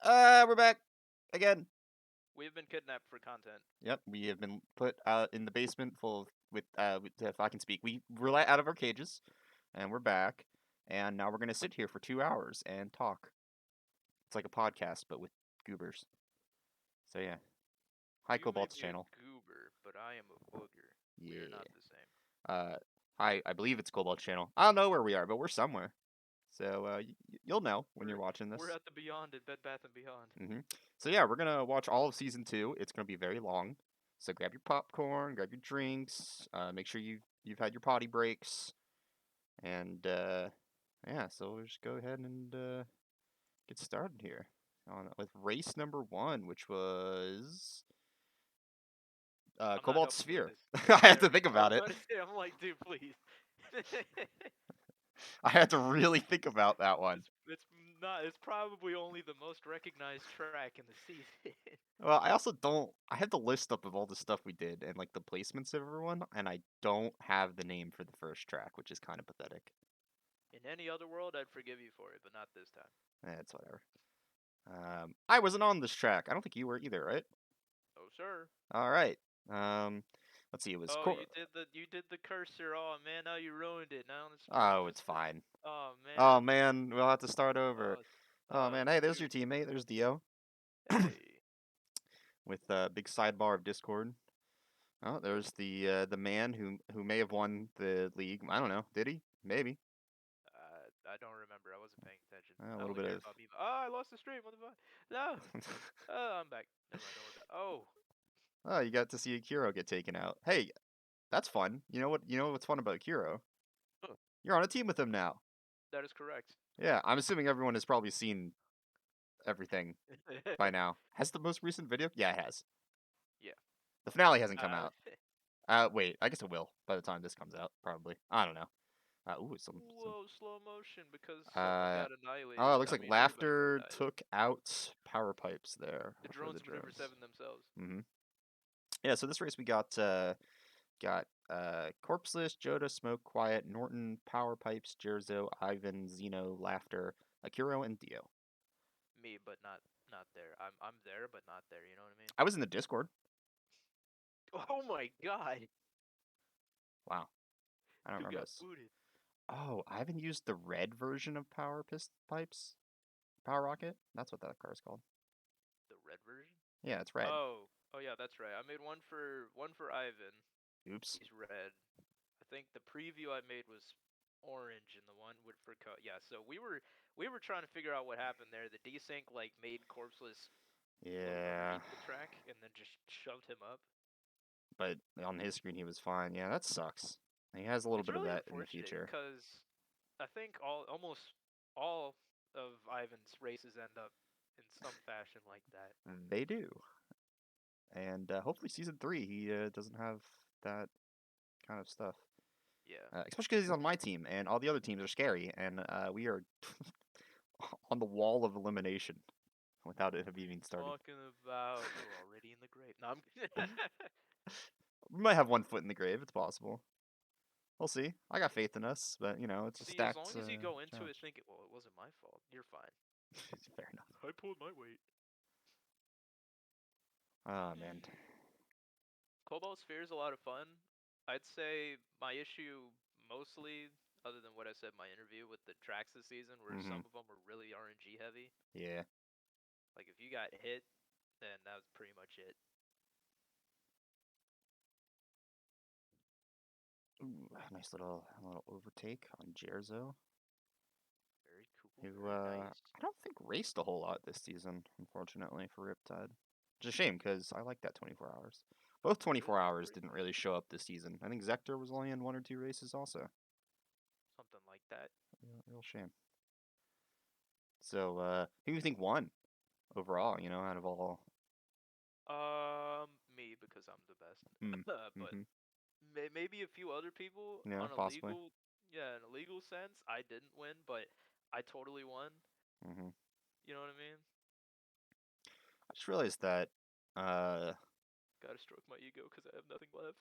We're back again. We've been kidnapped for content. Yep, we have been put in the basement full of if I can speak. We're let out of our cages, and we're back, and now we're gonna sit here for 2 hours and talk. It's like a podcast, but with goobers. So yeah, hi You may Cobalt's be a channel. goober, but I am a booger. We are Yeah. not the same. Uh, hi, I believe it's Cobalt's channel. I don't know where we are, but we're somewhere. So you'll know when you're We're watching we're this. at the Beyond at Bed Bath and Beyond. So yeah, we're gonna watch all of season 2. It's gonna be very long. So grab your popcorn, grab your drinks. Make sure you've had your potty breaks, and yeah. So we'll just go ahead and get started here on with race number 1, which was I'm not Cobalt helping you with Sphere. this. I had There to we think go. I about was it. about to say, I'm like, dude, please. I had to really think about that one. it's not. It's probably only the most recognized track in the season. Well, I also don't. I had the list up of all the stuff we did and like the placements of everyone, and I don't have the name for the first track, which is kind of pathetic. In any other world, I'd forgive you for it, but not this time. It's whatever. I wasn't on this track. I don't think you were either, right? Oh, sir. All right. Um, let's see. It was Oh, you did the cursor. Oh man, now you ruined it. Now Oh, it's fine. Oh Oh man. man, we'll have to start over. Oh, Oh man, hey, there's dude. your teammate. There's Dio Hey. with a big sidebar of Discord. Oh, there's the man who may have won the league. I don't know. Did he? Maybe. I don't remember. I wasn't paying attention. A I little only bit cared of. about Viva. Oh, I lost the stream. What the fuck? No. Oh, I'm back. Never mind. Don't worry about. Oh, Oh, you got to see Kiro get taken out. Hey, that's fun. You know what? You know what's fun about Kiro? huh, You're on a team with him now. that is correct. Yeah, I'm assuming everyone has probably seen everything by now. Has the most recent video? Yeah, it has. Yeah. The finale hasn't come Uh, out. Wait, I guess it will by the time this comes out, probably. I don't know. Ooh, whoa, slow motion because someone uh, got annihilated. oh, it looks I like mean, everybody Laughter died. took out power pipes there The for the drones maneuver drones. seven themselves. Yeah, so this race we got Corpseless, Joda, Smoke, Quiet, Norton, Power Pipes, Jerzo, Ivan, Zeno, Laughter, Akiro, and Dio. Me, but not there. I'm there, but not there. You know what I mean? I was in the Discord. Oh my god. Wow, I don't Dude remember got this. booted. Oh, I haven't used the red version of Pipes. Power Rocket? That's what that car is called. The red version? Yeah, it's red. Oh yeah, that's right. I made one for Ivan. Oops. He's red. I think the preview I made was orange, and the one with for yeah. So we were trying to figure out what happened there. The desync like made Corpseless float Yeah, underneath the track and then just shoved him up. but on his screen he was fine. Yeah, that sucks. He has a little It's bit of really that in the unfortunate future. because I think almost all of Ivan's races end up in some fashion like that. They do. And hopefully season 3 he doesn't have that kind of stuff. Yeah. Especially because he's on my team, and all the other teams are scary, and we are on the wall of elimination without it having even started. Talking about you're already in the grave. No, I'm We might have one foot in the grave. It's possible. We'll see. I got faith in us, but it's a See, as stacked long as you go into it challenge. thinking, well, it wasn't my fault, you're fine. Fair enough. I pulled my weight. Oh man. Cobalt Sphere is a lot of fun. I'd say my issue mostly, other than what I said in my interview with the tracks this season, where Mm-hmm. some of them were really RNG heavy. Yeah. Like if you got hit, then that was pretty much it. Ooh, nice little overtake on Jerzo, Very cool. who Very nice. I don't think raced a whole lot this season, unfortunately for Riptide. Which is a shame because I like that 24 hours. Both It is 24 hours pretty didn't fun. really show up this season. I think Zector was only in 1 or 2 races also. Something like that. Real shame. So, who do you think won overall? Out of all. Me because I'm the best. Hmm. But Mm-hmm. maybe a few other people Yeah, on a possibly. legal, yeah, in a legal sense, I didn't win, but I totally won. Mm-hmm. You know what I mean? I just realized that. Gotta stroke my ego because I have nothing left.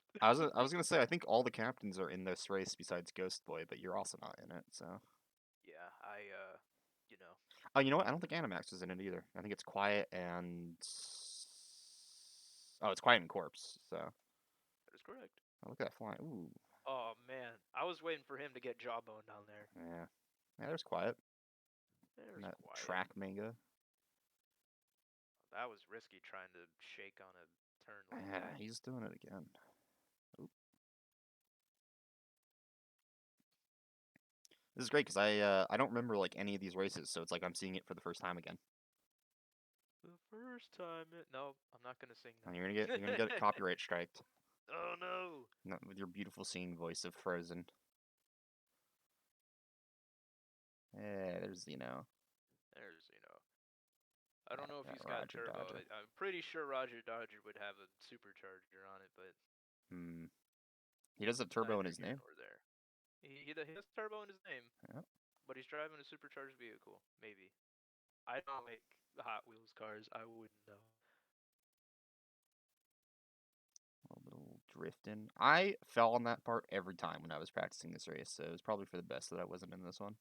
I was gonna say I think all the captains are in this race besides Ghost Boy, but you're also not in it. So Yeah, you know. Oh, you know what? I don't think Animax is in it either. I think it's Quiet and it's Quiet and Corpse. So That is correct. look at that flying. Ooh, Oh man, I was waiting for him to get Jawbone down there. yeah, yeah. There's Quiet. There's And that Quiet. track manga. That was risky trying to shake on a turn like Yeah, that. he's doing it again. Oop. This is great because I don't remember like any of these races, so it's like I'm seeing it for the first time again. The first time it. No, I'm not gonna sing And now. you're gonna get copyright striked. Oh no. Not with your beautiful singing voice of Frozen. Yeah, there's There's I don't know if that he's got Roger turbo. Dodger. I'm pretty sure Roger Dodger would have a supercharger on it, but Hmm. He does have turbo in neither his here name. nor there. He has turbo in his name, Yep. but he's driving a supercharged vehicle. Maybe. I don't make Hot Wheels cars. I wouldn't know. A little drifting. I fell on that part every time when I was practicing this race, so it was probably for the best that I wasn't in this one.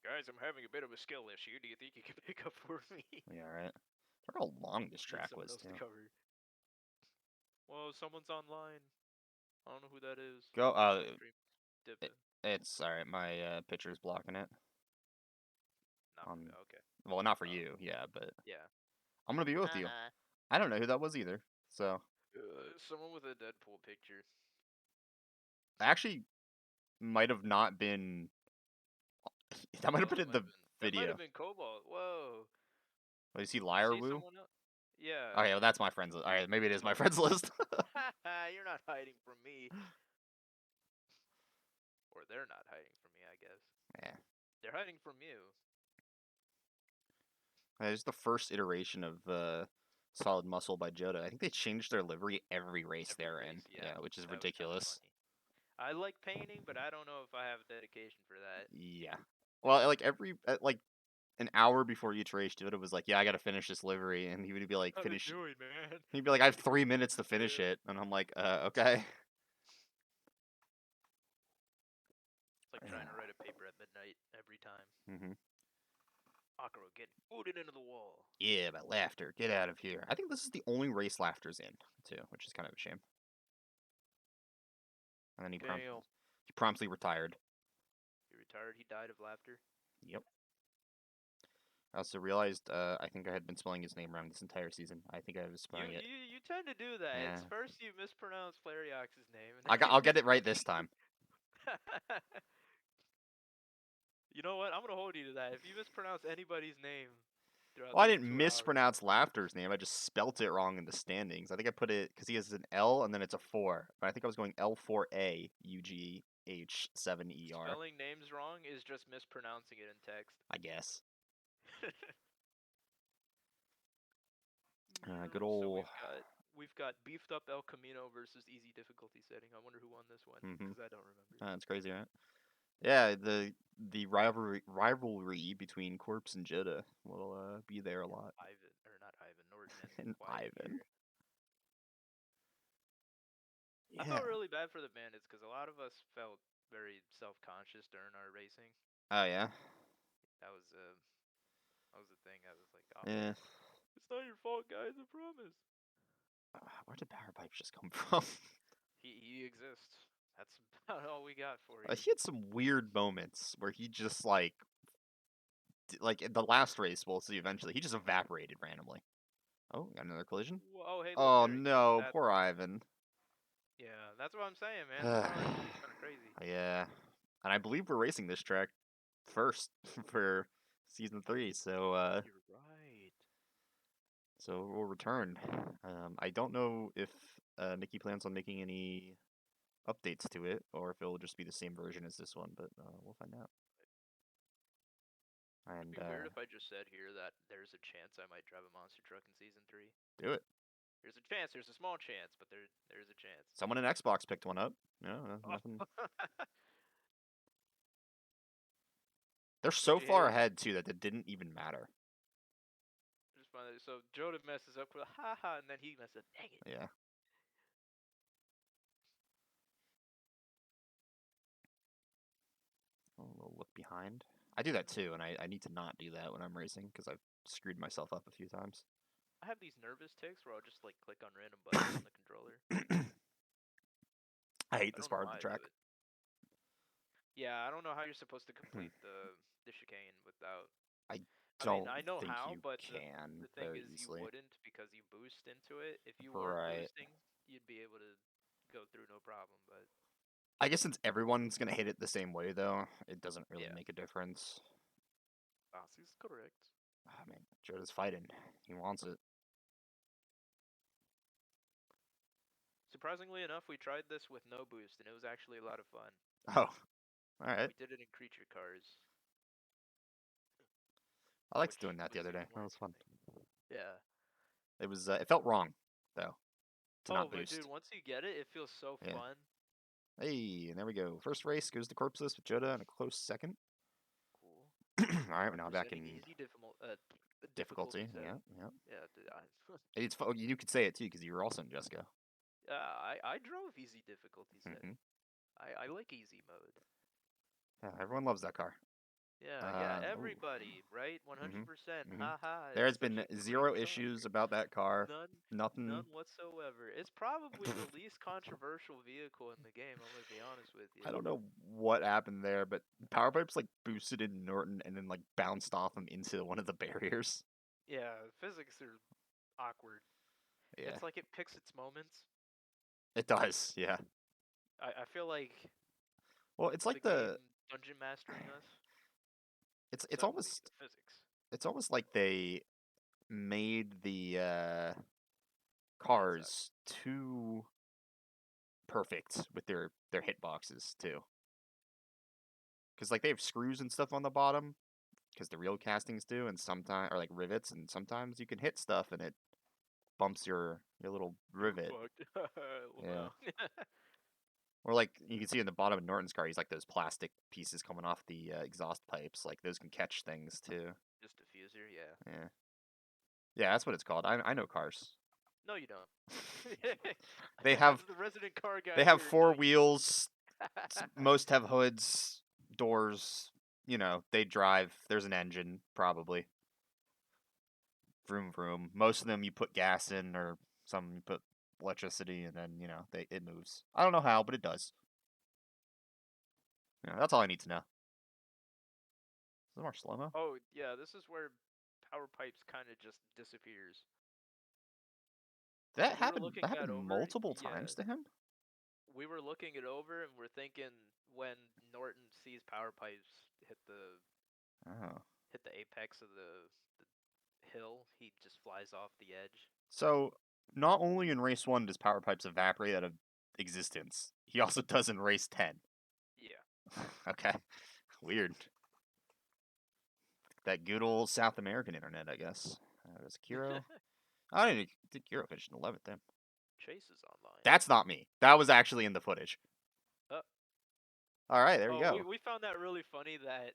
Guys, I'm having a bit of a skill issue. Do you think you can pick up for me? Yeah, right. I forgot how long this Need track someone was else to too. cover. Well, someone's online. I don't know who that is. Go. Stream dipping. It's all right. My picture's blocking it. Not for me. Okay. Well, not for you, yeah, but Yeah. I'm gonna be with you. I don't know who that was either. So Someone with a Deadpool picture. I actually might have not been. That might have been in the That might video. have been Cobalt. Whoa. Oh, you see You Liar see Woo? someone else? Yeah. Okay, well that's my friends list. All right, maybe it is my Oh. friends list. You're not hiding from me. Or they're not hiding from me, I guess. Yeah. They're hiding from you. It's the first iteration of Solid Muscle by Joda. I think they changed their livery every race Every they're in. race, yeah. Yeah, which is That was kind of ridiculous. funny. I like painting, but I don't know if I have dedication for that. Yeah. Well, like like an hour before each race, Joda was like, "Yeah, I got to finish this livery," and he would be like, How to "Finish." do it, man. He'd be like, "I have 3 minutes to finish Yeah. it," and I'm like, "Okay." It's like trying to write a paper at midnight every time. Mhm. Akira getting booted into the wall. Yeah, but Laughter, get out of here. I think this is the only race Laughter's in too, which is kind of a shame. And then he promptly retired. He retired. He died of laughter. Yep. I also realized I think I had been spelling his name wrong this entire season. I think I was spelling it. You tend to do that. Yeah. It's first you mispronounce Flariox's name, and I'll get it right this time. You know what? I'm gonna hold you to that. If you mispronounce anybody's name throughout Well, I these didn't 2 hours, mispronounce Laughter's name. I just spelt it wrong in the standings. I think I put it because he has an L and then it's a 4. But I think I was going L4AUGH7ER. spelling names wrong is just mispronouncing it in text. I guess. Good old. So we've got beefed up El Camino versus easy difficulty setting. I wonder who won this one because I don't remember. That's crazy, right? Yeah, the rivalry between Corpse and Joda will be there a lot. Ivan, or not Ivan, Norton And Quiet Ivan. here. Yeah. I felt really bad for the bandits because a lot of us felt very self-conscious during our racing. Oh yeah. That was the thing. I was like, oh Yeah. man, it's not your fault, guys. I promise. Where did Power Pipes just come from? He exists. That's about all we got for you. He had some weird moments where he just like in the last race we'll see eventually. He just evaporated randomly. Oh, got another collision. Oh hey, look. Oh There he no, that, poor Ivan. Yeah, that's what I'm saying, man. This RNG is kind of crazy. Yeah, and I believe we're racing this track first for season 3. So You're right. so we'll return. I don't know if Mickey plans on making any updates to it or if it'll just be the same version as this one, but we'll find out. And It'd be weird if I just said here that there's a chance I might drive a monster truck in season 3. do it. There's a chance. There's a small chance, but there's a chance. Someone in Xbox picked one up. No, nothing. They're so far ahead too that it didn't even matter. Just find that, so Joda messes up with a haha, and then he messes up. Dang it. Yeah. A little look behind. I do that too, and I need to not do that when I'm racing because I've screwed myself up a few times. I have these nervous tics where I'll just like click on random buttons on the controller. I hate I this don't know part of the why I do track. it. Yeah, I don't know how you're supposed to complete the chicane without. I I mean, don't I know think how, you but can the thing very is, you easily. wouldn't because you boost into it. If you weren't Right. boosting, you'd be able to go through no problem. But I guess since everyone's gonna hit it the same way, though, it doesn't really yeah, make a difference. is correct. Oh, man, Jota's fighting. He wants it. Surprisingly enough, we tried this with no boost, and it was actually a lot of fun. Oh, all right. We did it in creature cars, I liked which doing that the was other even day. That more was fun. interesting. Yeah. It was. It felt wrong, though, to Oh, not but dude, boost. once you get it, it feels so Yeah. fun. Hey, and there we go. First race goes to Corpseless with Jota in a close second. Cool. All right, we're now back Representing in easy difficulty. difficulty Yeah, setting. yeah. Yeah, It's you could say it too because you were also in Jessica. I drove easy difficulty Hmm. setting. I like easy mode. Yeah, everyone loves that car. Yeah, Oh. everybody, right? Hmm. 100%. Hmm. Haha, There it's has such been a great zero car. issues about that car. None, Nothing. none whatsoever. It's probably the least controversial vehicle in the game. I'm gonna be honest with you. I don't know what happened there, but Power Pipes like boosted in Norton and then like bounced off him into one of the barriers. Yeah, physics are awkward. Yeah, It's like it picks its moments. it does. Yeah. I feel like Well, it's the like game dungeon mastering us. it's Suddenly, almost the physics. like they made the Yeah, it sucks. cars too perfect with their hitboxes too. Because like they have screws and stuff on the bottom, because the real castings do, and sometimes or like rivets, and sometimes you can hit stuff and it bumps your little You're rivet. fucked. Yeah. Lamau. Or like you can see in the bottom of Norton's car, he's like those plastic pieces coming off the exhaust pipes. Like those can catch things too. Just diffuser, yeah. Yeah, yeah, that's what it's called. I know cars. No, you don't. They As have the resident car guy they have here, no, four you don't. wheels. Most have hoods, doors. You know, they drive. There's an engine probably. Vroom vroom. Most of them you put gas in, or some you put electricity, and then it moves. I don't know how, but it does. Yeah, that's all I need to know. Is there more slow mo? Oh, yeah, this is where Power Pipes kind of just disappears. That We were happened. looking That that happened over. multiple Yeah, times to him. we were looking it over, and we're thinking when Norton sees Power Pipes Oh. hit the apex of the hill, he just flies off the edge. So not only in race 1 does power pipes evaporate out of existence, he also does in race 10. Yeah. Okay, weird. That good old South American internet, I guess. There's Kiro. I didn't think Kiro finished in 11th. Then Chase is online. that's not me. That was actually in the footage. Uh, All right, there we oh, we go. we found that really funny that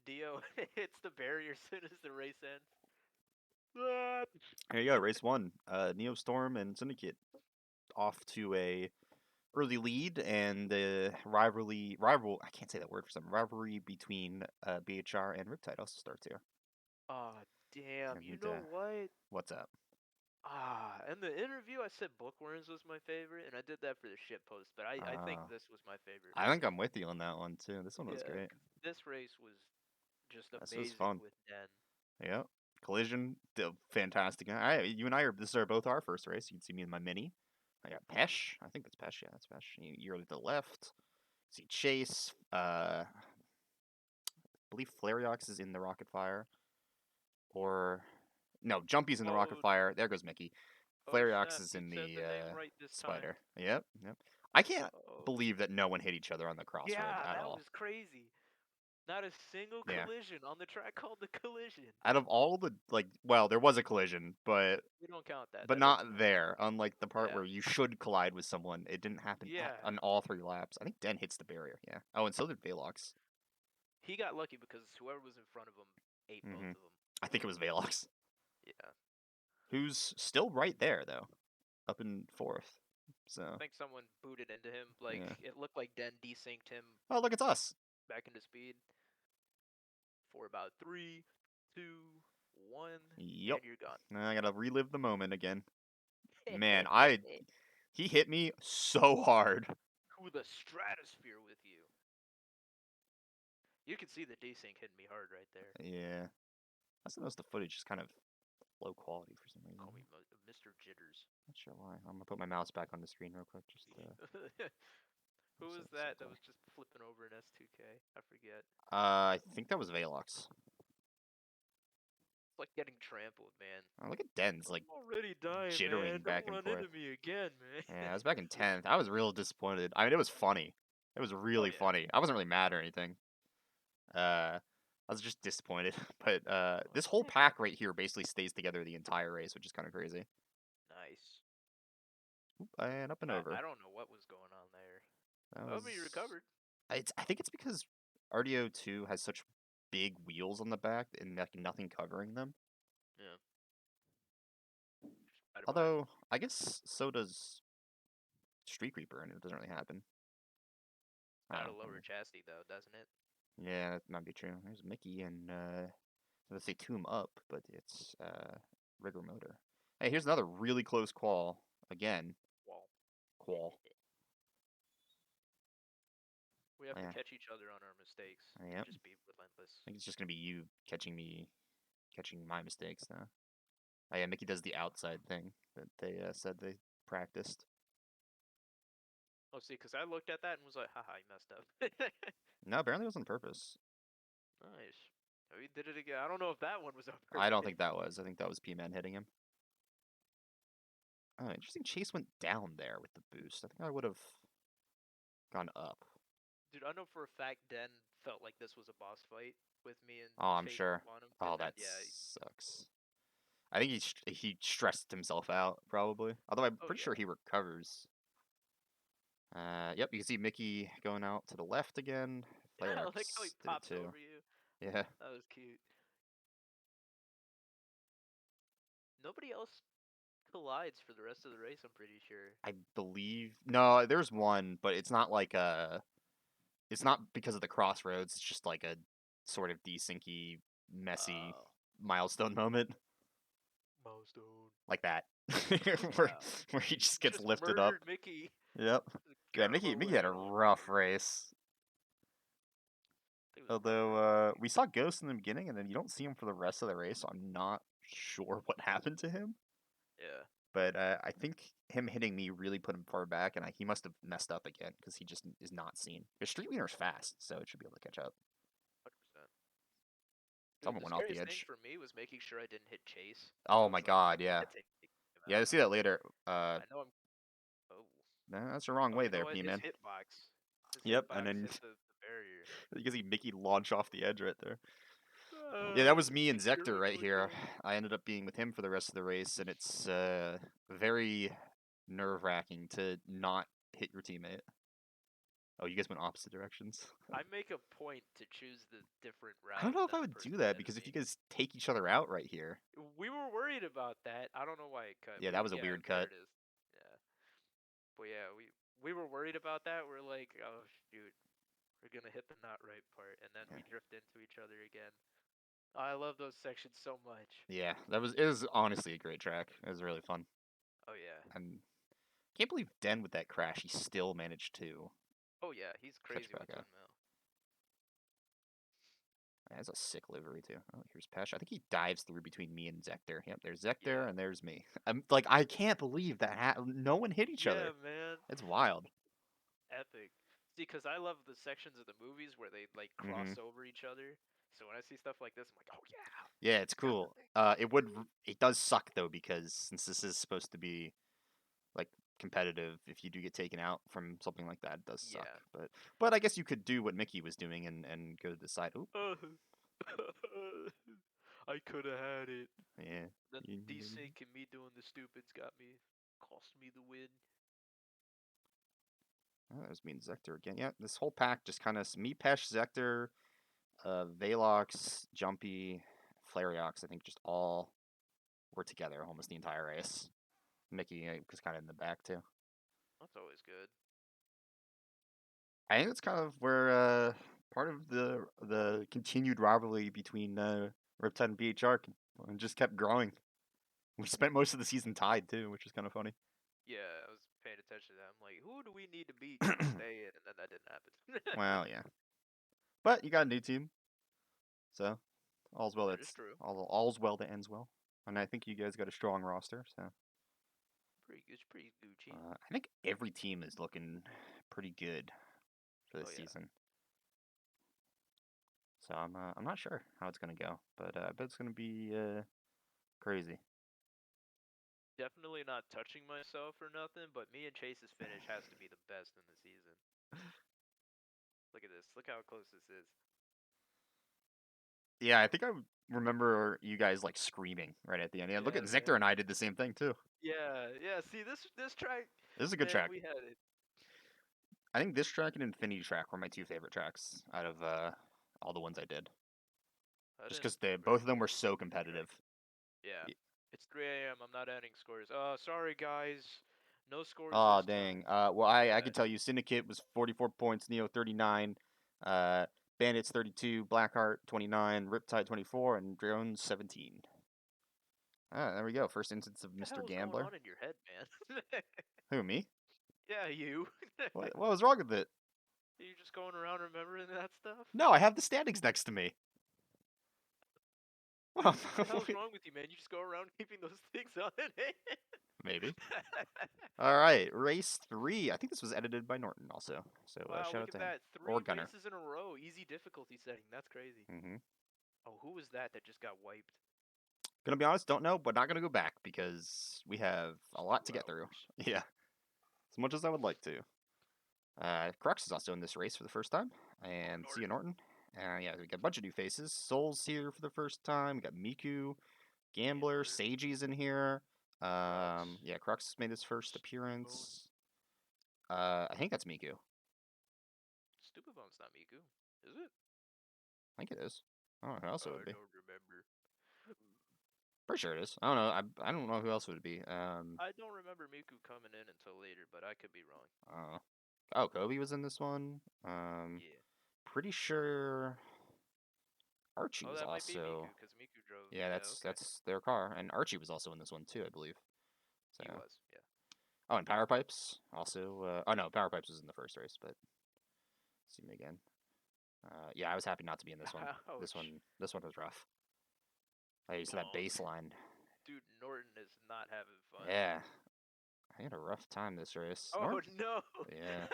Dio hits the barrier as soon as the race ends. There you go. Race 1. Neo Storm and Syndicate off to a early lead, and the rival. I can't say that word for some rivalry between BHR and Riptide also starts here. Oh, damn. You And know what? what's up? In the interview, I said Bookworms was my favorite, and I did that for the shit post, but I think Uh, this was my favorite I think race. I'm with you on that one too. This one was Yeah, great. 'cause this race was just This was amazing fun. with Den. Yeah. Collision, fantastic. You and I are. This is both our first race. You can see me in my mini. I got Pesh. I think that's Pesh. Yeah, that's Pesh. You're to the left. See Chase. I believe Flariox is in the Rocket Fire. Or no, Jumpy's in the Rocket Oh, Fire. There goes Mickey. oh Flariox snap! is He in said the the name right this time. Spider. Yep, yep. I can't Oh, believe that no one hit each other on the crossroad yeah, at that all. was crazy. Not a single Yeah. collision on the track called the collision. Out of all the well, there was a collision, We don't count that. but That doesn't not count. there. Unlike the part Yeah, where you should collide with someone, it didn't happen yeah. on all 3 laps. I think Den hits the barrier. Yeah. Oh, and so did Velox. He got lucky because whoever was in front of him ate both Hmm. of them. I think it was Velox, Yeah. who's still right there though, up in 4th. I So think someone booted into him. Like yeah. it looked like Den desynced him Oh, look, it's us. back into speed. for about 3, 2, 1, Yep. and you're gone. Now I gotta relive the moment again. Man, he hit me so hard. To the stratosphere with you. You can see the desync hitting me hard right there. Yeah. I also noticed the footage is kind of low quality for some reason. Call me Mr. Jitters. Not sure why. I'm gonna put my mouse back on the screen real quick. Just Who so was that that was just flipping over in S2K? I forget. I think that was Velox. It's like getting trampled, man. Oh, look at Den's like I'm already dying, man. jittering back Don't and run forth. into me again, man. Yeah, I was back in 10th. I was real disappointed. I mean, it was funny. It was Oh really yeah. funny. I wasn't really mad or anything. I was just disappointed. But this whole pack right here basically stays together the entire race, which is kind of crazy. Nice. Oop, and up and over. I don't know what was going on there. That Oh, was. but you recovered. I think it's because RDO2 has such big wheels on the back and like nothing covering them. Yeah. Right behind. Although I guess so does Street Reaper, and it doesn't really happen. I Got don't a know. lower chassis though, doesn't it? Yeah, that might be true. There's Mickey and let's say Tomb Up, but it's Rigor Motor. Hey, here's another really close qual again. Wall. Qual. We have to Yeah. catch each other on our mistakes. Yep. Just be relentless. I think it's just gonna be you catching my mistakes now. Oh yeah, Mickey does the outside thing that they said they practiced. Oh, see, because I looked at that and was like, haha, you messed up. No, apparently it was on purpose. Nice. Oh, he did it again. I don't know if that one was on I don't purpose. think that was. I think that was P-Man hitting him. Oh, interesting. Chase went down there with the boost. I think I would have gone up. Dude, I know for a fact Den felt like this was a boss fight with me and Oh, I'm Chase sure. up on him. Oh, And then, that yeah. sucks. I think he stressed himself out probably. Although I'm Oh, pretty sure yeah. he recovers. Yep, you can see Mickey going out to the left again. I like how he Flarex did it pops too. over you. Yeah. That was cute. Nobody else collides for the rest of the race, I'm pretty sure. I believe no, there's one, but it's not like it's not because of the crossroads. It's just like a sort of desyncy, messy Oh. milestone moment Milestone. like that, where Wow. where he just gets Just lifted up. murdered Mickey. Yep. Yeah, Karma Mickey was had a on rough you. race. He was Although murdered. we saw Ghost in the beginning, and then you don't see him for the rest of the race, so I'm not sure what happened to him. Yeah. But I think him hitting me really put him far back, and he must have messed up again because he just is not seen. Because Street Wiener's fast, so it should be able to catch up. 100%. Dude, Someone the went off the scariest thing edge. for me was making sure I didn't hit Chase. I Oh my was like, god, yeah. I take him Yeah, you'll out. see that later. I know I'm. Oh. Nah, that's the wrong Oh, way you know there, what? His P-Man. hitbox. His Yep, and hitbox then hit the barrier. you can see Mickey launch off the edge right there. Yeah, that Uh, was me and Secure Zector right going here. down. I ended up being with him for the rest of the race, and it's very nerve-wracking to not hit your teammate. Oh, you guys went opposite directions. I make a point to choose the different I don't route know if than I the would person do that ahead of because if you me. guys take each other out right here. We were worried about that. I don't know why it cut. Yeah, that was a Yeah, weird there cut. it is. Yeah, but yeah, we were worried about that. We're like, oh shoot, we're gonna hit the not right part, and then Yeah. we drift into each other again. I love those sections so much. Yeah, it was honestly a great track. It was really fun. Oh yeah. And can't believe Den with that crash, he still managed to Oh yeah, he's catch crazy back with up. windmill. That's a sick livery too. Oh, here's Pesh. I think he dives through between me and Zector. Yep, there's Zector Yeah. and there's me. I'm like, I can't believe that no one hit each Yeah, other. man. It's wild. Epic. See, because I love the sections of the movies where they like Hmm. cross over each other. So when I see stuff like this, I'm like, oh yeah, Yeah, it's got cool. nothing. It does suck though because since this is supposed to be like competitive, if you do get taken out from something like that, it does suck. Yeah. But I guess you could do what Mickey was doing and go to the side. Oop. I could have had it. Yeah. Then desync and me doing the stupids got me, cost me the win. Oh, that was me and Zector again. Yeah, this whole pack just kind of me, Pesh, Zector, Velox, Jumpy, Flariox. I think just all were together almost the entire race. Mickey was kind of in the back too. That's always good. I think that's kind of where part of the continued rivalry between Riptide and BHR just kept growing. We spent most of the season tied too, which is kind of funny. Yeah, I was paying attention to that. I'm like, who do we need to beat to stay in? And then that didn't happen. Well, yeah, but you got a new team, so all's well That is that's true. all's well that ends well. And I think you guys got a strong roster, so It's pretty Gucci. I think every team is looking pretty good for Oh this yeah. season. So I'm not sure how it's gonna go, but I bet it's gonna be crazy. Definitely not touching myself or nothing, but me and Chase's finish has to be the best in the season. Look at this. Look how close this is. Yeah, I think I remember you guys like screaming right at the end. Yeah, look at Yeah, Zictor man. and I did the same thing too. Yeah, yeah. See this track, This is a good man. track. We had it. I think this track and Infinity Track were my two favorite tracks out of all the ones I did. I Just didn't because they really both of them were care for so this track. competitive. Yeah. Y- It's 3 a.m. I'm not adding scores. Sorry guys. No scores Oh this time. dang. Well, My I could bad. tell you, Syndicate was 44 points, Neo 39, uh, Bandits 32, Blackheart 29, Riptide 24, and Drones 17. Ah, there we go. First instance of What the Mr. hell is going Gambler. on in your head, man? Who, me? Yeah, you. What was wrong with it? You just going around remembering that stuff? No, I have the standings next to me. Well, What the hell's wrong with you, man? You just go around keeping those things on it. maybe. All right, race 3. I think this was edited by Norton also. So Wow, shout look out at to him that. or 3 Gunner. races in a row. Easy difficulty setting. That's crazy. Hmm. Oh, who was that just got wiped? Gonna be honest, don't know, but not gonna go back because we have It's a lot 2 to get through. hours. Yeah, as much as I would like to. Crux is also in this race for the first time, Oh, and Sia Norton. Norton. Yeah, we got a bunch of new faces. Soul's here for the first time. We got Miku, Gambler, Gambler. Seiji's in here. Crux. Yeah, Crux made his first Stupid Bone. appearance. I think that's Miku. Stupid Bone's not Miku. Is it? I think it is. I don't know who else it would I be. don't remember. Pretty sure it is. I don't know. I don't know who else it would be. I don't remember Miku coming in until later, but I could be wrong. Uh, oh, Kobe was in this one. Yeah. Pretty sure Archie Oh, was that might be Miku, also. because Miku drove. Yeah, Yeah, okay. that's their car, and Archie was also in this one too, I believe. So. He was, yeah. Oh, and Power Pipes also. Oh no, Power Pipes was in the first race, but see me again. Yeah, I was happy not to be in this one. Ouch. This one was rough. I used to that Bonk. baseline. Dude, Norton is not having fun. Yeah, I had a rough time this race. Oh, no! Yeah.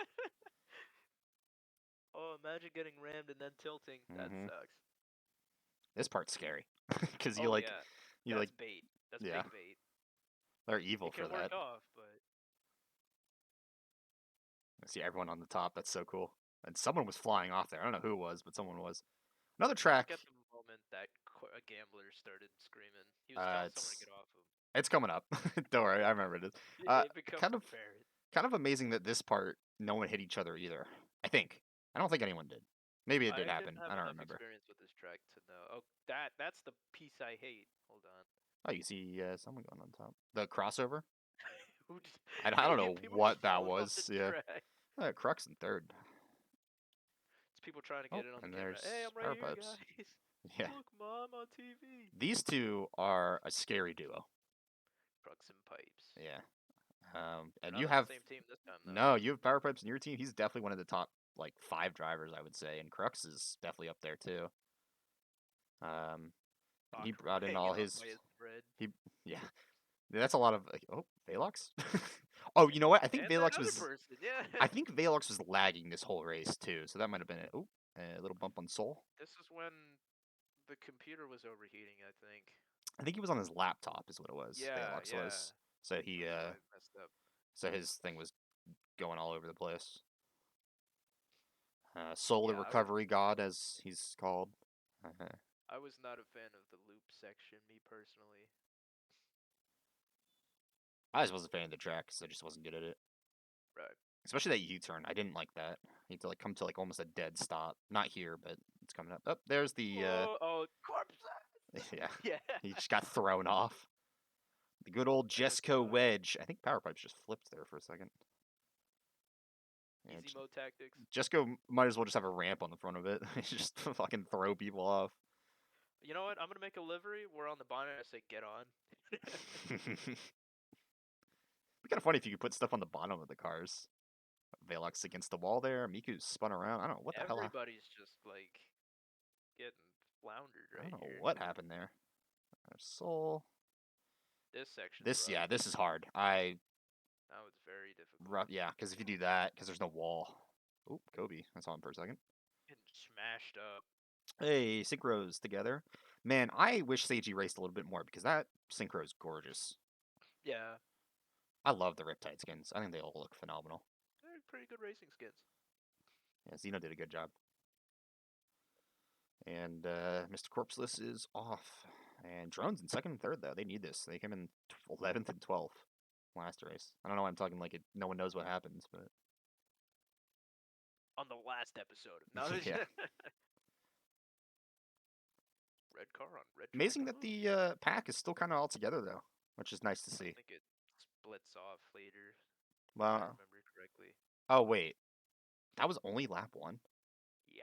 Oh, imagine getting rammed and then tilting. That Hmm. sucks. This part's scary because Oh, yeah. you That's like, bait. That's yeah, big bait. they're evil It for can work that. off, but I see everyone on the top. That's so cool. And someone was flying off there. I don't know who it was, but someone was. Another I think track. at the moment that a gambler started screaming, he was telling someone to It's get off him. coming up. Don't worry, I remember it. Uh, It becomes kind of apparent. kind of amazing that this part no one hit each other either. I think. I don't think anyone did. Maybe it did I didn't happen. have I don't enough remember. experience with this track to know. Oh, that's the piece I hate. Hold on. Oh, you see someone going on top. The crossover. Who just, I don't know people just what that falling off the was. Yeah. track. Crux in third. It's people trying to Oh, get in on the and camera. Hey, there's I'm right Power here, Pipes. guys. Yeah. Look, Mom, on TV. These two are a scary duo. Crux and Pipes. Yeah. They're And not you on the have same team this time, though. no, you have Power Pipes in your team. He's definitely one of the top like 5 drivers, I would say, and Crux is definitely up there too. And he Bach brought in all hanging on his by his thread. he yeah. That's a lot of like, oh, Velox. Oh, you know what? And that other person, yeah. I think Velox was lagging this whole race too, so that might have been it. Oh, a little bump on Soul. This is when the computer was overheating, I think. I think he was on his laptop, is what it was. Yeah, Velox yeah. was. So he That's why I messed up. so his thing was going all over the place. Soul the Yeah, Recovery God, as he's called. Uh, I was not a fan of the loop section, me personally. I just wasn't a fan of the track, because I just wasn't good at it. Right. Especially that U-turn. I didn't like that. You have to like come to like almost a dead stop. Not here, but it's coming up. Oh, there's the Oh, corpse! yeah. Yeah. He just got thrown off. The good old That was Jesco fun. wedge. I think Power Pipes just flipped there for a second. And Easy mode tactics. just go. Might as well just have a ramp on the front of it. Just fucking throw people off. You know what? I'm gonna make a livery where on the bonnet I say "Get on." It'd be kind of funny if you could put stuff on the bottom of the cars. Velox against the wall there. Miku's spun around. I don't know what the hell. Everybody's just like getting floundered I right don't know here. what happened there. Soul. This section's This, rough. yeah, this is hard. Now it's very difficult. Yeah, because if you do that, because there's no wall. Oop, Kobe. I saw him for a second. Getting smashed up. Hey, synchros together. Man, I wish Seiji raced a little bit more because that synchro is gorgeous. Yeah, I love the Riptide skins. I think they all look phenomenal. they're pretty good racing skins. Yeah, Zeno did a good job. And Mr. Corpseless is off. And Drone's in second and third, though. They need this. They came in 11th and 12th last race. I don't know why I'm talking like it. No one knows what happens, but On the last episode. Now yeah. Red car on red. Amazing track. that the pack is still kind of all together, though, which is nice to see. I think it splits off later. If I Well, remember correctly. oh wait, that was only lap 1. Yeah.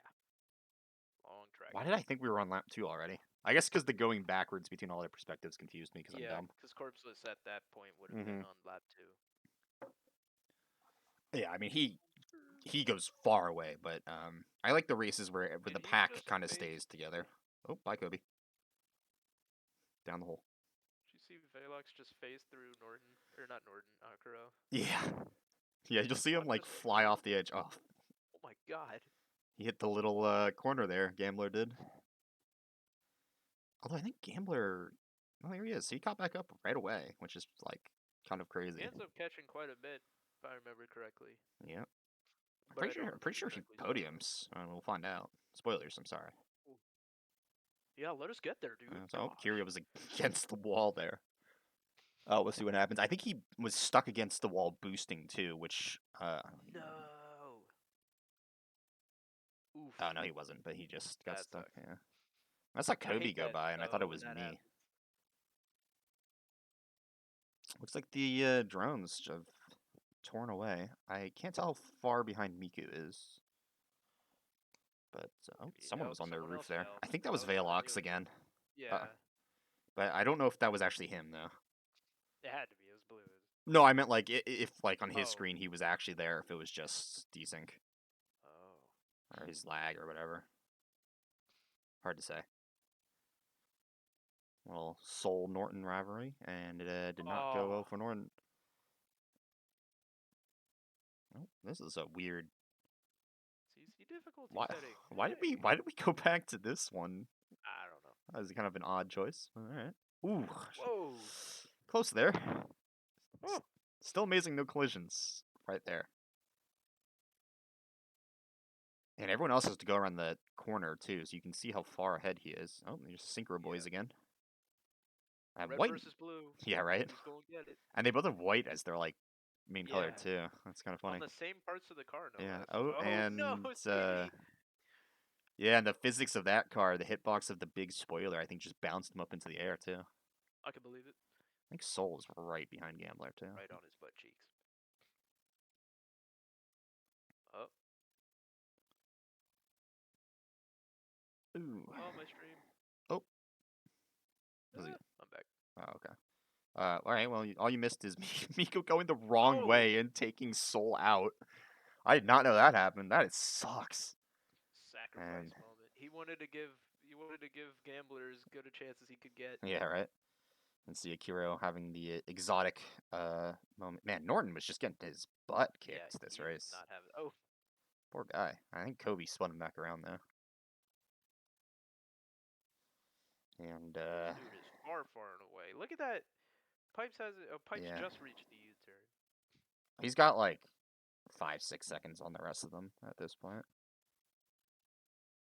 Long track. Why did I think we were on lap 2 already? I guess because the going backwards between all their perspectives confused me because I'm dumb. because Corpseless at that point would have been on lap 2. Yeah, I mean he goes far away, but I like the races where Did the he pack just kind of face- stays together. Oh, bye Kobe. Down the hole. Did you see Velox just phase through Norton? Or not Norton, Akuro? Yeah. Yeah, you'll see him Not like just fly off the edge. Oh, Oh my god. he hit the little corner there, Gambler did. Although I think Gambler, oh, there he is. He caught back up right away, which is like kind of crazy. He ends up catching quite a bit, if I remember correctly. Yeah. But I don't Pretty sure remember he correctly, so- podiums. We'll find out. Spoilers, I'm sorry. Yeah, let us get there, dude. So Gosh. Kiria was against the wall there. Oh, we'll see what happens. I think he was stuck against the wall boosting too, which No. Oof. oh no he wasn't, but he just got That stuck. sucks. Yeah. I saw I Kobe hate go that, by and I thought though, it when was that me. happens. Looks like the drones have torn away. I can't tell how far behind Miku is. But someone was on their someone roof else there. fell. I think that was someone Velox really again. Yeah. But I don't know if that was actually him though. It had to be. It was blue. No, I meant like if like on his Oh. screen he was actually there. If it was just desync Oh. or his lag or whatever. Hard to say. Well, Soul Norton rivalry, and it did not go well Oh. for Norton. Oh, this is a weird. It's easy difficulty Why? setting. Why did we? Why did we go back to this one? I don't know. That was kind of an odd choice. All right. Ooh. Whoa. Close there. Oh. Still amazing, no collisions right there. And everyone else has to go around the corner too, so you can see how far ahead he is. Oh, there's Synchro Boys again. Red White versus blue. Yeah, right. Who's going to get it? And they both have white as their like main color Yeah. too. That's kind of funny. On the same parts of the car, no Yeah. less. Oh, and no, Speedy. yeah, and the physics of that car, the hitbox of the big spoiler, I think just bounced him up into the air too. I can believe it. I think Soul is right behind Gambler too. Right on his butt cheeks. Oh. Ooh. Oh, my stream. Oh. I'm back. Oh, okay. All right. Well, all you missed is Miko going the wrong way and taking Soul out. I did not know that happened. That sucks. Sacrifice moment. He wanted to give Gambler as good a chance as he could get. Yeah, right. And see Akiro having the exotic moment. Man, Norton was just getting his butt kicked this race. Not have it. Oh. Poor guy. I think Kobe spun him back around though. And Dude is far and away. Look at that. Pipes just reached the U-turn. He's got like 5-6 seconds on the rest of them at this point.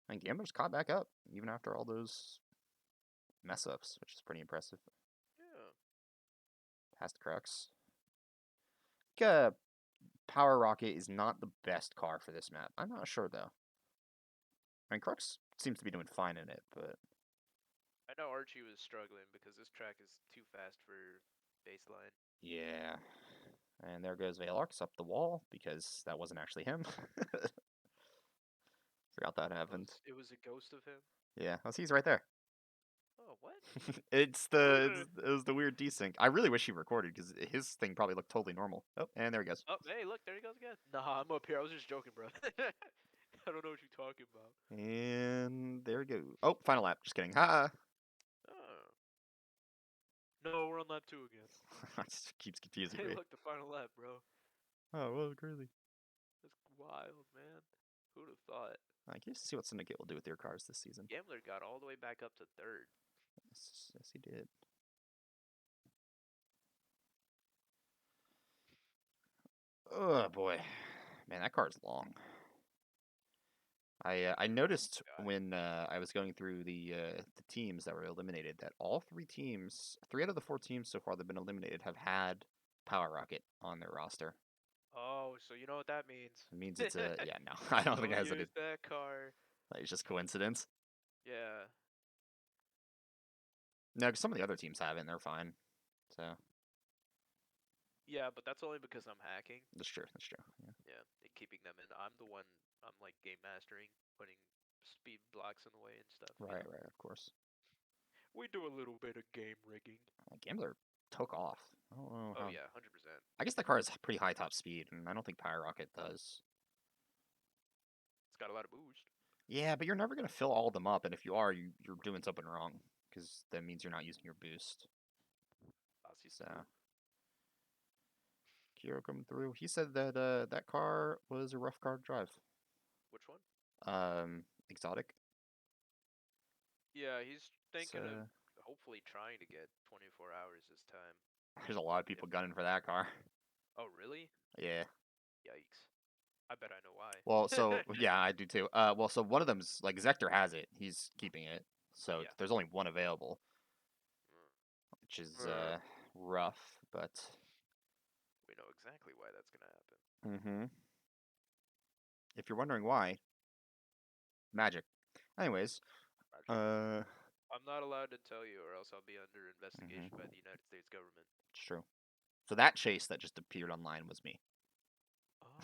And Gambler's caught back up even after all those mess ups, which is pretty impressive. Yeah. Past Crux. Power Rocket is not the best car for this map. I'm not sure though. I mean, Crux seems to be doing fine in it, but I know Archie was struggling because this track is too fast for baseline. yeah. And there goes Velarx up the wall because that wasn't actually him. Forgot that Oh, happened. it was a ghost of him. Yeah, well, he's right there. Oh, what? It was the weird desync. I really wish he recorded because his thing probably looked totally normal. Oh, and there he goes. Oh, hey, look, there he goes again. Nah, I'm up here. I was just joking, bro. I don't know what you're talking about. And there we go. Oh, final lap. Just kidding. Ha! Oh. No, we're on lap 2 again. Keeps confusing Hey, me. look, the final lap, bro. Oh, well, crazy. That's wild, man. Who'd have thought? I'm curious to see what Syndicate will do with their cars this season. Gambler got all the way back up to 3rd. Yes, he did. Oh boy, man, that car is long. I noticed God. when I was going through the teams that were eliminated that all three out of the four teams so far that have been eliminated have had Power Rocket on their roster. Oh, so you know what that means. It means it's a yeah no I don't think it Don't has any. use that car. It's just coincidence. Yeah. No, 'cause some of the other teams have it and they're fine. So Yeah, but that's only because I'm hacking. that's true. That's true. Yeah. Yeah, and keeping them in. I'm like game mastering, putting speed blocks in the way and stuff. Right, right, of course. We do a little bit of game rigging. Gambler took off. I don't know Oh how. yeah, 100%. I guess the car has pretty high top speed, and I don't think Power Rocket does. It's got a lot of boost. Yeah, but you're never gonna fill all of them up, and if you are, you're doing something wrong because that means you're not using your boost. So Kiro coming through. He said that that car was a rough car to drive. Which one? Exotic. Yeah, he's thinking of So hopefully trying to get 24 hours this time. there's a lot of If, people gunning for that car. oh really? Yeah. Yikes. I bet I know why. Well, so yeah, I do too. Well, so one of them's like Zector has it. He's keeping it. So Yeah. there's only one available, which is rough, but We know exactly why that's gonna happen. if you're wondering why, magic. Anyways, Magic. uh, I'm not allowed to tell you, or else I'll be under investigation by mhm, the United States government. it's true. So that chase that just appeared online was me. Oh,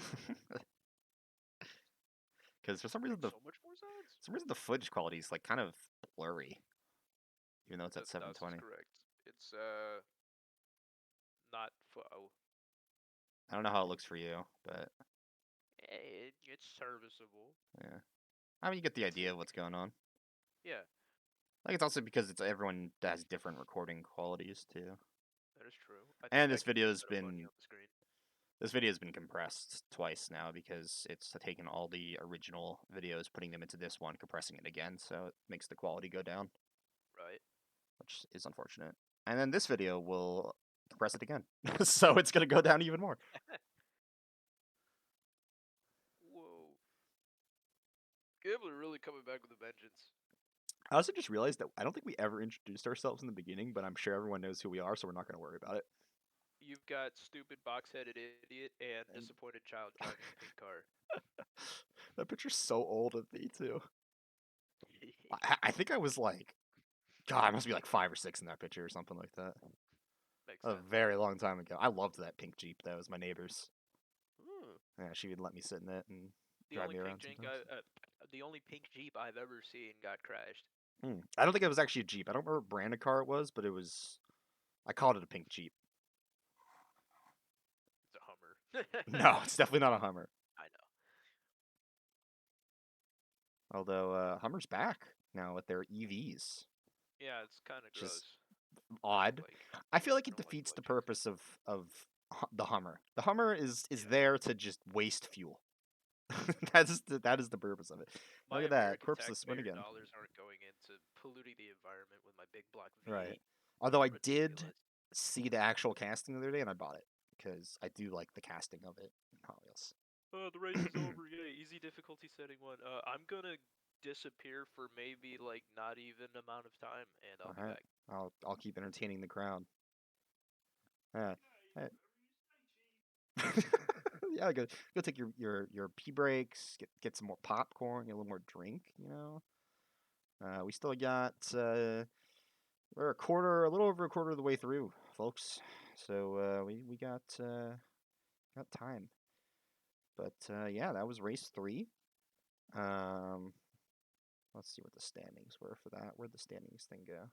Because for makes so much more sense. some reason the footage quality is like kind of blurry, even though it's at That is 720. correct. It's not oh, I don't know how it looks for you, but it's serviceable. yeah. I mean, you get the It's idea of what's going on. yeah, Like it's also because it's everyone has different recording qualities too. that is true. I think And I can put a bunny on the screen. this video has been compressed twice now because it's taken all the original videos, putting them into this one, compressing it again, so it makes the quality go down, Right. which is unfortunate. And then this video will compress it again, so it's gonna go down even more. Whoa. Gambler really coming back with a vengeance. I also just realized that I don't think we ever introduced ourselves in the beginning, but I'm sure everyone knows who we are, so we're not gonna worry about it. You've got stupid box-headed idiot and And disappointed child driving a pink car. that picture's so old of me too. I think I was like, God, I must be like 5 or 6 in that picture or something like that. Makes A sense. very long time ago. I loved that pink Jeep. That was my neighbor's. Hmm. Yeah, she would let me sit in it and The drive only me pink around Jeep sometimes. the only pink Jeep I've ever seen got crashed. I don't think it was actually a Jeep. I don't remember what brand of car it was, but it was. I called it a pink Jeep. It's a Hummer. No, it's definitely not a Hummer. I know. Although Hummer's back now with their EVs, Yeah, it's kind of which is gross. I don't odd. like. I feel like I it don't like defeats the electric. purpose of the Hummer. The Hummer is Yeah. there to just waste fuel. That is the purpose of it. Look My at that, American corpseless win taxpayer again. dollars aren't going into polluting the environment with my big block Right. V8. Although I did Ridiculous. see the actual casting the other day and I bought it because I do like the casting of it in Hot Wheels. The race is over. Yeah, easy difficulty setting 1. I'm gonna disappear for maybe like not even amount of time, and All I'll be right, back. I'll keep entertaining the crowd. Yeah, yeah. Yeah. Go take your pee breaks. Get some more popcorn. Get a little more drink. You know. We still got we're a little over a quarter of the way through, folks. So we got got time. But yeah, that was race 3. Um, let's see what the standings were for that. Where'd the standings thing go?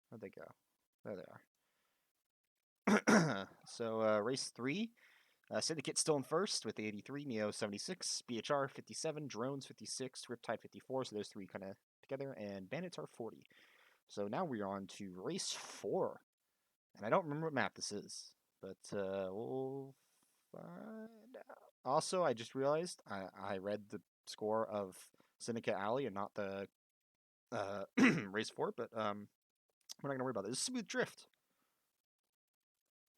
Where'd they go? There they are. So race 3, Syndicate still in first with 83, Neo 76, BHR 57, Drones 56, Riptide 54. So those three kind of together, and Bandits are 40. So now we're on to race 4, and I don't remember what map this is, but we'll find out. Also, I just realized I read the score of Syndicate Alley and not the race 4, but we're not gonna worry about it. This is Smooth Drift.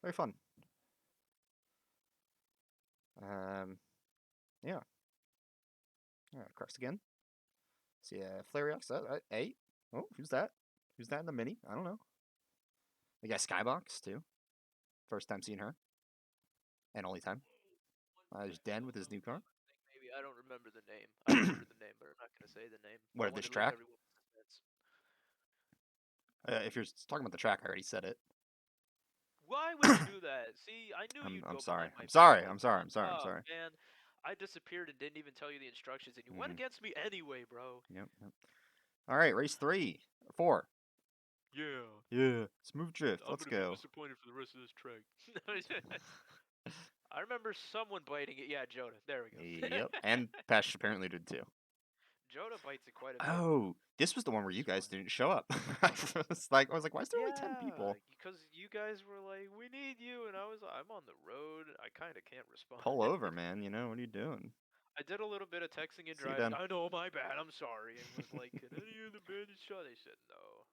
Very fun. Yeah. Crux again. See, Flariox, 8. Oh, who's that? Who's that in the mini? I don't know. We got Skybox, too. First time seeing her. And only time. There's Den with his new car. Maybe I don't remember the name. I remember the name, but I'm not gonna say the name. What, I of want this to leave track? everyone in suspense. If you're talking about the track, I already said it. Why would you do that? See, I knew you'd I'm go sorry. behind my I'm back sorry. like I'm sorry. that. I'm sorry. I'm Oh sorry. man, I disappeared and didn't even tell you the instructions, and you went against me anyway, bro. Yep. All right, race 3. 4. Yeah. Yeah. Smooth Drift. I'm Let's gonna feel go. disappointed for the rest of this track. I remember someone biting it. Yeah, Joda. There we go. Yep. And Pesh apparently did too. Joda bites it quite a bit. Oh, this was the one where you This guys one. didn't show up. I was like, why is there only 10 Yeah, people? because you guys were like, "We need you," and I was, "I'm on the road. I kind of can't respond." Pull over, man. What are you doing? I did a little bit of texting and See you driving. then. I know, my bad. I'm sorry. And was like, "Can any of the bandits shot?" They said no.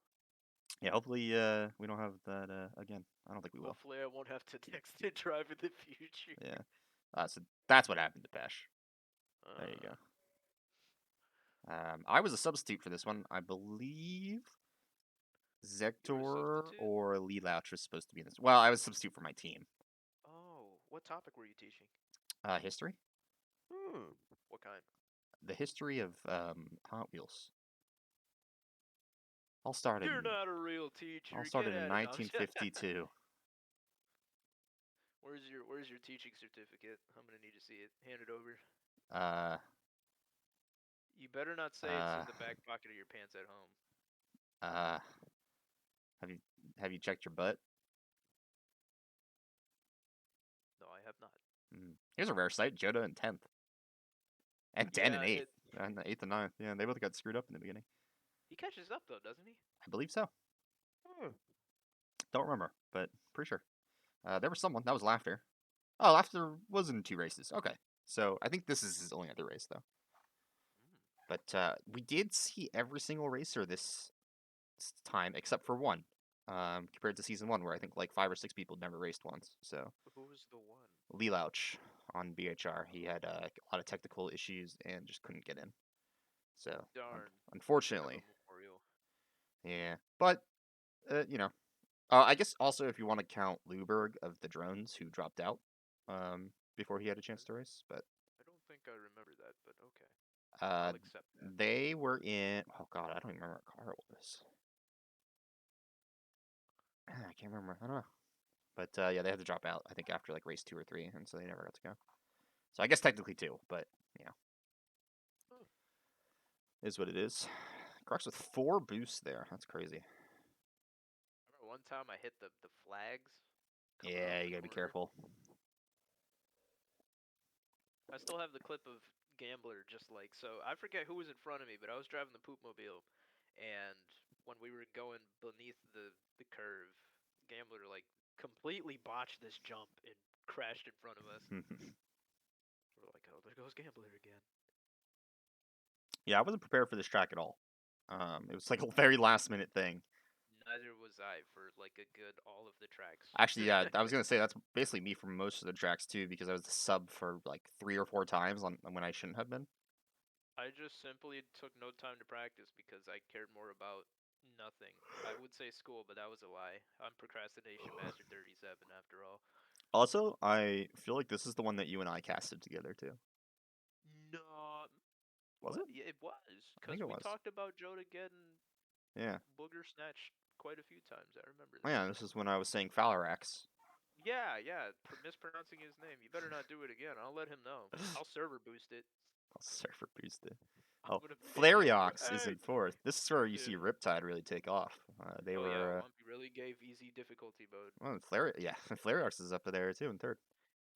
Yeah, hopefully we don't have that again. I don't think we will. Hopefully, I won't have to text and drive in the future. Yeah. So that's what happened to Pesh. There you Uh, go. I was a substitute for this one. I believe you were a Zector substitute? or Lee Louch was supposed to be in this. Well, I was a substitute for my team. Oh, what topic were you teaching? History. What kind? The history of Hot Wheels. I'll start You're in not a real teacher. I'll start Get in at it. No, 1952. Where's your teaching certificate? I'm gonna need to see it. Hand it over. Uh, You better not say it's uh, in the back pocket of your pants at home. uh. Have you have you checked your butt? No, I have not. Here's a rare sight: Joda in 10th, and Den in Yeah, 8th, and the 8th and 9th. Yeah, they both got screwed up in the beginning. he catches up though, doesn't he? I believe so. Hmm. Don't remember, but pretty sure. There was someone that was Laughter. Oh, Laughter was in 2 races. Okay, so I think this is his only other race though. But we did see every single racer this time except for one. Compared to season 1, where I think like 5 or 6 people never raced once. So Who was the one? Lee Louch on BHR, he had a lot of technical issues and just couldn't get in. So Darn. Kind of a unfortunately, memorial. yeah. But you know, I guess also if you want to count Luberg of the drones who dropped out before he had a chance to race, but I don't think I remember that, but okay. uh, I'll accept that. they were in. Oh God, I don't even remember what car it was. I can't remember. I don't know. But yeah, they had to drop out. I think after like race 2 or 3, and so they never got to go. So I guess technically 2, but you know, Hmm. is what it is. Crux with 4 boosts there. That's crazy. Remember one time I hit the flags coming Yeah, off you the gotta be corner? careful. I still have the clip of Gambler just like so. I forget who was in front of me, but I was driving the poop mobile, and when we were going beneath the curve, Gambler like completely botched this jump and crashed in front of us. We're like, oh, there goes Gambler again. Yeah, I wasn't prepared for this track at all. It was like a very last minute thing. Neither was I for like a good all of the tracks. Actually, yeah, I was gonna say that's basically me for most of the tracks too, because I was the sub for like 3 or 4 times on when I shouldn't have been. I just simply took no time to practice because I cared more about nothing. I would say school, but that was a lie. I'm procrastination master 37 after all. Also, I feel like this is the one that you and I casted together too. No, Was it? what? Yeah, it was I think because it we was. talked about Joda getting Yeah. booger snatched quite a few times. I remember Oh, that. yeah, this is when I was saying Falarax. Yeah, yeah, mispronouncing his name. You better not do it again. I'll let him know. I'll server boost it. I'll Surfer boosted. I'm Oh, gonna ping him, bro. Flariox is Hey. in fourth. This is where you see Yeah. Riptide really take off. They Oh yeah, were, Lumpy really gave easy difficulty mode. well, yeah, Flariox is up there too in third.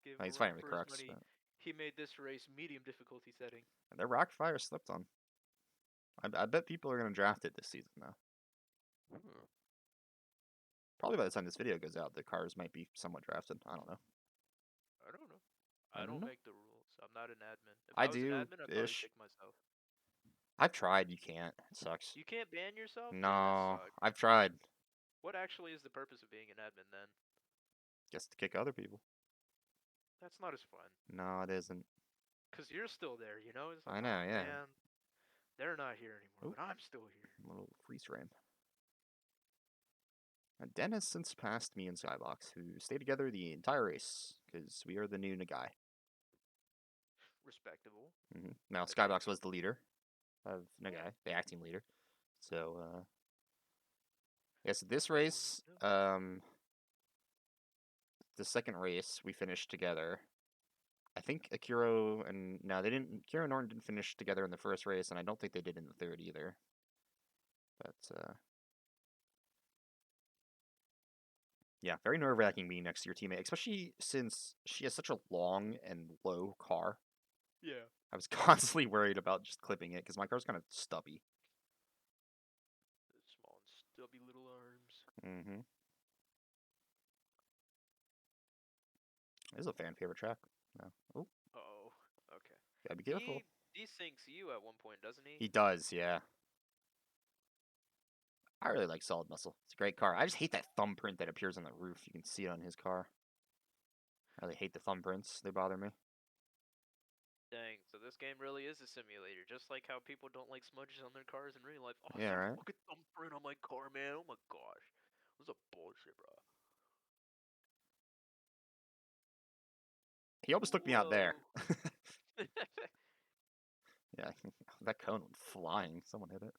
Gave him a He's run fighting with for his Crux, money. but He made this race medium difficulty setting. their Rock Fire slept on. I bet people are gonna draft it this season though. Hmm. Probably by the time this video goes out, the cars might be somewhat drafted. I don't know. I don't know. I I don't don't know. make the rules. I'm not an admin. If I I was an do admin, I'd probably ish. pick myself. I've tried. You can't. It sucks. You can't ban yourself? Man, that No, sucks. I've tried. What actually is the purpose of being an admin then? Just to kick other people. That's not as fun. No, it isn't. Cause you're still there, you know? It's like, I know. oh Yeah. man, they're not here anymore, Oop, but I'm still here. little freeze frame. Den has since passed me and Skybox, who stayed together the entire race because we are the new Nagai. Respectable, Now I think. Skybox was the leader of Yeah. Nagai, the acting leader. So yes, this Oh, race, no. the second race we finished together. I think Akiro and no, they didn't. Akiro and Norton didn't finish together in the first race, and I don't think they did in the third either. But yeah, very nerve wracking being next to your teammate, especially since she has such a long and low car. Yeah. I was constantly worried about just clipping it because my car's kind of stubby. The small and stubby little arms. Mm-hmm. This is a fan favorite track. No. Oh, Oh, okay. gotta be careful. He desyncs you at one point, doesn't he? He does, yeah. I really like Solid Muscle. It's a great car. I just hate that thumbprint that appears on the roof. You can see it on his car. I really hate the thumbprints. They bother me. Dang, so this game really is a simulator, just like how people don't like smudges on their cars in real life. Oh, Yeah, some right? fucking thumbprint on my car, man. Oh my gosh. This is a bullshit, bro. He almost took me out there. Whoa. Yeah, that cone went flying. Someone hit it.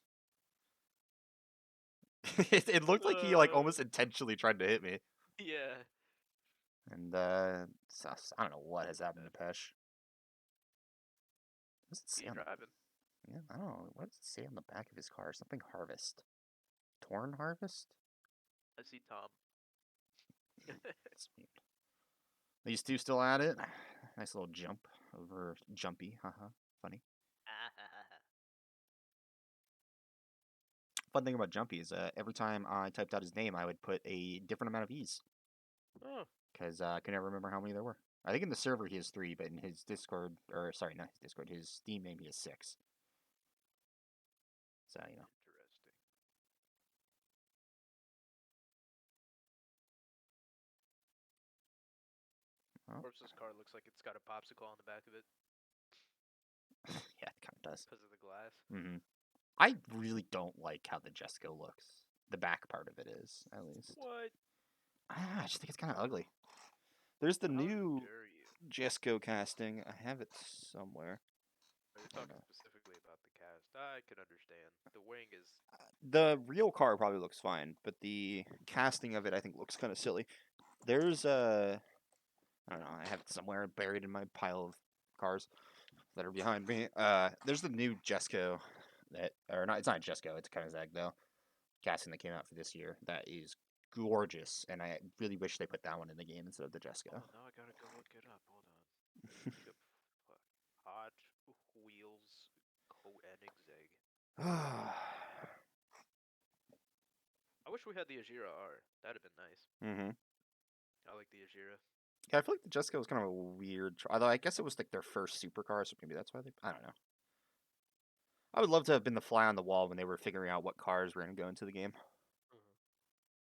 It looked like he like uh, almost intentionally tried to hit me. yeah. And I don't know what has happened to Pesh. What does it say Keep on the driving. yeah, I don't know. What does it say on the back of his car? Something harvest. Torn harvest? I see Tom. That's weird. These two still at it. Nice little jump over Jumpy. Haha. Funny. Fun thing about Jumpy is every time I typed out his name, I would put a different amount of E's Oh, because I could never remember how many there were. I think in the server he has 3, but in his Discord, or sorry, not his Discord, his Steam name he has 6. So you know. interesting. Oh, Of course, this car looks like it's got a popsicle on the back of it yeah, it kind of does. because of the glass. I really don't like how the Jesco looks. The back part of it is, at least. What? I just think it's kind of ugly. There's the How new dare you? Jesco casting. I have it somewhere. Are you I don't talking know. specifically about the cast? I can understand. The wing is. The real car probably looks fine, but the casting of it I think looks kind of silly. There's I don't know, I have it somewhere buried in my pile of cars that are behind me. There's the new Jesco that, or not, it's not Jesco, it's kind of Zag though. Casting that came out for this year that is gorgeous, and I really wish they put that one in the game instead of the Jesco. Oh, now I gotta go look it up. Hold on. Look up Hot Wheels Koenig Zeg. I wish we had the Ajira R. That'd have been nice. Mm-hmm. I like the Ajira. Yeah, I feel like the Jesco was kind of a weird, although I guess it was like their first supercar, so maybe that's why they. I don't know. I would love to have been the fly on the wall when they were figuring out what cars were going to go into the game.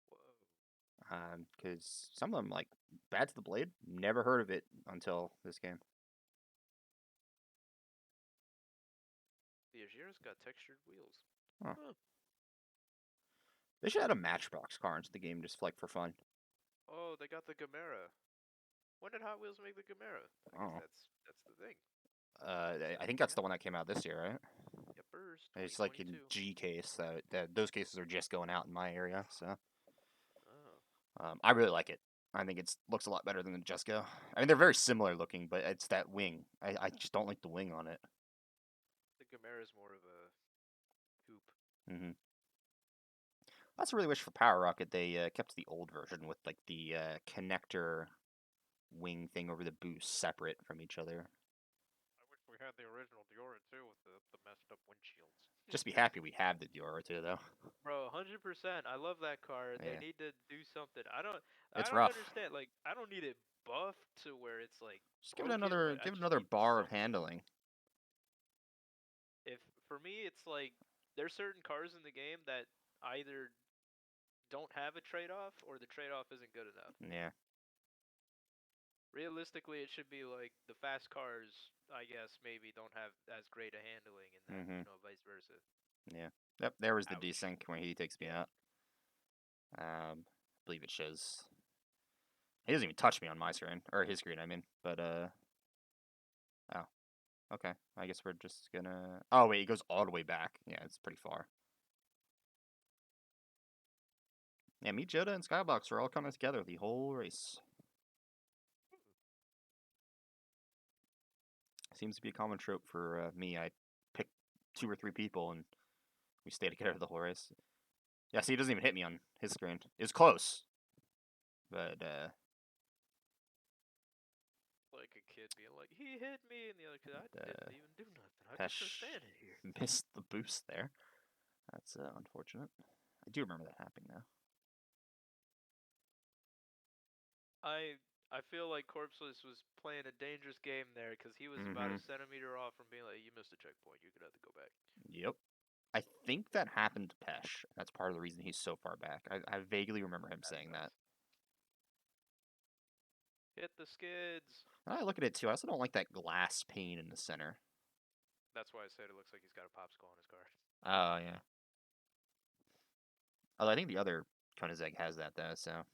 Whoa. Because some of them, like Bad to the Blade, never heard of it until this game. The Ajira's got textured wheels. Huh. Huh. They should add a Matchbox car into the game just like for fun. Oh, they got the Gamera. When did Hot Wheels make the Gamera? I guess Oh. that's the thing. I think that's the one that came out this year, right? Yepers, It's like in 2022. G case, so those cases are just going out in my area. So Oh. I really like it. I think it looks a lot better than the Jesco. I mean, they're very similar looking, but it's that wing. I just don't like the wing on it. The Gamera's more of a hoop. Hmm. I also really wish for Power Rocket they kept the old version with like the connector wing thing over the boost separate from each other. I wish we had the original Diora too with the messed up windshields. Just be happy we have the Diora too, though. Bro, 100%. I love that car. They Yeah, need to do something. I it's don't rough. understand. Like, I don't need it buffed to where it's like Just broken, but I give it just another need bar of something. handling. If for me, it's like there's certain cars in the game that either don't have a trade-off or the trade-off isn't good enough. Yeah. Realistically, it should be like the fast cars, I guess, maybe don't have as great a handling, and then Mhm. vice versa. Yeah. Yep. There was the Ouch. desync when he takes me out. I believe it shows. He doesn't even touch me on my screen or his screen. I mean, but oh, okay. I guess we're just gonna. Oh wait, he goes all the way back. Yeah, it's pretty far. Yeah, me, Joda, and Skybox are all coming together the whole race. Seems to be a common trope for me. I pick 2 or 3 people and we stay together the whole race. Yeah, see, he doesn't even hit me on his screen. It's close, but Like a kid being like, "He hit me," and the other kid, "I didn't even do nothing. I just was Pesh standing here." missed the boost there. That's unfortunate. I do remember that happening though. I I feel like Corpseless was playing a dangerous game there because he was about a Mm-hmm. centimeter off from being like, "You missed a checkpoint. You're gonna have to go back." Yep. I think that happened to Pesh. That's part of the reason he's so far back. I vaguely remember him That saying that. sucks. Hit the skids. I look at it too. I also don't like that glass pane in the center. That's why I said it looks like he's got a popsicle on his car. Oh yeah. Although I think the other Koenigsegg has that though, so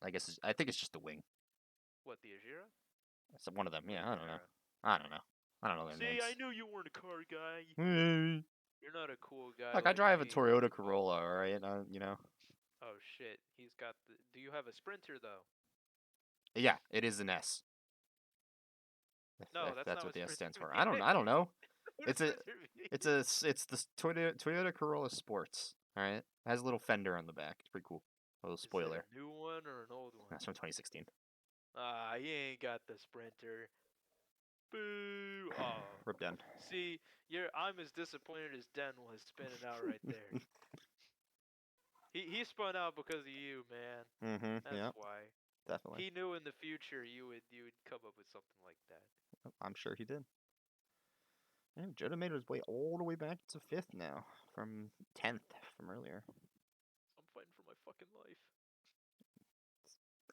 I think it's just the wing. What, the Ajira It's one of them. or the Yeah, I don't know. Gamera? I don't know. I don't know their See, I names. knew you weren't a car guy. Look, You're not a cool guy I like drive a me. Toyota Corolla. All right, you know. Oh shit, he's got the. Do you have a Sprinter though? Yeah, it is an S. No, If that's that's not what what the S Sprinter stands for. means. I don't know. What does It's a Sprinter mean? it's the Toyota Corolla Sports. All right, it has a little fender on the back. It's pretty cool. A little Is it spoiler. a new one or an old one? That's from 2016. Ah, he ain't got the Sprinter. Boo! Oh, Rip Den. see, I'm as disappointed as Den was spinning out right there. He spun out because of you, man. Mm-hmm. That's Yeah, why. definitely. He knew in the future you would come up with something like that. I'm sure he did. And Joda made his way all the way back to 5th now from 10th from earlier. I'm fighting for my fucking life.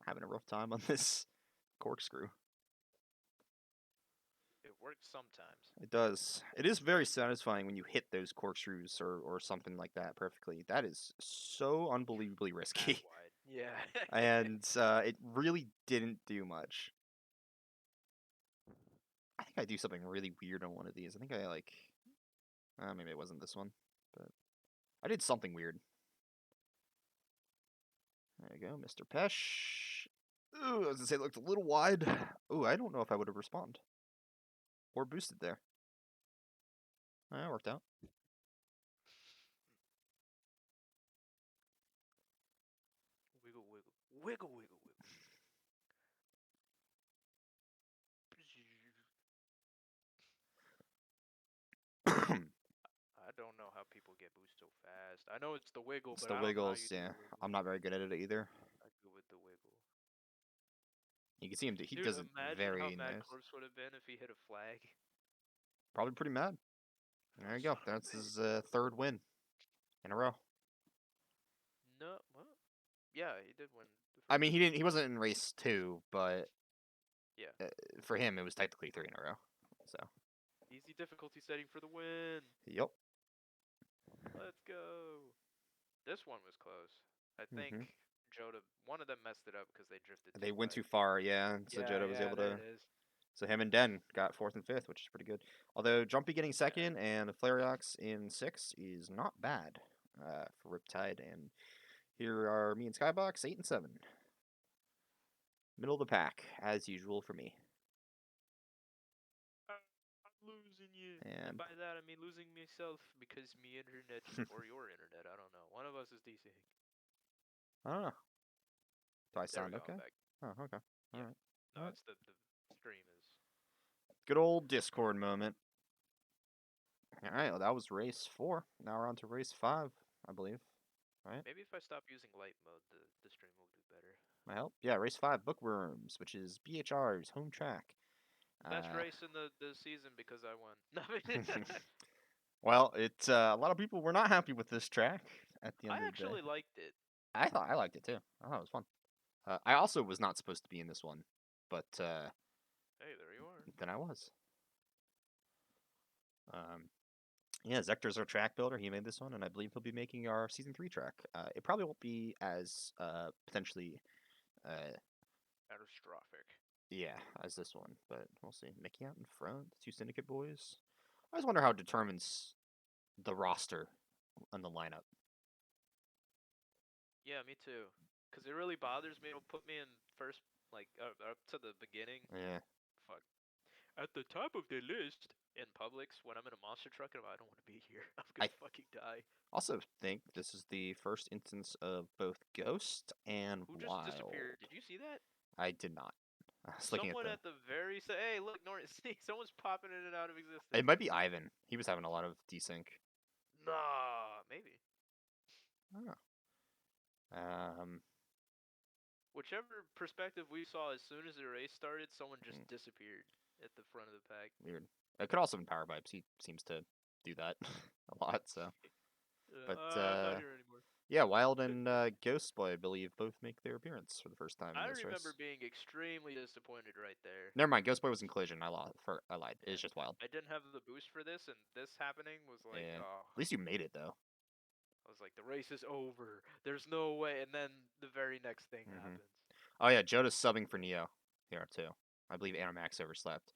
Having a rough time on this corkscrew. It works sometimes. It does. It is very satisfying when you hit those corkscrews or something like that perfectly. That is so unbelievably Mad risky. wide. Yeah. And it really didn't do much. I think I do something really weird on one of these. I think I like. Maybe it wasn't this one, but I did something weird. There you go, Mr. Pesh. Ooh, I was gonna say it looked a little wide. Ooh, I don't know if I would have responded or boosted there. That worked out. Wiggle, wiggle. Wiggle, wiggle, wiggle. I don't know how people get boost so fast. I know it's the wiggle, It's but the I don't know how wiggles. you do Yeah, the wiggle. I'm not very good at it either. I go with the wiggle. You can see him. He Dude, does it imagine how very mad nice. Corpse would have been if he hit a flag. Probably pretty mad. There you go. Son of a That's his bitch. third win in a row. No, what? Yeah, he did win the I first mean, he one. didn't. He wasn't in race 2, but Yeah. for him, it was technically 3 in a row. So, Easy difficulty setting for the win. yep. Let's go. This one was close. I think Hmm. Joda, one of them messed it up because they drifted too They went wide. too far, yeah. So Yeah, Jetta was yeah, able there to. it is. So him and Den got 4th and 5th, which is pretty good. Although Jumpy getting Yeah. 2nd and the Flariox in 6th is not bad for Riptide. And here are me and Skybox 8 and 7. middle of the pack as usual for me. I'm losing you. And And by that, I mean losing myself because me internet or your internet. I don't know. One of us is DCing. I don't know. Do I There we sound go. I'm okay? back. Oh, okay. All Yeah. right. All No, right. it's the stream is. Good old Discord moment. All right. Well, that was race 4. Now we're on to race 5, I believe. Right? Maybe if I stop using light mode, the stream will do better. My help? Yeah, race 5, Bookworms, which is BHR's home track. Best race in the season because I won. No, Well, it's a lot of people were not happy with this track at the I end of the day. actually liked it. I liked it too. I thought it was fun. I also was not supposed to be in this one, but Hey, there you are. then I was. Um, yeah, Zector's our track builder. He made this one, and I believe he'll be making our season 3 track. It probably won't be as potentially, uh, Catastrophic. yeah, as this one, but we'll see. Mickey out in front, the 2 Syndicate boys. I just wonder how it determines the roster and the lineup. Yeah, me too. Cause it really bothers me. It'll put me in first, like up to the beginning. Yeah. Fuck. At the top of the list in Publix when I'm in a monster truck and I don't want to be here. I'm I gonna fucking die. also think this is the first instance of both Ghost and Who just Wild. disappeared? Did you see that? I did not. I was looking at Someone the. at the very hey look Norton see someone's popping in and out of It existence. might be Ivan. He was having a lot of desync. Nah, maybe. Oh. Um. Whichever perspective we saw as soon as the race started, someone just mm, disappeared at the front of the pack. Weird. It could also be Power Vibes. He seems to do that a lot. So, but I'm not here anymore. yeah, Wild and Ghost Boy, I believe, both make their appearance for the first time in I this remember race. being extremely disappointed right there. Never mind. Ghost Boy was in collision. I lied. Yeah. It's just Wild. I didn't have the boost for this, and this happening was like, Yeah. oh. At least you made it though. I was like, the race is over. There's no way. And then the very next thing Hmm. happens. Oh yeah, Joda's subbing for Neo here too. I believe Animax overslept.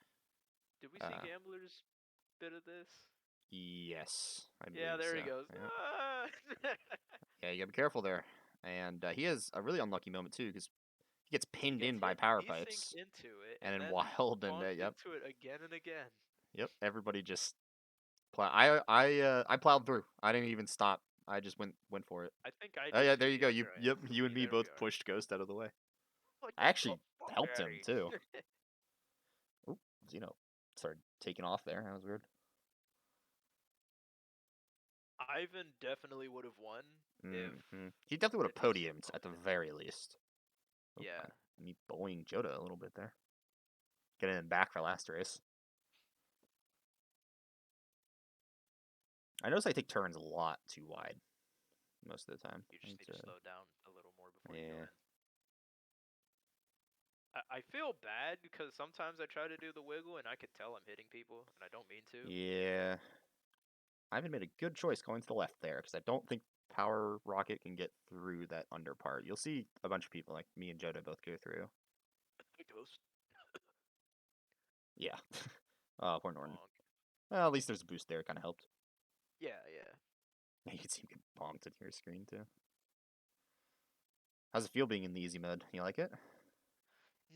Did we see Uh, Gambler's bit of this? yes, I Yeah, believe there so. he goes. Yeah, Ah! yeah, you gotta be careful there. And he has a really unlucky moment too because he gets He pinned gets in by hit power desync pipes, into it, and and then then Wild and bonked yep, into it again and again. yep, everybody just I plowed through. I didn't even stop. I just went for it. I think I Oh did yeah, there too. you go. Yeah, here I am. You and See, me there we both are. pushed Ghost out of the way. Like, I the actually fuck helped outta him too. here. Oop, Zeno started taking off there. That was weird. Ivan definitely would have won if He definitely would the have desync podiumed at the wasn't. very least. Oh, Yeah. me bullying Joda a little bit there. Getting him back for last race. I notice I take turns a lot too wide most of the time. You just need to slow down a little more before you go Yeah. in. I feel bad because sometimes I try to do the wiggle and I could tell I'm hitting people and I don't mean to. Yeah. I haven't made a good choice going to the left there because I don't think Power Rocket can get through that under part. You'll see a bunch of people like me and Joda both go through. Ghost. Yeah. Oh, poor Norton. Bonk. Well, at least there's a boost there. It kind of helped. Yeah, yeah. You can see him get bonked at your screen too. How's it feel being in the easy mode? You like it?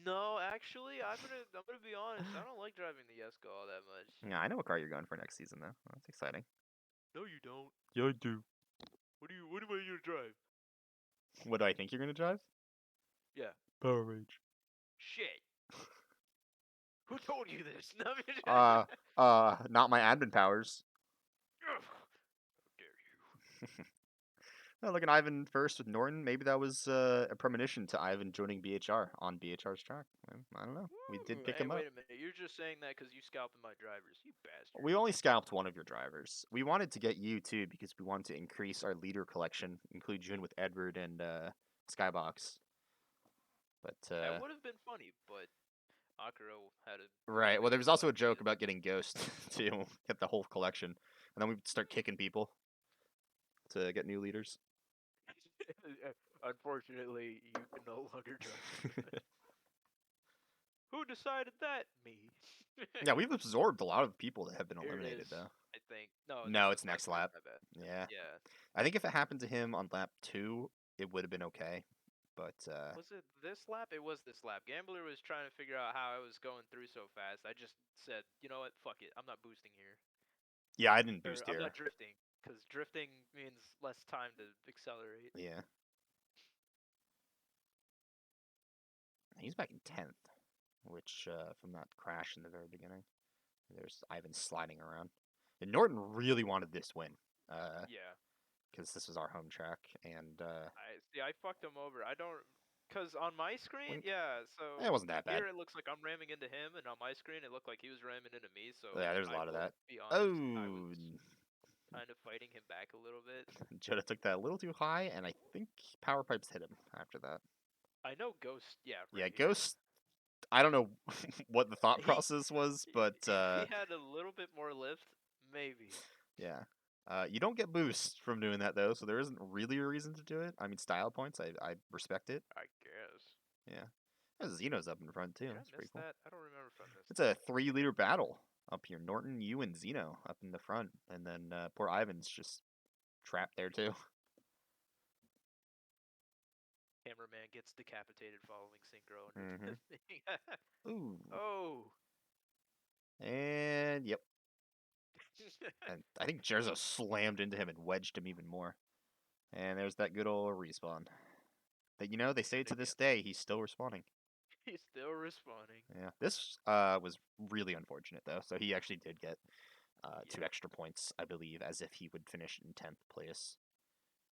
No, actually, I'm gonna be honest. I don't like driving the Yesco all that much. Yeah, I know what car you're going for next season though. That's exciting. No, you don't. Yeah, I do. What am I gonna drive? What do I think you're gonna drive? Yeah. Power Rage. Shit. Who told you this? No, Not my admin powers. How dare you? Oh, look at Ivan first with Norton. Maybe that was a premonition to Ivan joining BHR on BHR's track. I don't know. We did Ooh, pick hey, him up. wait a minute. You're just saying that because you scalped my drivers, you bastard. We only scalped one of your drivers. We wanted to get you too because we wanted to increase our leader collection, include you in with Edward and Skybox. But That would have been funny, but Akiro had a right. Well, there was exit also like a he joke is. about getting Ghost to get the whole collection, and then we start kicking people to get new leaders. Unfortunately, you can no longer drive. Who decided that? Me. Yeah, we've absorbed a lot of people that have been Here it eliminated is. though. I think. No, this No, is it's next next lap. lap. My bad. Yeah. Yeah. I think if it happened to him on lap 2, it would have been okay. But Was it this lap? It was this lap. Gambler was trying to figure out how I was going through so fast. I just said, you know what? Fuck it. I'm not boosting here. yeah, I didn't Or boost I'm here. not drifting. Because drifting means less time to accelerate. Yeah, he's back in 10th, which from that crash in the very beginning. There's Ivan sliding around. And Norton really wanted this win, Yeah. because this was our home track, and I see. I fucked him over. I don't. Because on my screen, wink. yeah, It so wasn't that bad. here it looks like I'm ramming into him, and on my screen it looked like he was ramming into me, so Yeah, there's a I lot of will that. be honest, I was Oh, kind of fighting him back a little bit. Joda took that a little too high, and I think power pipes hit him after that. I know Ghost, yeah, Yeah, right. Ghost. I don't know what the thought He process was, but he had a little bit more lift, maybe. yeah. You don't get boost from doing that though, so there isn't really a reason to do it. I mean, style points, I respect it. I guess. Yeah. Xeno's up in front too. Did I That's miss pretty cool. that? I don't remember if I missed It's a that. 3-liter battle up here. Norton, you, and Xeno up in the front, and then poor Ivan's just trapped there too. Hammerman gets decapitated following synchro under hmm the thing. Ooh. Oh. And yep. And I think Jerzo slammed into him and wedged him even more. And there's that good old respawn. But they say And to again, this day he's still respawning. he's still responding. Yeah. This was really unfortunate though. So he actually did get two Yeah. extra points, I believe, as if he would finish in 10th place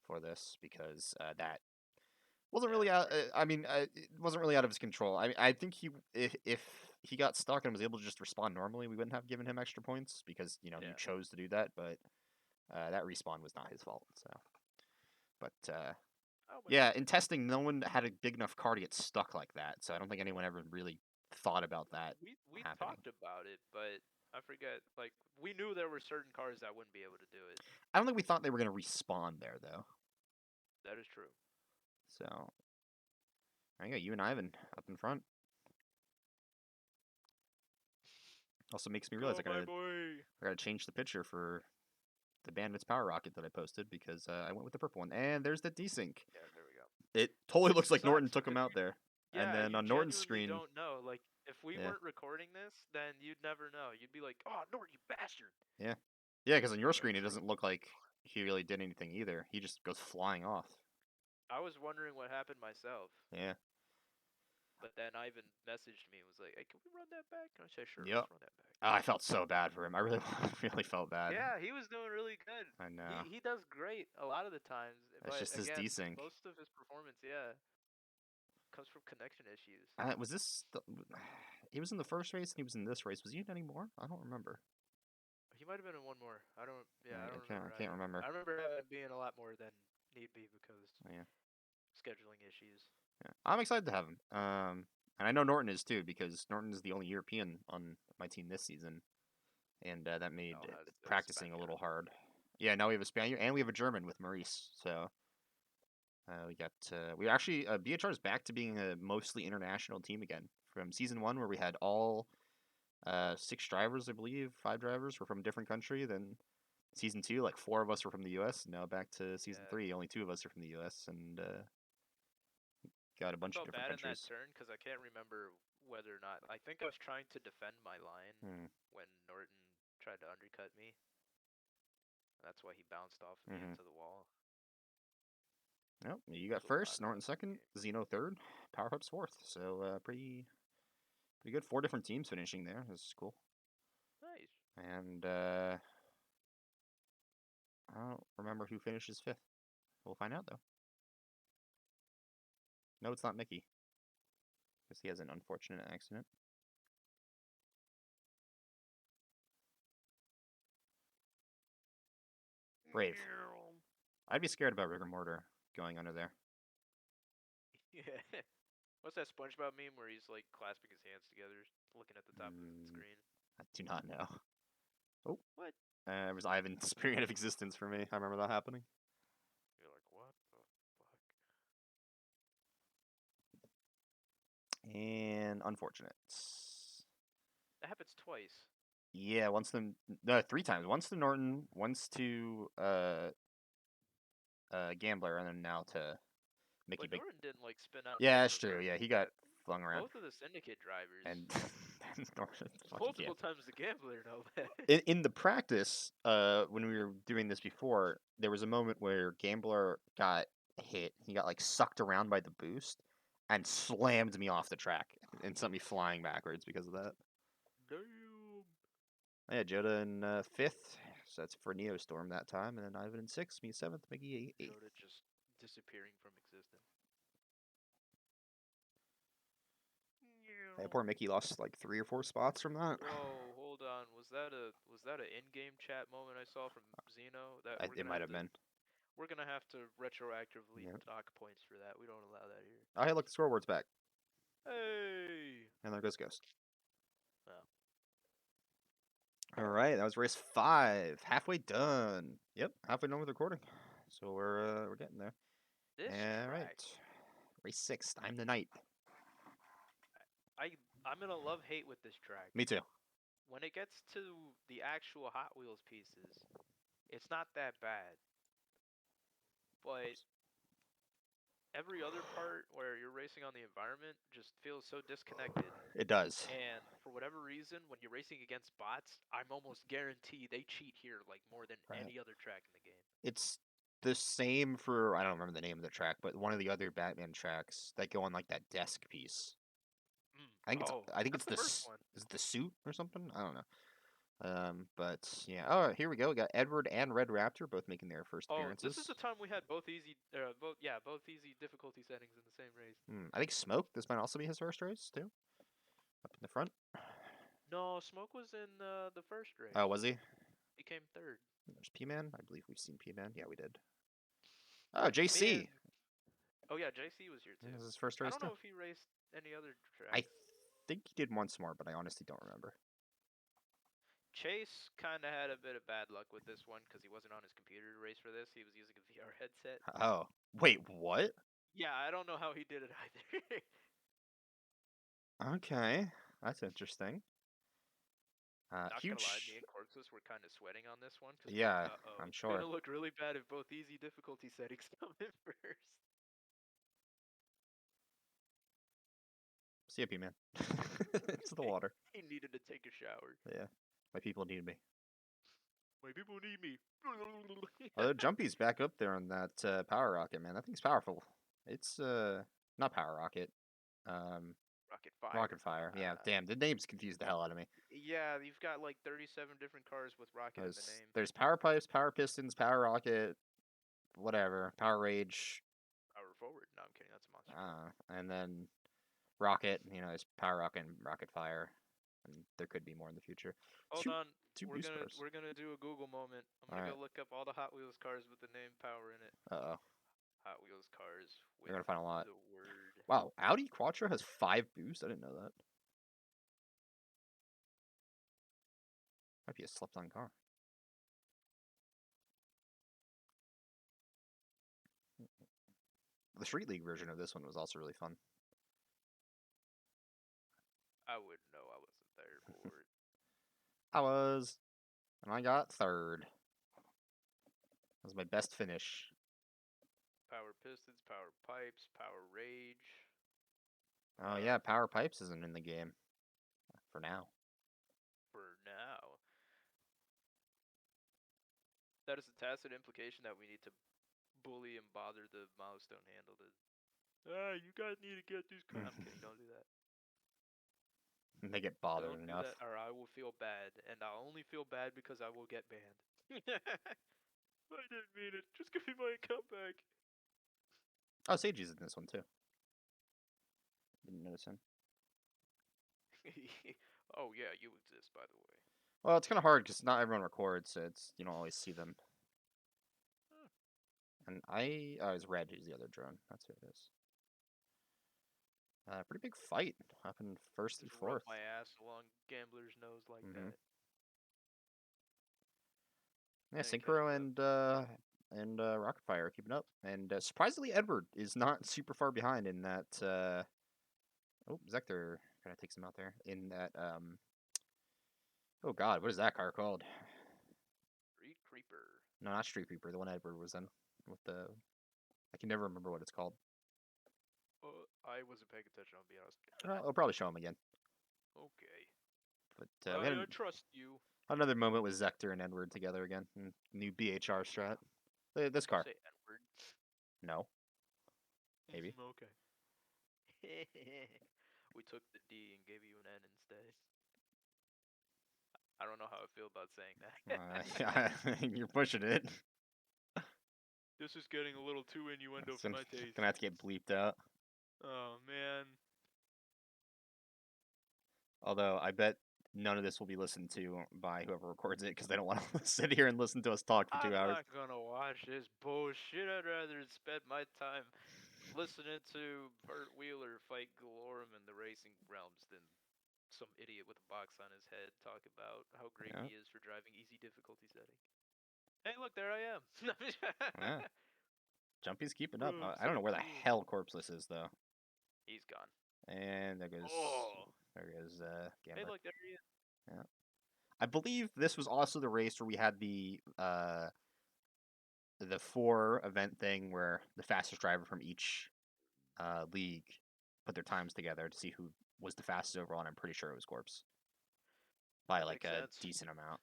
for this, because that wasn't Yeah, really that's out. pretty I mean, it wasn't really out of his control. I think if he got stuck and was able to just respawn normally, we wouldn't have given him extra points because you yeah. chose to do that. But that respawn was not his fault. So, but Oh well. yeah, in testing, no one had a big enough car to get stuck like that. So I don't think anyone ever really thought about that We happening. talked about it, but I forget. Like we knew there were certain cars that wouldn't be able to do it. I don't think we thought they were going to respawn there though. That is true. So I got you and Ivan up in front. Also makes me realize Go, my boy. I gotta change the picture for the Bandit's Power Rocket that I posted because I went with the purple one. And there's the desync. Yeah, there we go. It totally Which looks like Norton sucks took him because out there. And yeah, then you on Norton's genuinely screen, don't know. Like if we yeah, weren't recording this, then you'd never know. You'd be like, "Oh, Nort, you bastard!" yeah, yeah, because on your But screen it true. doesn't look like he really did anything either. He just goes flying off. I was wondering what happened myself, Yeah. but then Ivan messaged me and was like, "Hey, can we run that back?" And I said, "Sure, Yep. let's run that back." I felt so bad for him. I really, really felt bad. Yeah, he was doing really good. I know. He does great a lot of the times, That's but just his again, desync. most of his performance, yeah, comes from connection issues. Was this? He was in the first race and he was in this race. Was he in any more? I don't remember. He might have been in one more. I don't. Yeah, I I don't can't. remember I can't either. remember. I remember having being a lot more than need be because Yeah. scheduling issues. Yeah. I'm excited to have him. And I know Norton is too because Norton is the only European on my team this season, and that made Now has the practicing a Spaniard. little hard. Yeah, now we have a Spaniard and we have a German with Maurice. So we got we actually BHR is back to being a mostly international team again from season 1 where we had all 6 drivers, I believe, 5 drivers were from a different country. Then season 2, like 4 of us were from the U.S. Now back to season Yeah, 3, only 2 of us are from the U.S. and got a I bunch of felt different bad in that countries. turn because I can't remember whether or not. I think I was trying to defend my line Hmm. when Norton tried to undercut me. That's why he bounced off me Mm-hmm. into the wall. Nope. You got There's a lot first, of Norton that in the second, game. Zeno third, Power Ups fourth. So pretty good. 4 different teams finishing there. This is cool. Nice. And I don't remember who finishes fifth. We'll find out though. No, it's not Mickey because he has an unfortunate accident. Brave. I'd be scared about rigor mortar going under there. Yeah. What's that SpongeBob meme where he's like clasping his hands together, looking at the top of the Mm, screen? I do not know. Oh, What? it was Ivan's period of existence for me. I remember that happening. You're like, what the fuck? And unfortunate. That happens twice. Yeah, once the no 3 times. Once to Norton, once to Gambler, and then now to Mickey But Big. Norton didn't like spin out and Yeah, take that's true. reverse. Yeah, he got flung around, Both of the syndicate drivers, and Norton fucking yeah. multiple times the gambler, no way. In the practice, when we were doing this before, there was a moment where Gambler got hit. He got like sucked around by the boost and slammed me off the track and sent me flying backwards because of that. Damn. Yeah, Joda in fifth, so that's for Neostorm that time, and then Ivan in sixth, me seventh, Mickey eighth. Joda just disappearing from existence. Yeah, poor Mickey lost like 3 or 4 spots from that. Whoa, hold on. Was that a in-game chat moment I saw from Zeno that It might have been. we're gonna have to retroactively Yeah. dock points for that. We don't allow that here. Oh, hey, look, the scoreboard's back, Hey. and there goes Ghost. Well, All right, that was race 5, halfway done. Yep, halfway done with recording. So we're getting there. this All track, right, race 6, time the night. I'm gonna love hate with this track. Me too. When it gets to the actual Hot Wheels pieces, it's not that bad. But every other part where you're racing on the environment just feels so disconnected. It does. And for whatever reason, when you're racing against bots, I'm almost guaranteed they cheat here like more than Right. any other track in the game. It's the same for I don't remember the name of the track, but one of the other Batman tracks that go on like that desk piece. I think That's it's the first one. is it the suit or something? I don't know. But yeah. Oh, here we go. We got Edward and Red Raptor both making their first Oh, this appearances. is the time we had both easy, both easy difficulty settings in the same race. I think Smoke. This might also be his first race too. Up in the front. No, Smoke was in the first race. Oh, was he? He came third. There's P-Man. I believe we've seen P-Man. Yeah, we did. Oh, JC. Man. Oh yeah, JC was here too. This is his first I race don't too. know if he raced any other track. I think he did once more, but I honestly don't remember. Chase kind of had a bit of bad luck with this one because he wasn't on his computer to race for this. He was using a VR headset. Oh, wait, what? Yeah, I don't know how he did it either. Okay, that's interesting. Not gonna lie, me Huge. and Corpus were kind of sweating on this one because we're like, Yeah, uh-oh, I'm it's sure. gonna look really bad if both easy difficulty settings come in first. See ya, P-Man. It's the water. He needed to take a shower. Yeah, my people need me. My people need me. Although Jumpy's back up there on that power rocket, man. That thing's powerful. It's not power rocket. Um, Rocket Fire. Rocket Fire. Yeah, damn, the names confused the hell out of me. Yeah, you've got like 37 different cars with Rocket in the name. There's Power Pipes, Power Pistons, Power Rocket, whatever, Power Rage. Power Forward. No, I'm kidding. That's a monster. And then Rocket. You know, there's Power Rocket and Rocket Fire, and there could be more in the future. Hold on. Two We're boost gonna cars. we're gonna do a Google moment. I'm gonna go look up all the Hot Wheels cars with the name Power in it. Uh oh. Hot Wheels cars with You're gonna find a lot. the word. Wow, Audi Quattro has 5 boosts. I didn't know that. Might be a slept-on car. The Street League version of this one was also really fun. I wouldn't know. I wasn't there for it. I was, and I got third. That was my best finish. Power Pistons, Power Pipes, Power Rage. Oh yeah, Power Pipes isn't in the game for now. For now. That is a tacit implication that we need to bully and bother the milestone handle to. You guys need to get these cars. I'm kidding. Don't do that. They get bothered Don't do enough. that, or I will feel bad, and I'll only feel bad because I will get banned. I didn't mean it. Just give me my account back. Oh, Seiji's in this one too. Didn't notice him. Oh yeah, you exist, by the way. Well, it's kind of hard because not everyone records, so you don't always see them. Huh. And it's Red who's the other drone. That's who it is. Pretty big fight up in first Just through fourth. rub my ass along Gambler's nose like that. Yeah, Didn't Synchro catch and Rocket Fire are keeping up, and surprisingly, Edward is not super far behind in that. Oh, Zector kind of takes him out there in that. Oh God, what is that car called? Street Creeper. No, not Street Creeper. The one Edward was in with the. I can never remember what it's called. I wasn't paying attention. I'll be honest. I'll probably show him again. Okay. But we had I trust you. another moment with Zector and Edward together again. New BHR strat. This You car. say N-word. No, maybe. Okay. We took the D and gave you an N instead. I don't know how I feel about saying that. You're pushing it. This is getting a little too innuendo It's for my taste. gonna have to get bleeped out. Oh man. Although I bet none of this will be listened to by whoever records it because they don't want to sit here and listen to us talk for 2 I'm hours. not gonna watch this bullshit. I'd rather spend my time listening to Burt Wheeler fight Galorem in the racing realms than some idiot with a box on his head talk about how great Yeah. he is for driving easy difficulty setting. Hey, look, there I am. Yeah. Jumpy's keeping up. Bro, I'm I don't so know where the cool. hell Corpseless is though. He's gone. And Oh. there goes Hey, Gambler. look, there he is. Yeah. I believe this was also the race where we had the 4 event thing where the fastest driver from each league put their times together to see who was the fastest overall, and I'm pretty sure it was Corpse by That like makes a sense. decent amount.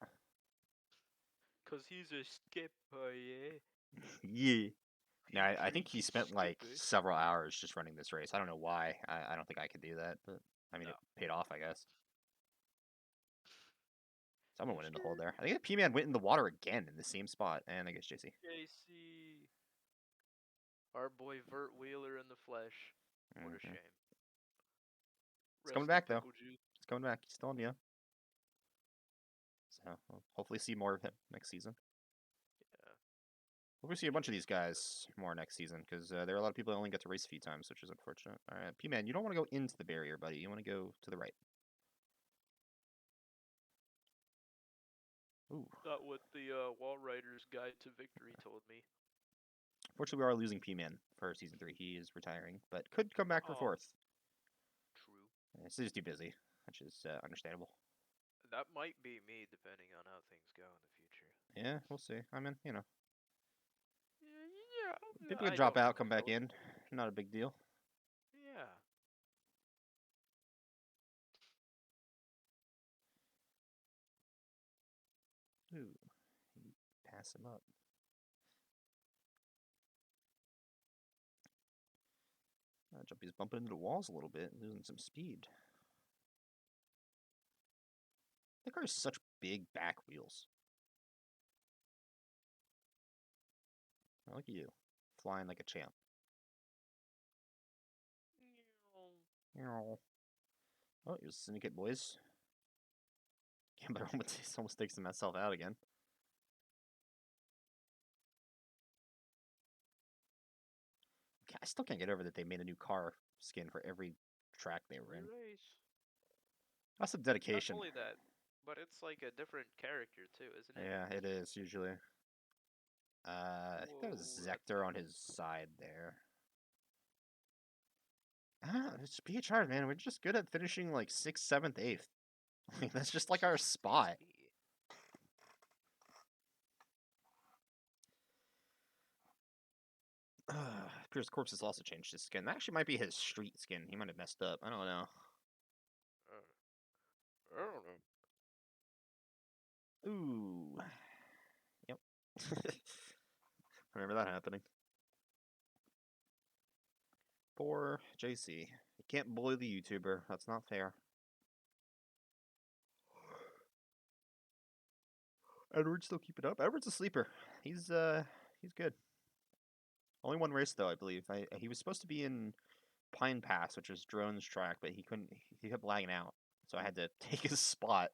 Cause he's a skipper, yeah. Yeah. Now I think he Freaky spent like skipper. several hours just running this race. I don't know why. I don't think I could do that, but I mean No. it paid off, I guess. Someone went in the hole Mr. there. I think the P Man went in the water again in the same spot, and I guess JC. JC. Our boy Vert Wheeler in the flesh. What a Hmm. shame. It's coming Rest in back though. pickle juice. It's coming back. He's still in the. So we'll hopefully see more of him next season. Yeah. We'll see a bunch of these guys more next season because there are a lot of people that only get to race a few times, which is unfortunate. All right, P Man, you don't want to go into the barrier, buddy. You want to go to the right. Ooh. Not what the Wall Riders Guide to Victory told me. Fortunately, we are losing P Man for season 3. He is retiring, but could come back for Oh, 4th. true. He's just too busy, which is understandable. That might be me, depending on how things go in the future. Yeah, we'll see. I mean, Yeah, people can I drop don't out, know come back though. in. Not a big deal. Yeah. Ooh, pass him up. Jumpy's bumping into the walls a little bit, losing some speed. The car has such big back wheels. Oh, look at you, flying like a champ. Oh, here's Syndicate Boys. Yeah, but almost takes himself out again. I still can't get over that they made a new car skin for every track they were in. Race. That's some Not dedication. only that, but it's like a different character too, isn't it? Yeah, it is usually. I think that was Whoa, that's Zector on his side there. It's BHR, man. We're just good at finishing like 6th, 7th, 8th. Like, that's just like our spot. BSB. Pierce Corpse has also changed his skin. That actually might be his street skin. He might have messed up. I don't know. I don't know. Ooh. Yep. Remember that happening. Poor JC. You can't bully the YouTuber. That's not fair. Edward's still keeping up. Edward's a sleeper. He's good. Only one race though, I believe. He was supposed to be in Pine Pass, which is Drone's track, but he couldn't. He kept lagging out, so I had to take his spot.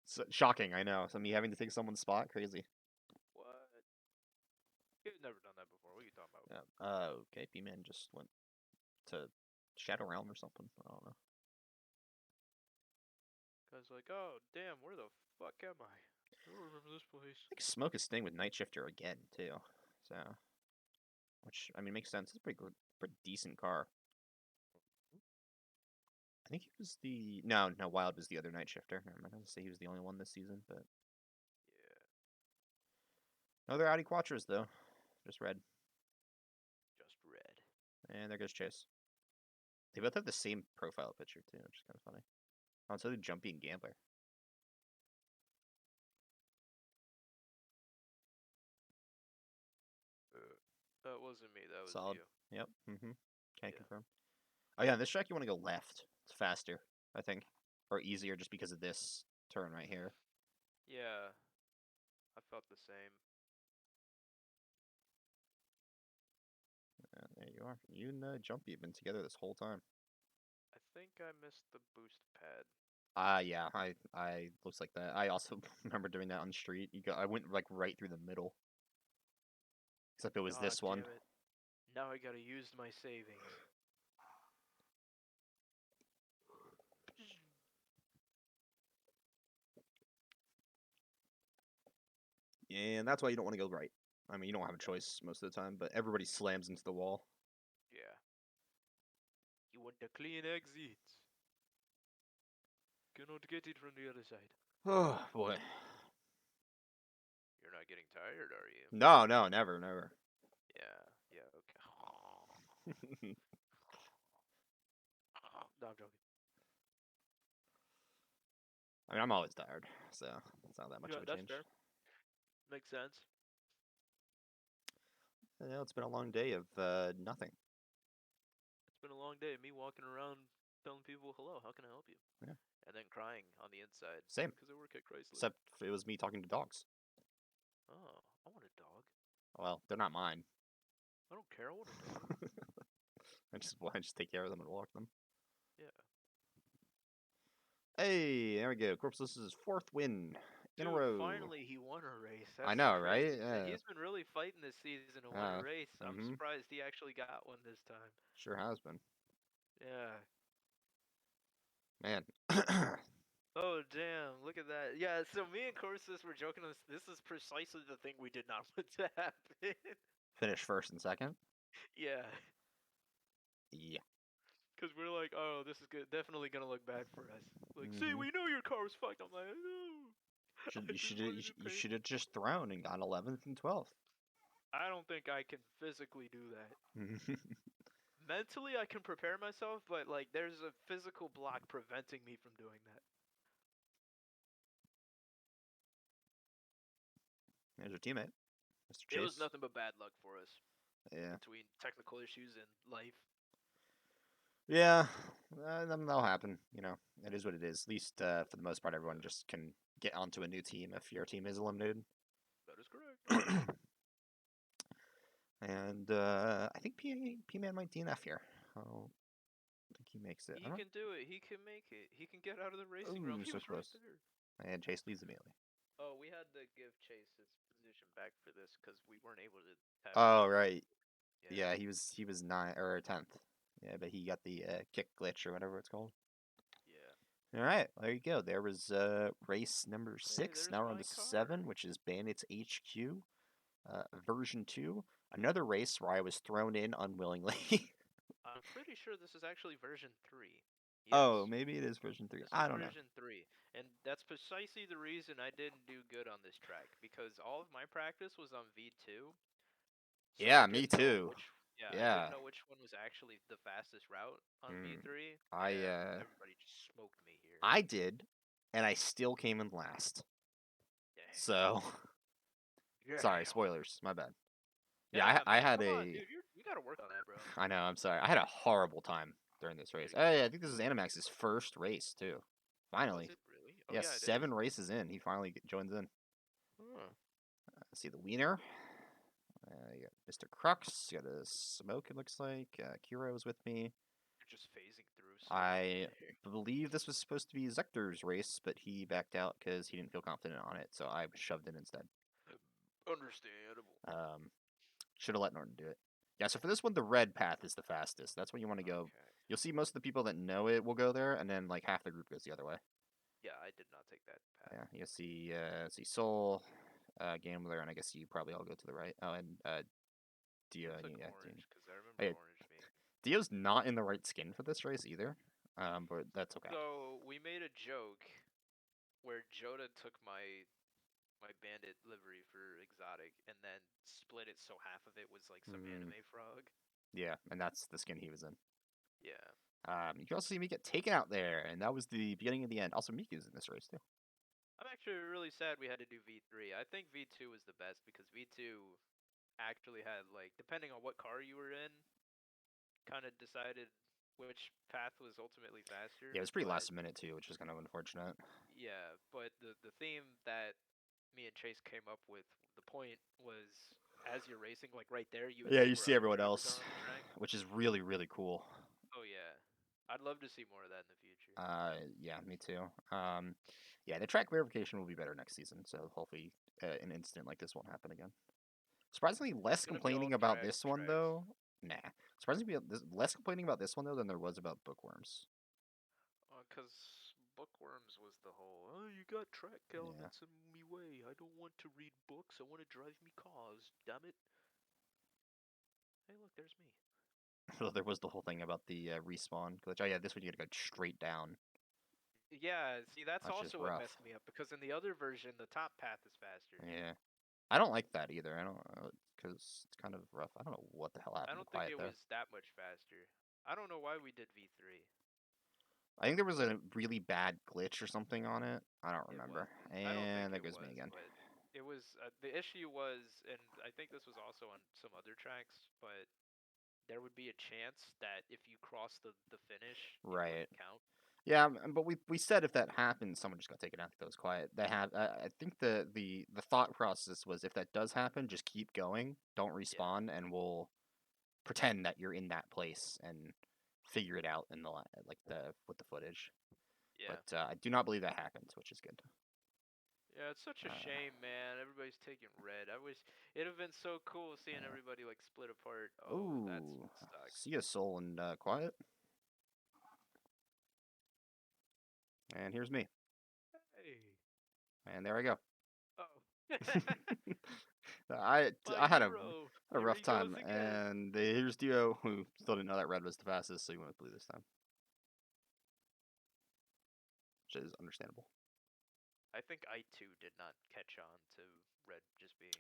So, shocking, I know. So me having to take someone's spot, crazy. What? You've never done that before. What are you talking about? Yeah. Okay. B-Man just went to Shadow Realm or something. I don't know. Cause like, oh damn, where the fuck am I? I don't remember this place. I think Smoke is staying with Night Shifter again too. So, which I mean makes sense. It's a pretty good, pretty decent car. I think he was the no Wild was the other Night Shifter. I'm not gonna say he was the only one this season, but Yeah, no other Audi Quattros though. Just red. just red. And there goes Chase. They both have the same profile picture too, which is kind of funny. Oh, so did Jumpy and Gambler. That wasn't me. That was Solid. you. Yep. Can't Yeah. confirm. Oh yeah, this track you want to go left. It's faster, I think, or easier just because of this turn right here. Yeah. I felt the same. There you are. You and Jumpy have been together this whole time. I think I missed the boost pad. Yeah, I looks like that. I also remember doing that on the street. I went like right through the middle. Except it was Oh, this one. damn it. Now I gotta use my savings. And that's why you don't want to go right. I mean, you don't have a Yeah. choice most of the time, but everybody slams into the wall. Yeah. You want the clean exit. Cannot get it from the other side. Oh boy. You're not getting tired, are you? No, no, never, never. Yeah. Yeah, okay. No, I'm joking. I mean, I'm always tired, so it's not that much Yeah, of a that's change. fair. Makes sense. You know, it's been a long day of nothing. It's been a long day. Me walking around telling people hello. How can I help you? Yeah, And then crying on the inside same. because I work at Chrysler. Except it was me talking to dogs. Oh, I want a dog. Well, they're not mine. I don't care. I want a dog. I just take care of them and walk them. Yeah. Hey, there we go. Corpse this is his fourth win in a Dude, row. finally he won a race. I That's the know, right? crazy thing. Yeah. He's been really fighting this season to win a race. I'm Mm-hmm. surprised he actually got one this time. Sure has been. Yeah. Man. Oh damn! Look at that. Yeah. So me and Corsus were joking. This is precisely the thing we did not want to happen. Finish first and second. Yeah. Yeah. Because we're like, oh, this is good. Definitely gonna look bad for us. Like, see, Mm-hmm. we know your car was fucked. I'm like, no. I just wanted to You pay. should have just thrown and got 11th and 12th. I don't think I can physically do that. Mentally, I can prepare myself, but like, there's a physical block preventing me from doing that. There's your teammate, Mr. It was Chase. nothing but bad luck for us Yeah. between technical issues and life. Yeah. That'll happen. You know, it is what it is. At least for the most part, everyone just can get onto a new team if your team is eliminated. That is correct. And I think P Man might DNF here. I don't think he makes it. I He don't. can do it. He can make it. He can get out of the racing realm. Oh, He so was right close. there. And Chase leads immediately. Oh, we had to give Chase his position back for this because we weren't able to have Oh him. right. Yeah. Yeah, he was 9 or 10th. Yeah, but he got the kick glitch or whatever it's called. Yeah. All right, there you go. There was race number Hey, 6. there's Now we're on my to car. 7, which is Bandits HQ, version 2. Another race where I was thrown in unwillingly. I'm pretty sure this is actually version 3. Oh, Yes. maybe it is version 3. This is I don't know. version 3. And that's precisely the reason I didn't do good on this track because all of my practice was on V2. So I Yeah, me didn't know too. which I didn't Yeah. know which one was actually the fastest route on Mm. V3 I and uh everybody just smoked me here. I did, and I still came in last. So, Yeah. sorry, spoilers. My bad. Yeah, Yeah, I man. had Come on, a. dude. You got to work on that, bro. I know. I'm sorry. I had a horrible time during this race. Hey, I think this is Animax's first race too. Was Finally, it really? Oh yeah, yeah, it is. 7 races in, he finally joins in. Huh. See the wiener. You got Mr. Crux. You got a smoke. It looks like Kira was with me. You're just phasing through I slowly. believe this was supposed to be Zector's race, but he backed out because he didn't feel confident on it, so I shoved in instead. Understandable. Should have let Norton do it. Yeah, so for this one, the red path is the fastest. That's when you want to go. Okay. You'll see most of the people that know it will go there, and then like half the group goes the other way. Yeah, I did not take that path. Yeah, you'll see Soul, Gambler, and I guess you probably all go to the right. Oh, and Dio. Who took Yeah, orange? Because I remember Hey, orange being. Dio's not in the right skin for this race either. But that's okay. So we made a joke where Joda took my bandit livery for exotic and then split it so half of it was like some Mm, anime frog. yeah, and that's the skin he was in. Yeah. You can also see me get taken out there, and that was the beginning of the end. Also, Miku's in this race too. I'm actually really sad we had to do V3. I think V2 was the best because V2 actually had like depending on what car you were in, kind of decided which path was ultimately faster. Yeah, it was pretty But last minute too, which is kind of unfortunate. yeah, but the theme that me and Chase came up with, the point was as you're racing, like right there, you would Yeah, see you where see other everyone drivers are else, on the track. which is really, really cool. Oh yeah, I'd love to see more of that in the future. Yeah, me too. Yeah, the track verification will be better next season, so hopefully an incident like this won't happen again. Surprisingly, It's less gonna be all complaining about track this one tracks. though. Nah, surprisingly, less complaining about this one though than there was about bookworms. Cause bookworms was the whole, oh, you got track Yeah, elements in me way. I don't want to read books. I want to drive me cars. Damn it. Hey, look, there's me. so there was the whole thing about the respawn glitch. Oh yeah, this one you gotta go straight down. Yeah, see, that's That's just also what rough. messed me up because in the other version, the top path is faster. Yeah, I don't like that either. I don't because it's kind of rough. I don't know what the hell I happened to don't think Quiet it there. was that much faster. I don't know why we did V3. I think there was a really bad glitch or something on it. I don't It remember. wasn't. I don't think And there it goes me was, again. but it was. The issue was, and I think this was also on some other tracks, but there would be a chance that if you cross the finish, it Right. wouldn't count. Yeah, but we said if that happened, someone just got taken out. That was quiet. They have. I think the thought process was if that does happen, just keep going. Don't Yeah, respawn, and we'll pretend that you're in that place and figure it out in the like the with the footage. yeah. But I do not believe that happened, which is good. Yeah, it's such a Uh, shame, man. Everybody's taking red. I wish it'd have been so cool seeing everybody like split apart. Oh, that's ooh, what sucks. see a soul and quiet. And here's me. Hey. And there I go. Oh. I My I had hero. a Here rough he goes time, again. and here's Dio, who still didn't know that red was the fastest, so he went with blue this time, which is understandable. I think I too did not catch on to red just being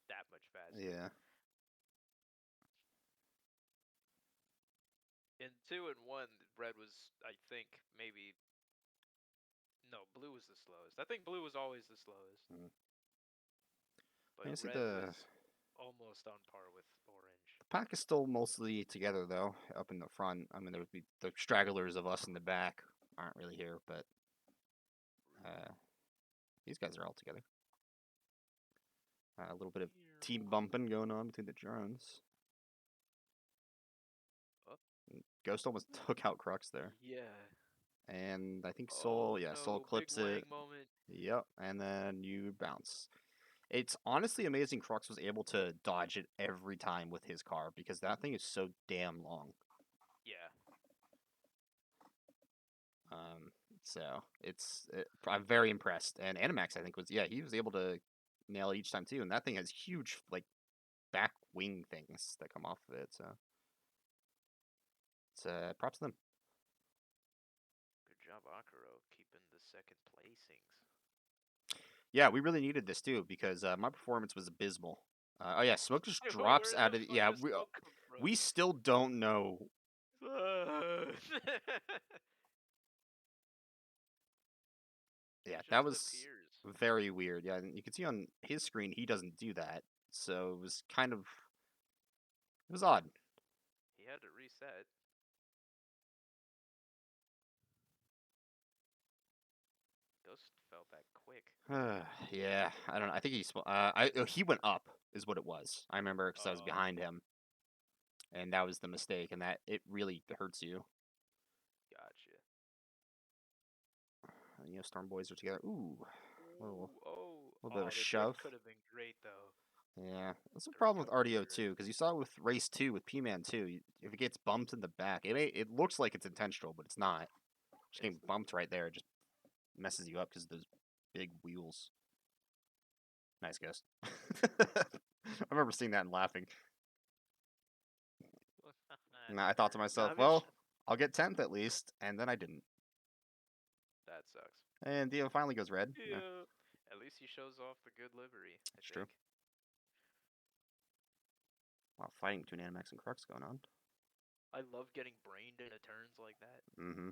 that much faster. Yeah, In 2 and 1, red was, I think, maybe no, blue was the slowest. I think blue was always the slowest, mm. but I see red the was almost on par with orange. pack is still mostly together though, up in the front. I mean, there would be the stragglers of us in the back aren't really here, but uh, these guys are all together. A little bit of team bumping going on between the drones. Oh, Ghost almost took out Crux there. yeah. And I think Soul, Oh yeah, Soul no, big clips it. Wang moment. Yep, and then you bounce. It's honestly amazing Crux was able to dodge it every time with his car because that thing is so damn long. Yeah. Um, I'm very impressed. And Animax, I think, was he was able to nail it each time too. And that thing has huge like back wing things that come off of it. So it's props to them. Good job, Akuro, keeping the second placings. Yeah, we really needed this too because my performance was abysmal. Oh yeah, smoke just drops Where out the of fuck yeah. does smoke come from? We still don't know. It Yeah, that just was appears. very weird. Yeah, and you can see on his screen he doesn't do that, so it was kind of it was odd. He had to reset. Ghost felt that quick. Yeah, I don't know. I think he went up is what it was. I remember because I was Oh, behind him, and that was the mistake, and that it really hurts you. gotcha. Storm boys are together. Ooh, little Ooh, oh, little bit of a oh, the drift shove. could have been great though. Yeah, that's a The problem with recovery RDO drift. too, because you saw it with Race Two with P-Man too. If it gets bumped in the back, it looks like it's intentional, but it's not. Just It's getting bumped right there just messes you up because of those big wheels. Nice ghost. I remember seeing that and laughing. And I thought to nerd myself, damage. well, I'll get 10th at least, and then I didn't. That sucks. And Dio finally goes red. Yeah, Yeah. At least he shows off the good livery, I it's true. think. A lot of fighting between Animax and Crux going on. I love getting brained into turns like that. Mm-hmm.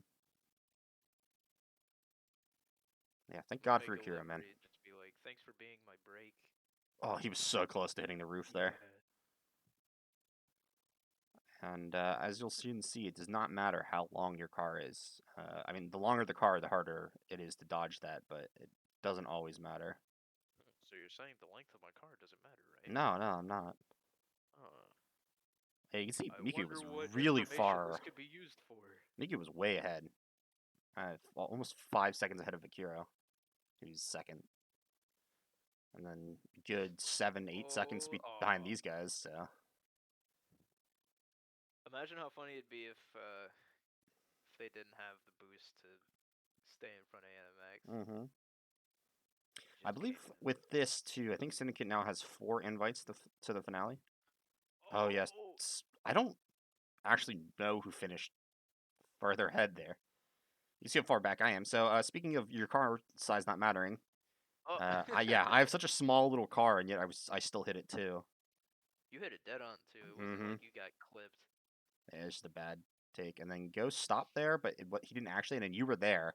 Yeah, thank Just God for make a Akira, man. livery, just be like, thanks for being my brake. Oh, he was so close to hitting the roof there. Yeah. And as you'll soon see, it does not matter how long your car is. I mean, the longer the car, the harder it is to dodge that, but it doesn't always matter. So you're saying the length of my car doesn't matter, right? No, no, I'm not. Uh, Hey, you can see I Miku wonder was what really information this far. could be used for. Miku was way ahead. Almost 5 seconds ahead of Akira, who's second. And then good 7, 8 seconds behind Oh. these guys, so. Imagine how funny it'd be if they didn't have the boost to stay in front of Animax. Mm-hmm. I Just believe came in. with this, too, I think Syndicate now has 4 invites to the finale. Oh, yes. Oh. I don't actually know who finished further ahead there. You see how far back I am. So, speaking of your car size not mattering, Oh. I have such a small little car, and yet I still hit it too. You hit it dead on too. It wasn't Mm-hmm. like you got clipped. Yeah, it's just a bad take. And then Ghost stopped there, but he didn't actually. And then you were there,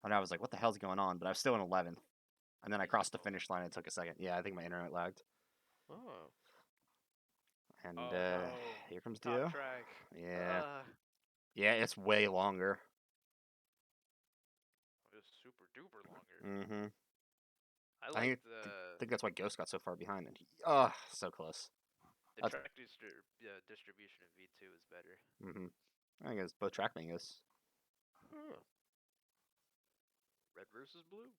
and I was like, "What the hell's going on?" But I was still in 11th. And then I Is it? crossed the finish line. And it took a second. Yeah, I think my internet lagged. Oh. And Oh no. here comes Top Dio. track. Yeah, yeah, it's way longer. It was super duper longer. Mm-hmm. I I like think that's why Ghost got so far behind. And so close. the That's track distribution in V2 is better. mm-hmm. I think it's both track is. Huh. Red versus blue.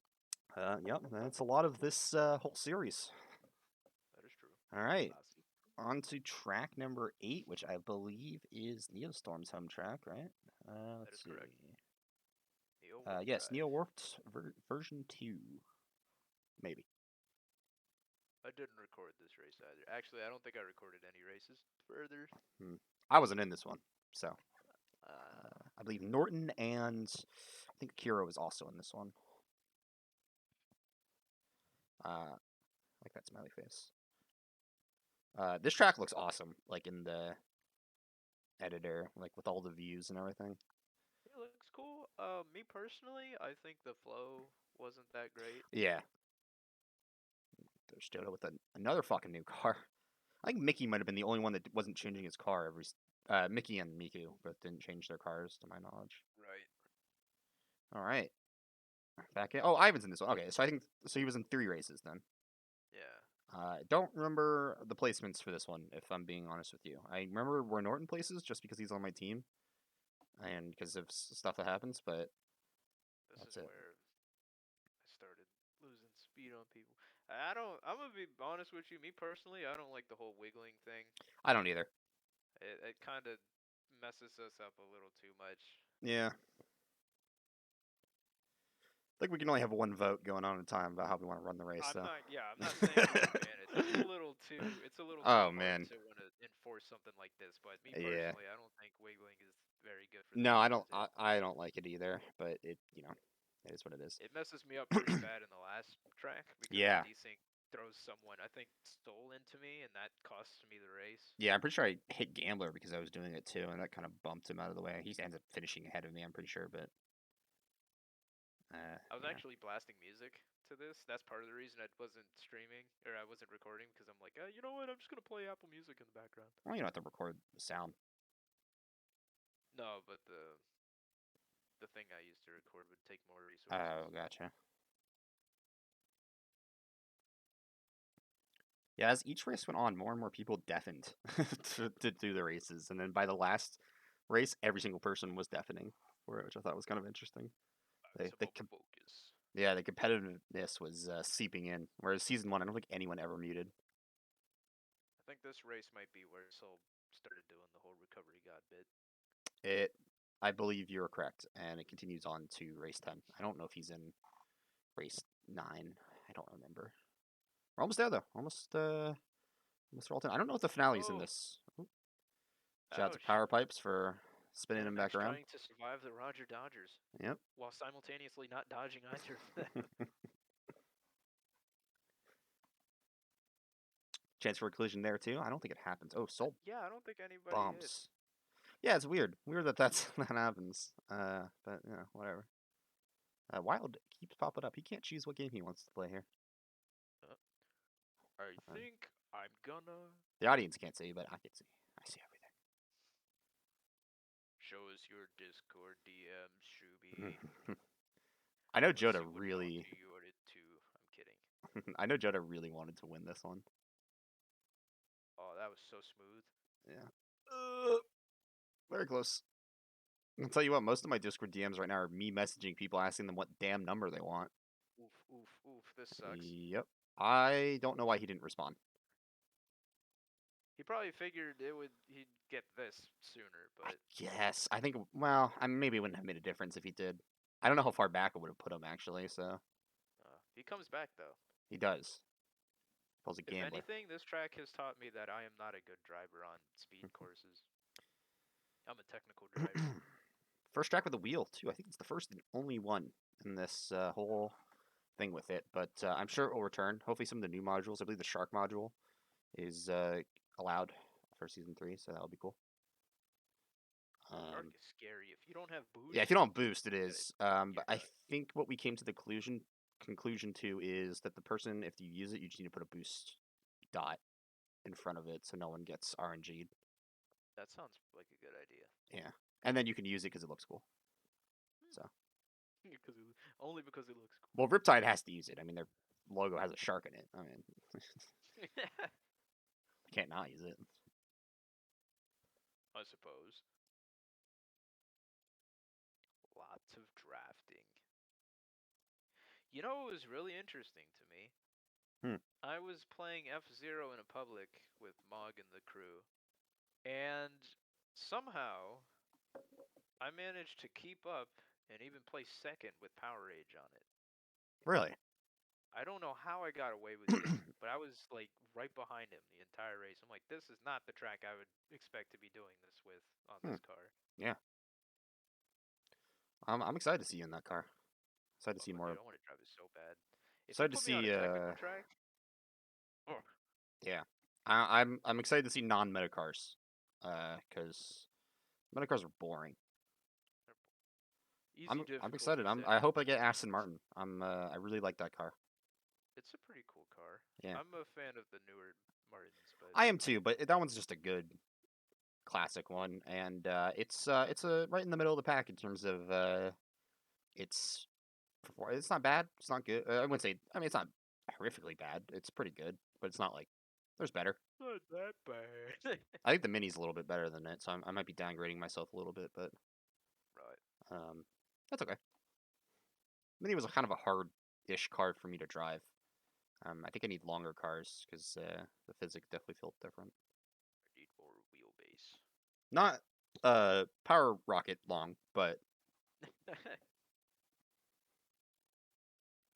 Yep, that's a lot of this whole series. That is true. All right, Classy. on to track number 8, which I believe is Neostorm's home track, right? That Let's is see. correct. Neo Warp Yes, Drive. Neo Warped version 2, maybe. I didn't record this race either. Actually, I don't think I recorded any races further. Hmm. I wasn't in this one, so Uh, I believe Norton and I think Kiro was also in this one. Like that smiley face. This track looks awesome, like in the editor, like with all the views and everything. it looks cool. Me personally, I think the flow wasn't that great. Yeah, there's Dodo with another fucking new car. I think Mickey might have been the only one that wasn't changing his car every. Mickey and Miku both didn't change their cars, to my knowledge. Right. All right, back in. Oh, Ivan's in this one. Okay, so I think so. He was in 3 races then. Yeah. Don't remember the placements for this one, if I'm being honest with you. I remember where Norton places just because he's on my team and because of stuff that happens, but This is that's it. where I started losing speed on people. I don't. I'm gonna be honest with you. Me personally, I don't like the whole wiggling thing. I don't either. It kind of messes us up a little too much. Yeah. I think we can only have one vote going on at a time about how we want to run the race, I'm though. not. Yeah, I'm not saying we should ban it. It's a little too. It's a little too Oh hard man. to want to enforce something like this. But me Yeah. personally, I don't think wiggling is very good for the No, I don't. competitive. I don't like it either. But it is what it is. It messes me up pretty bad in the last track because the Yeah. desync throws someone I think stole into me, and that costs me the race. Yeah, I'm pretty sure I hit Gambler because I was doing it too, and that kind of bumped him out of the way. He ends up finishing ahead of me, I'm pretty sure, but I was yeah. actually blasting music to this. That's part of the reason I wasn't streaming or I wasn't recording because I'm like, you know what? I'm just gonna play Apple Music in the background. Well, you don't have to record the sound. No, but the thing I used to record would take more resources. Oh, gotcha. Yeah, as each race went on, more and more people deafened to do the races, and then by the last race, every single person was deafening for it, which I thought was kind of interesting. They, Some they of focus. yeah, the competitiveness was seeping in, whereas season 1, I don't think anyone ever muted. I think this race might be where Soul started doing the whole recovery god bit. It, I believe you're correct, and it continues on to race 10. I don't know if he's in race 9. I don't remember. We're almost there though. Almost all 10. I don't know if the finale's in Oh, this. Oop. Shout out to ouch. Power Pipes for spinning him back Animax around. trying to survive the Roger Dodgers Yep. while simultaneously not dodging either of them. Chance for a collision there too. I don't think it happens. Oh, Soul Yeah, I don't think anybody hit. bumps. Yeah, it's weird. Weird that that happens. But whatever. Wild keeps popping up. He can't choose what game he wants to play here. Uh, I Uh, think I'm gonna the audience can't see, but I can see. I see show us your Discord DMs, Shooby. everything. I know Let's Joda see what really. party you're into. I'm kidding. I know Joda really wanted to win this one. Oh, that was so smooth. Yeah. Very close. I'll tell you what. Most of my Discord DMs right now are me messaging people asking them what damn number they want. Oof, oof, oof. This sucks. Yep. I don't know why he didn't respond. He probably figured he'd get this sooner, I but guess. I think. Well, I mean, maybe it wouldn't have made a difference if he did. I don't know how far back it would have put him actually. So he comes back though. he does. Paul's a If gambler. anything, this track has taught me that I am not a good driver on speed courses. I'm a technical driver. First track with a wheel too. I think it's the first and only one in this whole thing with it. But I'm sure it will return. Hopefully, some of the new modules. I believe the shark module is allowed for season 3, so that'll be cool. Shark is scary. If you don't have Yeah, if boost, you don't boost, it you're dead. is. But You're I done. think what we came to the conclusion to is that the person, if you use it, you just need to put a boost dot in front of it so no one gets RNG'd. That sounds like a good idea. Yeah, and then you can use it because it looks cool. So, Because only because it looks well, Riptide has to use it. I mean, their logo has a shark in it. I mean, cool. can't not use it. I suppose. Lots of drafting. You know what was really interesting to me? Hmm. I was playing F-Zero in a public with Mog and the crew, and somehow I managed to keep up and even place second with Power Rage on it. Really? I don't know how I got away with it, but I was like right behind him the entire race. I'm like, this is not the track I would expect to be doing this with on Hmm. this car. Yeah. I'm excited to see you in that car. Excited to see Oh, more. dude, I want to drive it so bad. If you Excited to put me on see. a technical track, oh, Yeah. I'm excited to see non-meta cars. Because meta cars are boring. easy I'm excited. difficulties. I hope I get Aston Martin. I really like that car. It's a pretty cool car. Yeah. I'm a fan of the newer Martins, but I am too, but that one's just a good classic one, and it's right in the middle of the pack in terms of it's it's not bad. It's not good. I wouldn't say. I mean, it's not horrifically bad. It's pretty good, but it's not like there's better. not that bad. I think the Mini's a little bit better than it, so I might be downgrading myself a little bit, but Right. um, that's okay. Mini was a kind of a hard-ish car for me to drive. I think I need longer cars because the physics definitely felt different. I need more wheelbase. Not power rocket long, but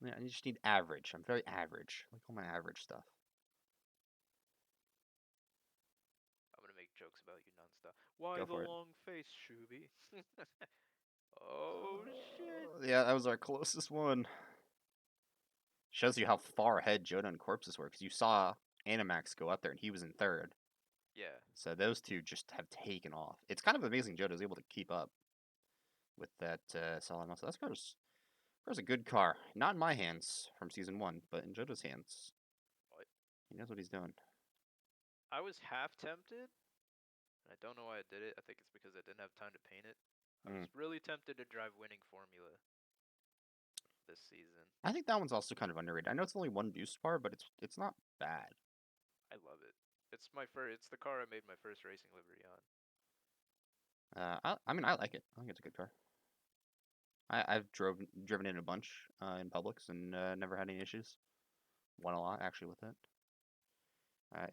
yeah, I just need average. I'm very average. I like all my average stuff. I'm gonna make jokes about you nonstop. Why Go the for it. long face, Shooby? Oh shit! Yeah, that was our closest one. Shows you how far ahead Joda and Corpses were because you saw Animax go up there and he was in third. Yeah. So those two just have taken off. It's kind of amazing Joda was able to keep up with that solid muscle. Car's a good car. Not in my hands from season 1, but in Joda's hands. What? He knows what he's doing. I was half tempted. I don't know why I did it. I think it's because I didn't have time to paint it. I was Mm. really tempted to drive winning formula this season. I think that one's also kind of underrated. I know it's only one boost bar, but it's not bad. I love it. It's my first. It's the car I made my first racing livery on. I mean, I like it. I think it's a good car. I've driven it a bunch in Publix and never had any issues. Won a lot actually with it.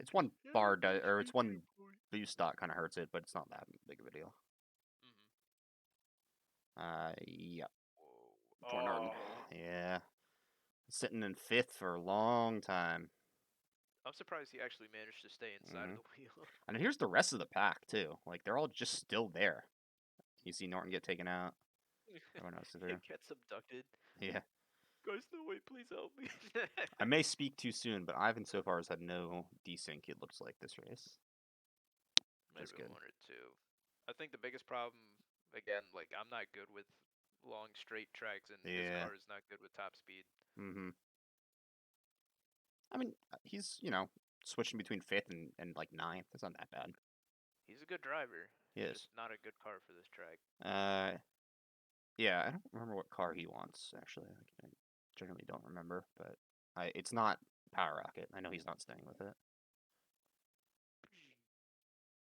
It's one Yeah, bar me or too, it's one big boy. boost dot kind of hurts it, but it's not that big of a deal. Mhm. Yeah, Whoa. Jordan. Oh. Yeah, sitting in fifth for a long time. I'm surprised he actually managed to stay inside of Hmm. the wheel. And here's the rest of the pack too. Like they're all just still there. You see Norton get taken out. Everyone else is He there. gets abducted. Yeah. Guys, no wait, please help me. I may speak too soon, but Ivan so far has had no desync. It looks like this race, which is Maybe good. one or two. I think the biggest problem, again, like I'm not good with long straight tracks, and his Yeah. car is not good with top speed. Mm-hmm. I mean, he's switching between fifth and like ninth. That's not that bad. He's a good driver. He It's is. just not a good car for this track. Uh, yeah. I don't remember what car he wants actually. I generally don't remember, but it's not Power Rocket. I know he's not staying with it.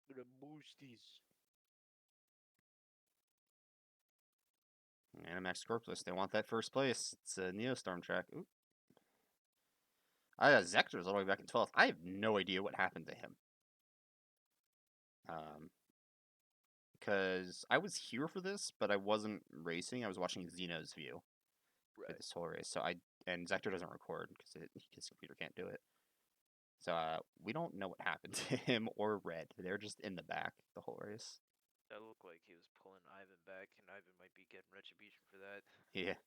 Gonna boost these. Animax Corpus. They want that first place. It's a Neostorm track. Ooh. Zector's all the way back in 12th. I have no idea what happened to him. Because I was here for this, but I wasn't racing. I was watching Xeno's view for Right. this whole race. And Zector doesn't record because his computer can't do it. So we don't know what happened to him or Red. They're just in the back the whole race. That looked like he was pulling Ivan back, and Ivan might be getting retribution for that. Yeah.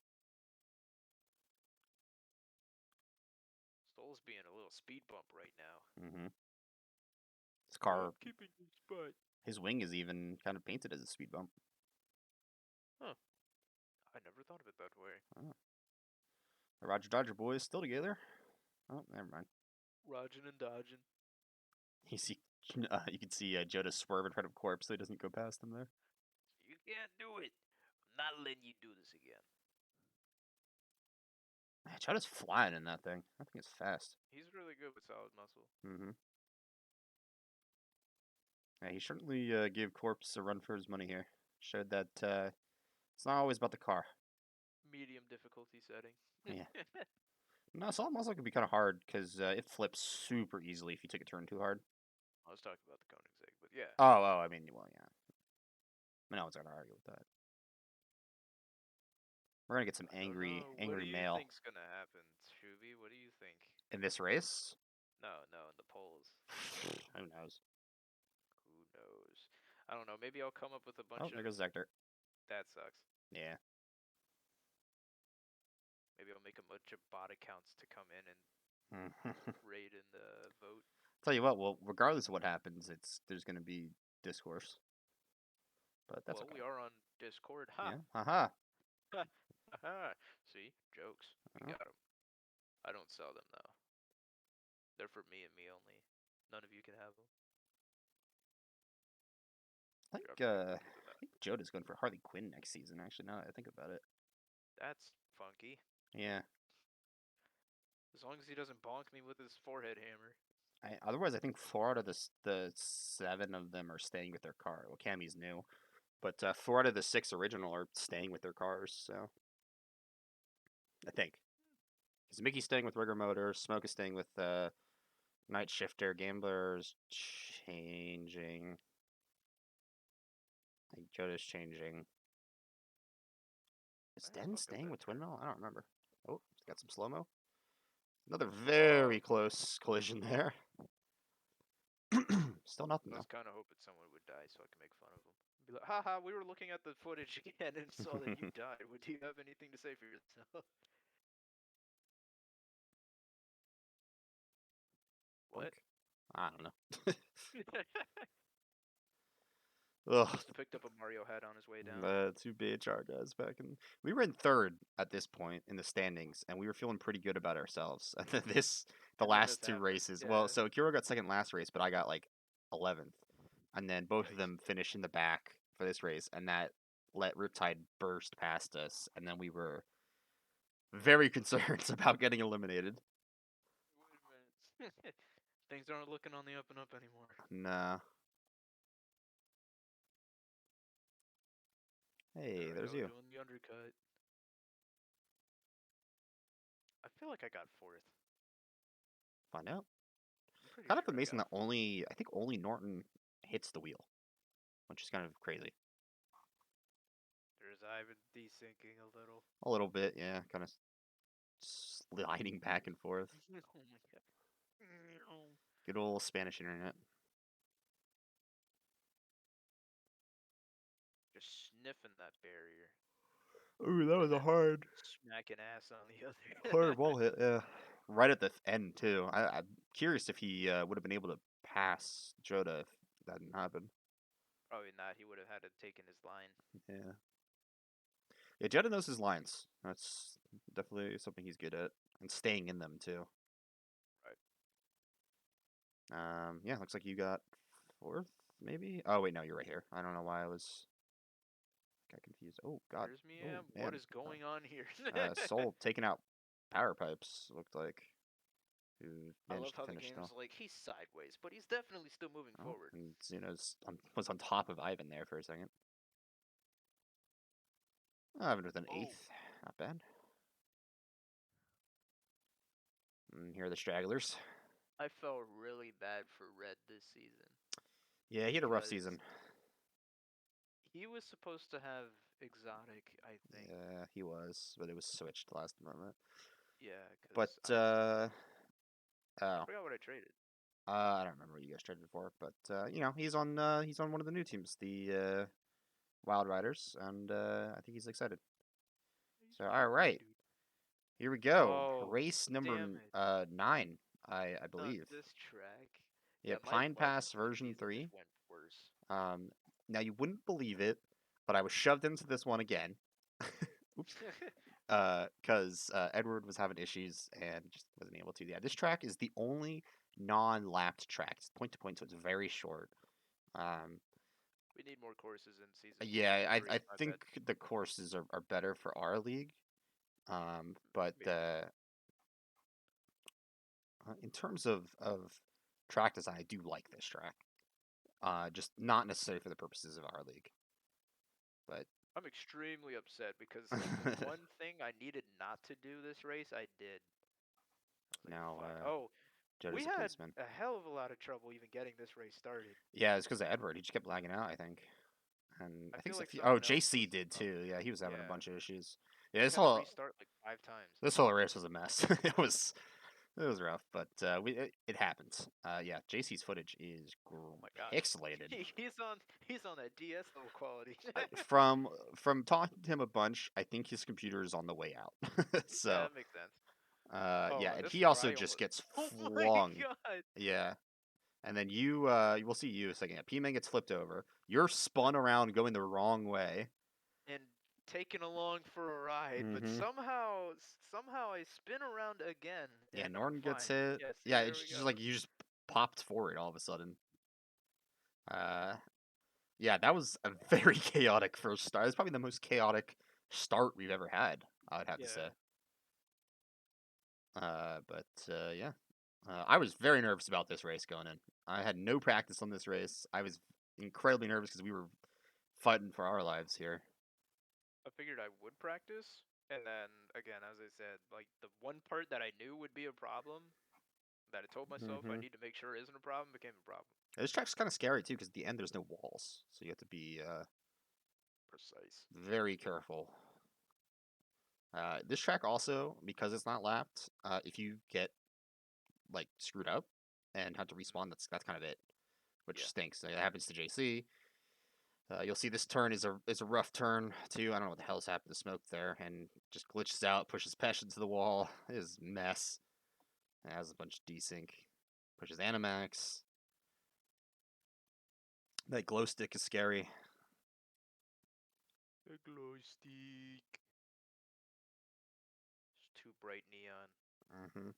Stoll's being a little speed bump right now. Mm-hmm. His car, Keeping his spot. his wing is even kind of painted as a speed bump. Huh. I never thought of it that way. Oh. The Roger Dodger boys still together. Oh, never mind. Rogin and dodging. You see, you can see Joda swerve in front of Corpse so he doesn't go past him there. You can't do it. I'm not letting you do this again. Man, Joda's flying in that thing. That thing is fast. He's really good with solid muscle. Mm-hmm. Yeah, he certainly gave Corpse a run for his money here. Showed that it's not always about the car. Medium difficulty setting. Yeah. No, solid muscle can be kind of hard because it flips super easily if you take a turn too hard. I was talking about the Koenigsegg, but yeah. Oh, I mean, well, yeah. No one's gonna argue with that. We're gonna get some I don't angry, know. What angry do you mail think's gonna happen, Shooby? What do you think? in this race. No, in the polls. Who knows? Who knows? I don't know. Maybe I'll come up with a Oh, bunch there of goes Zector. that sucks. Yeah. Maybe I'll make a bunch of bot accounts to come in and raid in the vote. Tell you what, well, regardless of what happens, there's gonna be discourse, but that's Well, okay. we are on Discord. Ha! Yeah. Haha. Ha! Ha! See? Jokes. We Oh. got them. I don't sell them, though. They're for me and me only. None of you can have them. I think Joda's going for Harley Quinn next season. Actually, now that I think about it. That's funky. Yeah. As long as he doesn't bonk me with his forehead hammer. Otherwise, I think 4 out of the 7 of them are staying with their car. Well, Cammy's new, but 4 out of the 6 original are staying with their cars. So I think because Mickey's staying with Rigor Motors, Smoke is staying with Night Shifter, Gambler's changing. I think Joda's changing. Is I Den don't feel staying bad with for Twin him. Mill? I don't remember. Oh, got some slow mo. Another very close collision there. Still nothing I was though. kind of hoping someone would die so I could make fun of him. Be like, haha, we were looking at the footage again and saw that you died. Would you have anything to say for yourself? What? I don't know. Ugh, Must have picked up a Mario hat on his way down. the 2 BHR guys back in. We were in third at this point in the standings, and we were feeling pretty good about ourselves. And then the And then last this 2 happened. races. Well, Yeah. so Kiro got second last race, but I got like 11th, and then both of Yikes. them finished in the back for this race, and that let Riptide burst past us, and then we were very concerned about getting eliminated. Wait a minute. Things aren't looking on the up and up anymore. Nah. There Hey, we there's go, you. doing the undercut. I feel like I got fourth. Find out. I'm pretty Kind of sure I amazing got that I think only Norton hits the wheel, which is kind of crazy. There's Ivan desyncing a little. A little bit, yeah, kind of sliding back and forth. Oh my god. Good old Spanish internet. Just sniffing that barrier. Ooh, that was And a then hard, smacking ass on the hard other. wall hit. Yeah, right at the end too. I'm curious if he would have been able to pass Joda if that didn't happen. Probably not. He would have had to taken his line. Yeah. Yeah, Jetta knows his lines. That's definitely something he's good at, and staying in them too. Right. Yeah, looks like you got fourth, maybe. Oh wait, no, you're right here. I don't know why I got confused. Oh God. Where's Oh Miam? What man. is going on here? Soul taking out power pipes. Looked like who I love managed to how the finish game's though. like he's sideways, but he's definitely still moving Oh, forward. and was on top of Ivan there for a second. Ivan with an Oh, eighth, not bad. And here are the stragglers. I felt really bad for Red this season Yeah, he had a rough because season. he was supposed to have exotic, I think. Yeah, he was, but it was switched last moment. Yeah, because But I oh, forgot what I traded. I don't remember what you guys traded for, but he's on one of the new teams, the Wild Riders, and I think he's excited. He's So pretty all cool, right, dude. here we go. Oh, Race number damn it. 9, I Not believe. this track. Yeah, Yeah, my Pine luck Pass this version season just 3. went worse. Um, Now you wouldn't believe it, but I was shoved into this one again. Oops. Because Edward was having issues and just wasn't able to. Yeah, this track is the only non-lapped track. It's point to point, so it's very short. Um, We need more courses in yeah, season I 3, I think bet. the courses are better for our league. But Maybe. in terms of track design, I do like this track. Just not necessarily for the purposes of our league, but I'm extremely upset because like the one thing I needed not to do this race, I did. I was like, now fuck. Oh, Jetta's we a had policeman. a hell of a lot of trouble even getting this race started. Yeah, it's because of Edward. He just kept lagging out, I think. And I I think feel like oh, someone else JC was did probably. too. Yeah, he was having a Yeah, bunch of issues. Yeah, we had to restart like 5 times. this whole race was a mess. It was rough, but it happens. Yeah, JC's footage is Oh my gosh, pixelated. he's on that DS level quality. From talking to him a bunch, I think his computer is on the way out. Yeah, So that makes sense. yeah, Oh, and this he is where also I just almost. gets Oh my flung. god! Yeah, and then you will see you a second. Yeah, P-Man gets flipped over. You're spun around going the wrong way. And taken along for a ride, but Mm-hmm. somehow I spin around again Yeah, and I'm Norton gets fine. hit. Yeah, see, Yeah, there it's we just go. like you just popped forward all of a sudden. Uh, yeah, that was a very chaotic first start. It's probably the most chaotic start we've ever had, I'd have to say. Yeah, But yeah, I was very nervous about this race going in. I had no practice on this race. I was incredibly nervous because we were fighting for our lives here. I figured I would practice, and then again, as I said, like the one part that I knew would be a problem, that I told myself I Mm-hmm. need to make sure isn't a problem, became a problem. This track's kind of scary too because at the end there's no walls, so you have to be Precise. very careful. This track also, because it's not lapped, if you get like screwed up and have to Mhm. respawn, that's kind of it, which Yeah. stinks. It happens to JC. You'll see this turn is a rough turn too. I don't know what the hell's happened to Smoke there, and just glitches out, pushes Pesh into the wall. It is a mess. It has a bunch of desync, pushes Animax. That glow stick is scary. A glow stick. It's too bright neon. Hmm.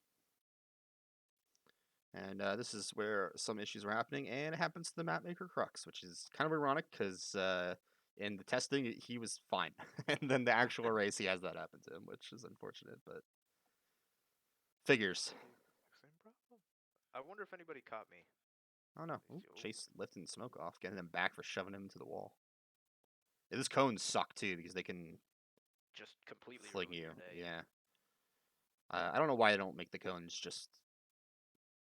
And this is where some issues were happening, and it happens to the mapmaker Crux, which is kind of ironic because in the testing he was fine, and then the actual race he has that happen to him, which is unfortunate, but figures. Had the exact same problem. I wonder if anybody caught me. Oh no, Let me ooh, see. Oh, Chase lifting Smoke off, getting him back for shoving him into the wall. Yeah, this cones suck too because they can just completely fling ruin you. your day. Yeah, I don't know why they don't make the cones just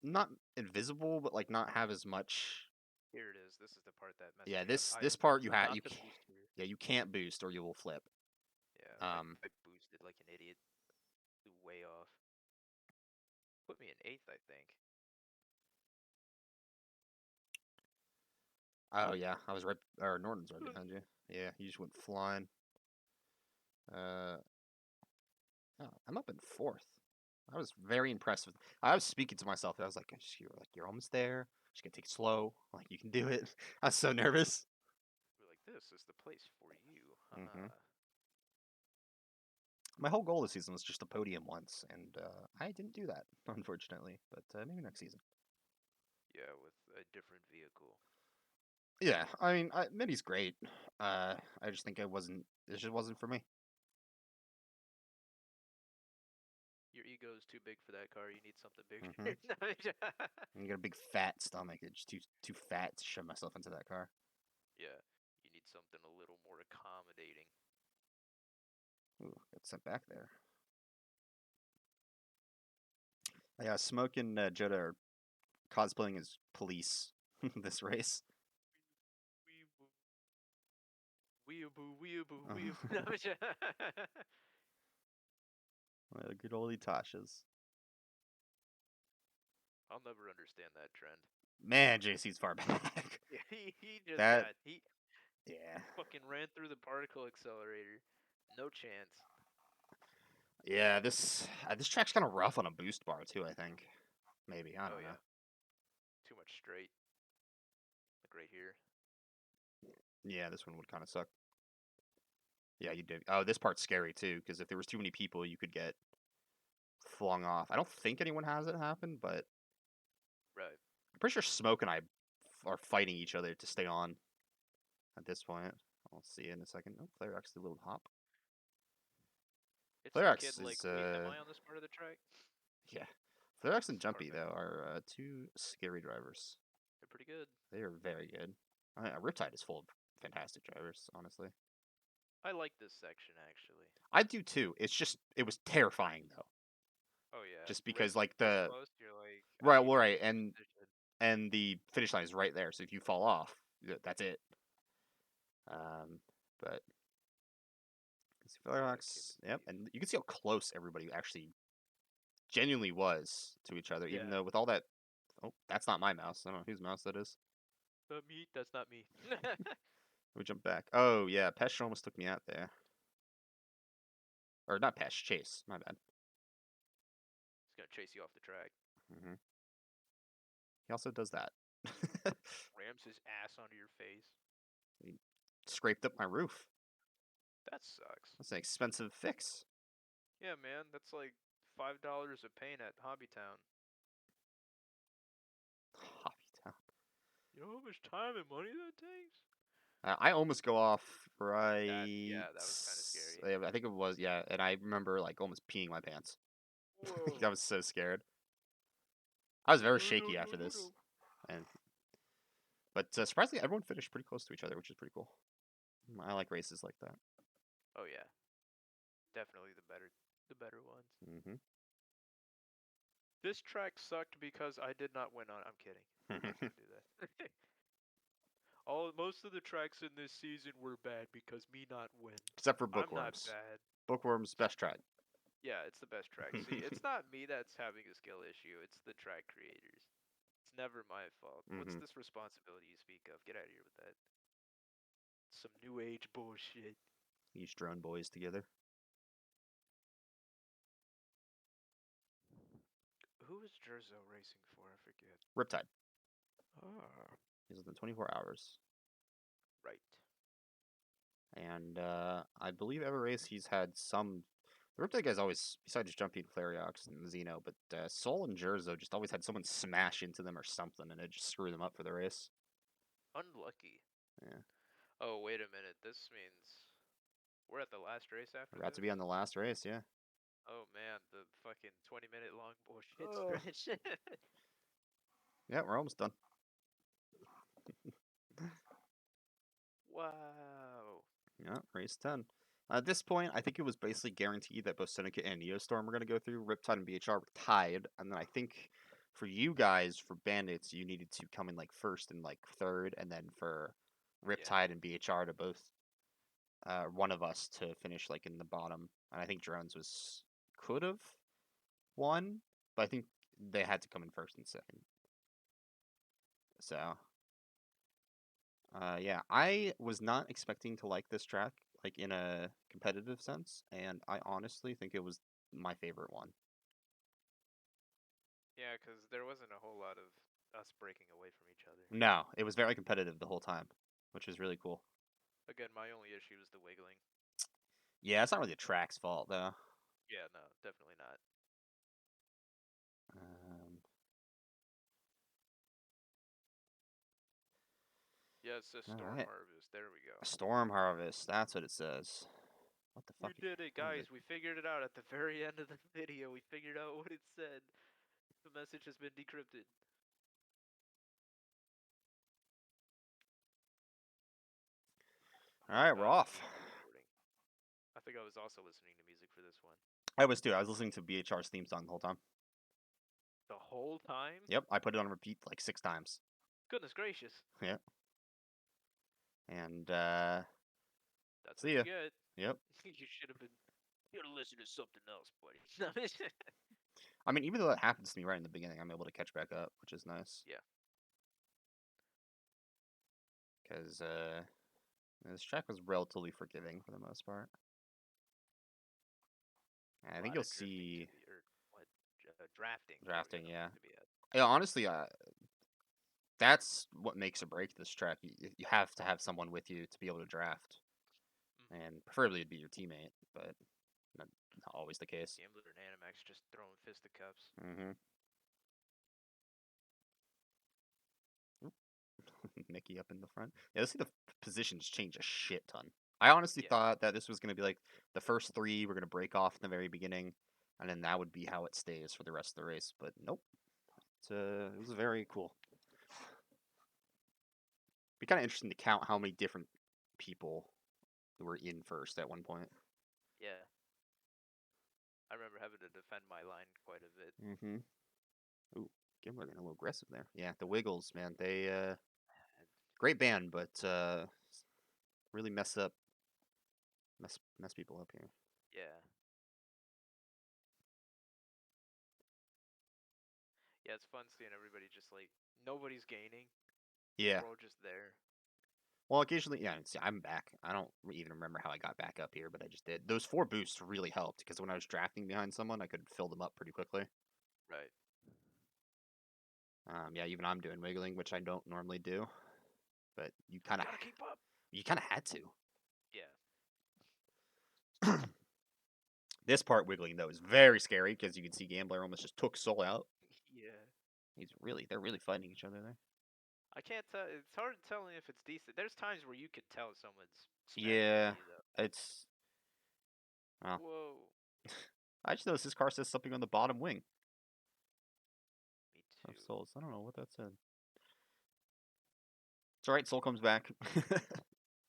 not invisible, but like not have as much. Here it is. This is the part that messed Yeah, me up. this I part you have forgot you to can't. boost here. Yeah, you can't boost or you will flip. Yeah, Um, I boosted like an idiot. Flew way off. Put me in eighth, I think. oh yeah, I was right. Or Norton's right behind you. Yeah, you just went flying. Uh, oh, I'm up in fourth. I was very impressed with. I was speaking to myself. I was like, you're almost there. Just gonna take it slow. Like you can do it. I was so nervous. this is the place for you. Hmm. Haha. My whole goal this season was just a podium once, and I didn't do that, unfortunately. But maybe next season. Yeah, with a different vehicle. Yeah, I mean, Mini's great. I just think it wasn't. It just wasn't for me. Your ego is too big for that car. You need something Hmm. bigger. No, And you got a big fat stomach. It's too fat to shove myself into that car. yeah, you need something a little more accommodating. Ooh, got sent back there. Yeah, Smoke and Joda are cosplaying as police this race. Weeaboo, weeaboo, weeaboo, weeaboo. Uh, No, good old Itashas. I'll never understand that trend. Man, JC's far back. Yeah, he just That got yeah. he fucking ran through the particle accelerator. No chance. Yeah, this track's kind of rough on a boost bar too, I think. Maybe, I Oh don't know. yeah, too much straight. Like right here. Yeah, this one would kind of suck. Yeah, you did. Oh, this part's scary too, because if there was too many people, you could get flung off. I don't think anyone has it happen, but Right. I'm pretty sure Smoke and I are fighting each other to stay on at this point. I'll see you in a second. Oh, Flare X did a little hop. It's Flare the kid X like, is wait, am I on this part of the track? yeah. Flare X and This part, Jumpy man. though are two scary drivers. They're pretty good. They are very good. Riptide is full of fantastic drivers, honestly. I like this section actually. I do too. It was terrifying though, Oh yeah, just because racing like this the close, you're like, I right, need well, to be right, in position. and the finish line is right there. So if you fall off, that's it. But Yeah, Kim Firefox, and yep, Dave. and you can see how close everybody actually genuinely was to each other, even Yeah, though with all that. Oh, that's not my mouse. I don't know whose mouse that is. not me. That's not me. Let me jump back. Oh yeah, Pesh almost took me out there, or not Pesh, Chase. My bad. He's gonna chase you off the track. Hmm. He also does that. Rams his ass onto your face. He scraped up my roof. That sucks. That's an expensive fix. Yeah, man, that's like $5 a paint at Hobbytown. Hobby Town. You know how much time and money that takes? I almost go off That right. yeah, that was kind of scary. I think it was, yeah, and I remember like almost peeing my pants. I Whoa. was so scared. I was very No, no, shaky after no, this, no. and but surprisingly, everyone finished pretty close to each other, which is pretty cool. I like races like that. Oh yeah, definitely the better ones. Hmm. This track sucked because I did not win on. I'm kidding. I'm not gonna do that. Most of the tracks in this season were bad because me not win. Except for I'm not Bookworms. bad. Bookworms best track. Yeah, it's the best track. See, it's not me that's having a skill issue. It's the track creators. It's never my fault. What's Hmm. this responsibility you speak of? Get out of here with that. Some new age bullshit. Each drone boys together. Who is Jerzo racing for? I forget. Riptide. Ah, He's within 24 hours. right. And I believe every race he's had some. The Riptide guy's always, besides Jumpy and Flariox and Xeno, but Sol and Jerzo just always had someone smash into them or something, and it just screw them up for the race. Unlucky. Yeah. Oh, wait a minute. This means we're at the last race after About to this? be on the last race, yeah. Oh man, the fucking 20-minute long bullshit Oh. stretch. Yeah, we're almost done. Wow. Yeah, race 10. At this point, I think it was basically guaranteed that both Seneca and Neostorm were going to go through. Riptide and BHR were tied. And then I think for you guys, for Bandits, you needed to come in like first and like third. And then for Yeah. Riptide and BHR to both, one of us to finish like in the bottom. And I think Drones was could have won, but I think they had to come in first and second. So yeah, I was not expecting to like this track, like in a competitive sense, and I honestly think it was my favorite one. Yeah, because there wasn't a whole lot of us breaking away from each other. No, it was very competitive the whole time, which was really cool. Again, my only issue is the wiggling. Yeah, it's not really the track's fault though. Yeah, no, definitely not. Um, Yeah, it says all Storm right, Harvest. There we go. storm harvest. That's what it says. What the fuck? We did it, What is it? guys. We figured it out at the very end of the video. We figured out what it said. The message has been decrypted. Oh All my right, we're god, off. music recording. I think I was also listening to music for this one. I was too. I was listening to BHR's theme song the whole time. The whole time? Yep, I put it on repeat like 6 times. Goodness gracious. Yep. And That's see what you ya. get. Yep. You should have been. You should listen to something else, buddy. I mean, even though that happens to me right in the beginning, I'm able to catch back up, which is nice. Yeah. Because this track was relatively forgiving for the most part. And I A think lot you'll of drifting to see be, or what? Drafting. There we drafting. go. Yeah. To be at. Yeah. Honestly, that's what makes or break this track. You have to have someone with you to be able to draft, Mm-hmm. and preferably it'd be your teammate, but not always the case. Gambler and Animax just throwing fisticuffs. Mm-hmm. Mickey up in the front. Yeah, let's see the positions change a shit ton. I honestly Yeah. thought that this was going to be like the first three were going to break off in the very beginning, and then that would be how it stays for the rest of the race. But nope. It was very cool. Be kind of interesting to count how many different people were in first at one point. Yeah. I remember having to defend my line quite a bit. Mm-hmm. Ooh, Gimler getting a little aggressive there. Yeah, the Wiggles, man. They great band, but really mess people up here. Yeah. Yeah, it's fun seeing everybody just like nobody's gaining. Yeah. We're all just there. Well, occasionally, yeah. See, I'm back. I don't even remember how I got back up here, but I just did. Those 4 boosts really helped because when I was drafting behind someone, I could fill them up pretty quickly. Right. Yeah, even I'm doing wiggling, which I don't normally do, but Gotta keep up. you kind of had to. Yeah. This part wiggling though is very scary because you can see Gambler almost just took Soul out. Yeah. They're really fighting each other there. I can't tell. It's hard telling if it's decent. There's times where you could tell someone's spamming Yeah, Mickey though. it's. Well, Whoa. I just noticed this car says something on the bottom wing Me of too. Soul's. I don't know what that said. It's alright, Soul comes back.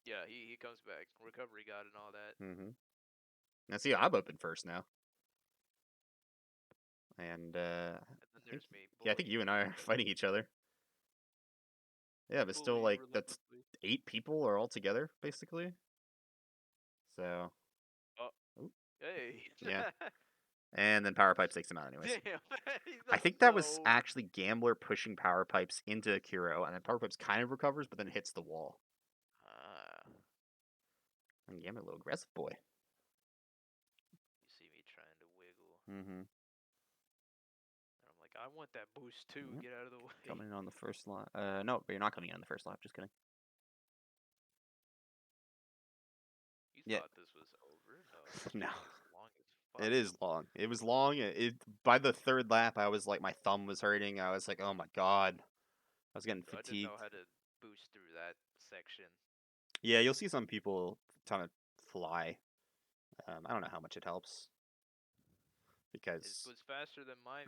Yeah, he comes back. Recovery god and all that. Mm-hmm. Now see, I'm open first now, and And then there's me. I think you and I are fighting each other. Yeah, but still, Fully like that's relentlessly. 8 people are all together basically. So, Oh, oop, hey. yeah, and then Power Pipes takes him out anyways. Damn. I That's think that was so. actually Gambler pushing Power Pipes into Kuro, and then Power Pipes kind of recovers, but then hits the wall. Ah. And Gambler, a little aggressive boy. You see me trying to wiggle. Mm-hmm. And I'm like, I want that boost too. Yep. Get out of the way. Coming in on the first lap. No, but you're not coming in on the first lap. Just kidding. You Yeah, thought this was over? No, this no. track is long as fuck. It is long. It was long. It by the third lap, I was like, my thumb was hurting. I was like, oh my god, I was getting So I didn't fatigued. know how to boost through that section. Yeah, you'll see some people trying to fly. I don't know how much it helps It because was faster than my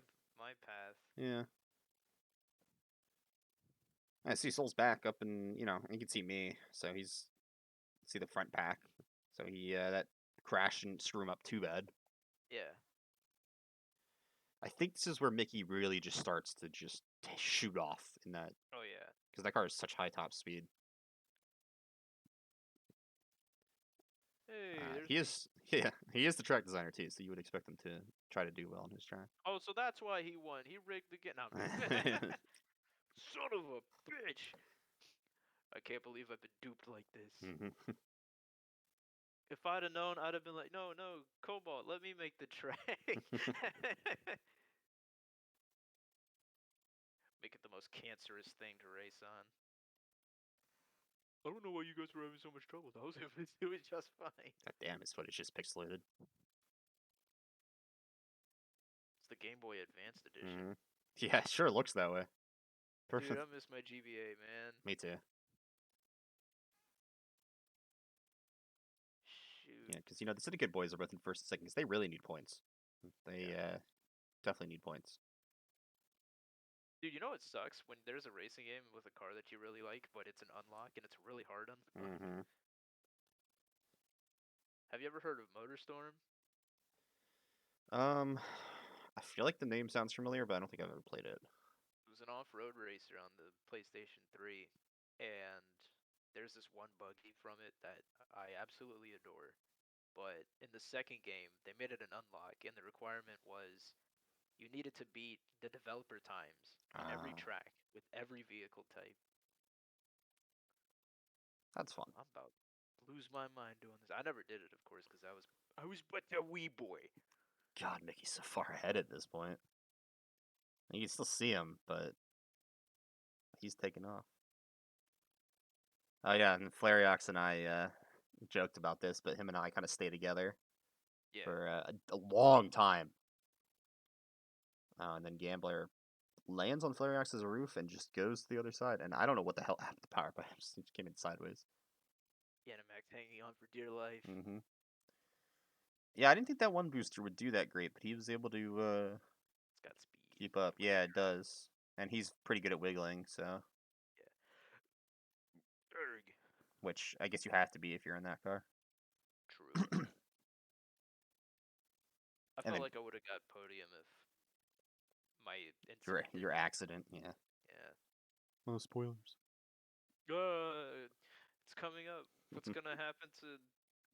path. yeah, I see Soul's back up, and you can see me. So he's see the front pack. So he that crash didn't screw him up too bad. Yeah. I think this is where Mickey really just starts to just shoot off in that Oh yeah. because that car is such high top speed. Hey, there's He me. is yeah, he is the track designer too, so you would expect him to try to do well on his track. Oh, so that's why he won. He rigged the game. No, son of a bitch! I can't believe I've been duped like this. Hmm. If I'd have known, I'd have been like, no, no, Cobalt, let me make the track. Make it the most cancerous thing to race on. I don't know why you guys were having so much trouble. I was doing just fine. God damn, his footage just pixelated. It's the Game Boy Advanced edition. Mm-hmm. Yeah, it sure looks that way. Dude, Perfect. I miss my GBA, man. Me too. Shoot. Yeah, because the Syndicate boys are both in first and second because they really need points. They Yeah. definitely need points. Dude, you know what sucks? When there's a racing game with a car that you really like, but it's an unlock and it's really hard on unlock. Mm-hmm. Have you ever heard of MotorStorm? I feel like the name sounds familiar, but I don't think I've ever played it. It was an off-road racer on the PlayStation 3, and there's this one buggy from it that I absolutely adore. But in the second game, they made it an unlock, and the requirement was you needed to beat the developer times on every Ah, track with every vehicle type. that's fun. I'm about to lose my mind doing this. I never did it, of course, because I was but a wee boy. God, Mickey's so far ahead at this point. You can still see him, but he's taking off. Oh yeah, and Flariox and I joked about this, but him and I kind of stay together Yeah, for a long time. And then Gambler lands on Flariox's roof and just goes to the other side. And I don't know what the hell happened to Power, but it just came in sideways. Animax hanging on for dear life. Mm-hmm. Yeah, I didn't think that one booster would do that great, but he was able to It's got speed. keep up. Quick Yeah, it draw. does. And he's pretty good at wiggling, so Yeah. Erg. which I guess you have to be if you're in that car. True. I And felt then like I would have got podium if my your incident your didn't happen. accident, yeah. Yeah. Oh, spoilers. It's coming up. What's gonna happen to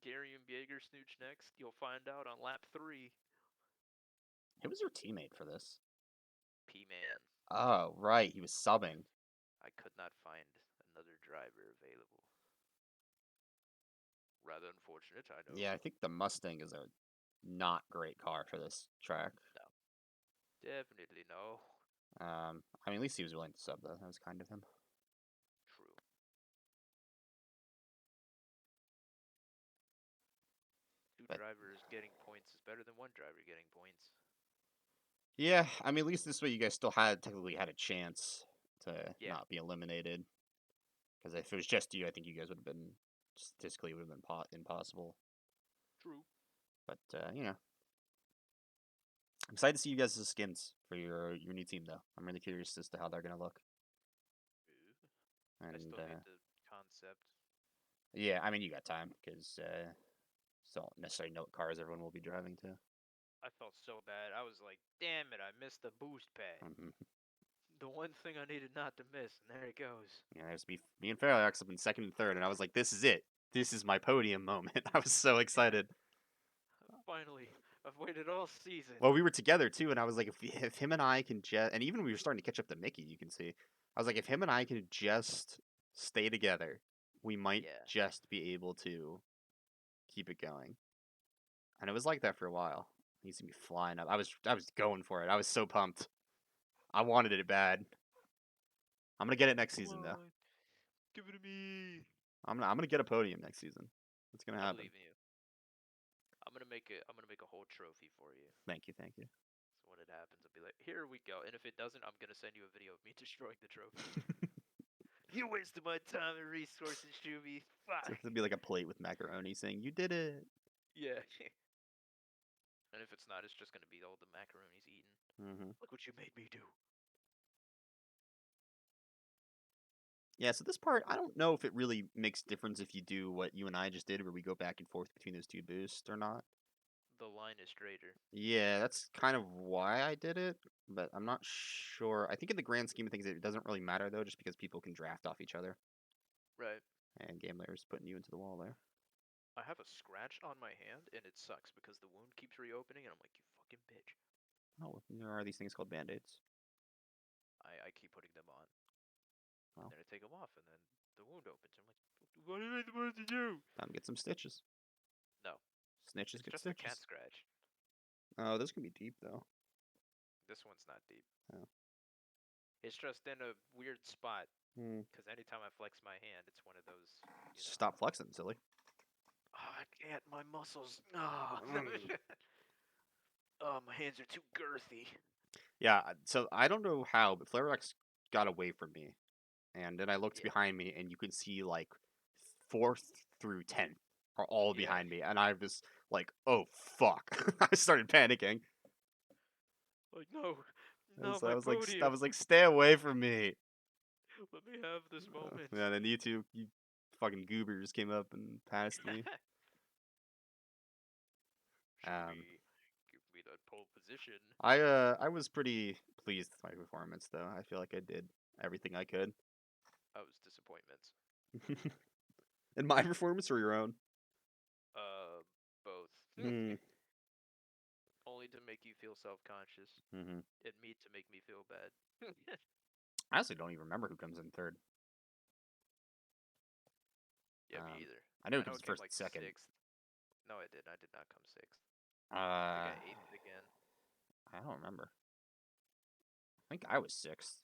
Garien Snooch next? You'll find out on lap 3. Who was your teammate for this? P-Man. Oh, right, he was subbing. I could not find another driver available. Rather unfortunate, I know. Yeah, I think the Mustang is a not great car for this track. No. Definitely no. I mean, at least he was willing to sub though. That was kind of him. True. Two But drivers getting points is better than one driver getting points. yeah, I mean, at least this way you guys still had technically had a chance to Yeah. not be eliminated. Because if it was just you, I think you guys would have been statistically would have been impossible. True. But I'm excited to see you guys' skins for your new team though. I'm really curious as to how they're gonna look. I And still need the concept. yeah, I mean, you got time because still don't necessarily know what cars everyone will be driving to. I felt so bad. I was like, damn it, I missed the boost pad. Mm-hmm. The one thing I needed not to miss, and there it goes. Yeah, there's me and Fairlax up in second and third, and I was like, this is it. This is my podium moment. I was so excited. Finally, I've waited all season. Well, we were together too, and I was like, if him and I can just, and even we were starting to catch up to Mickey, you can see. I was like, if him and I can just stay together, we might Yeah. just be able to keep it going. And it was like that for a while. He's gonna be flying up. I was going for it. I was so pumped. I wanted it bad. I'm gonna get it next Come season though. on, give it to me. I'm gonna get a podium next season. It's gonna I happen. believe in you. I'm gonna make a whole trophy for you. Thank you, thank you. So when it happens, I'll be like, here we go. And if it doesn't, I'm gonna send you a video of me destroying the trophy. You wasted my time and resources, Shooby. So Fuck. it'll be like a plate with macaroni saying you did it. Yeah. And if it's not, it's just gonna be all the macaroni's eaten. Mm-hmm. Look what you made me do. Yeah, so this part, I don't know if it really makes difference if you do what you and I just did, where we go back and forth between those two boosts or not. The line is straighter. Yeah, that's kind of why I did it, but I'm not sure. I think in the grand scheme of things, it doesn't really matter though, just because people can draft off each other. Right. And Gambler's putting you into the wall there. I have a scratch on my hand, and it sucks because the wound keeps reopening, and I'm like, you fucking bitch. Oh, there are these things called band-aids. I keep putting them on. Well, And then I take them off, and then the wound opens. I'm like, what am I supposed to do? time to get some stitches. No, Snitches it's get just a cat stitches. scratch. Oh, this can be deep though. This one's not deep. Oh. It's just in a weird spot Hmm. Because anytime I flex my hand, it's one of those, you know. Stop flexing, silly. Oh, I can't. My muscles. Oh, Mm. oh, my hands are too girthy. Yeah, so I don't know how, but Flarex got away from me. And then I looked Yeah, behind me, and you could see like fourth through 10th are all yeah. behind me. And I was like, oh, fuck. I started panicking. Like, no, I no, was, my I was like, I podium. was like, stay away from me. Let me have this moment. Yeah, and then you fucking goobers came up and passed me. Um, Shooby, give me that pole position. I was pretty pleased with my performance though. I feel like I did everything I could. That was disappointments. In my performance or your own? Both. Hmm. Only to make you feel self-conscious, Mm-hmm. and me to make me feel bad. I honestly don't even remember who comes in third. Yeah, me either. I know who I know comes it came first like and second. sixth. No, I didn't. I did not come sixth. I think Uh, I eighth again. I don't remember. I think I was sixth.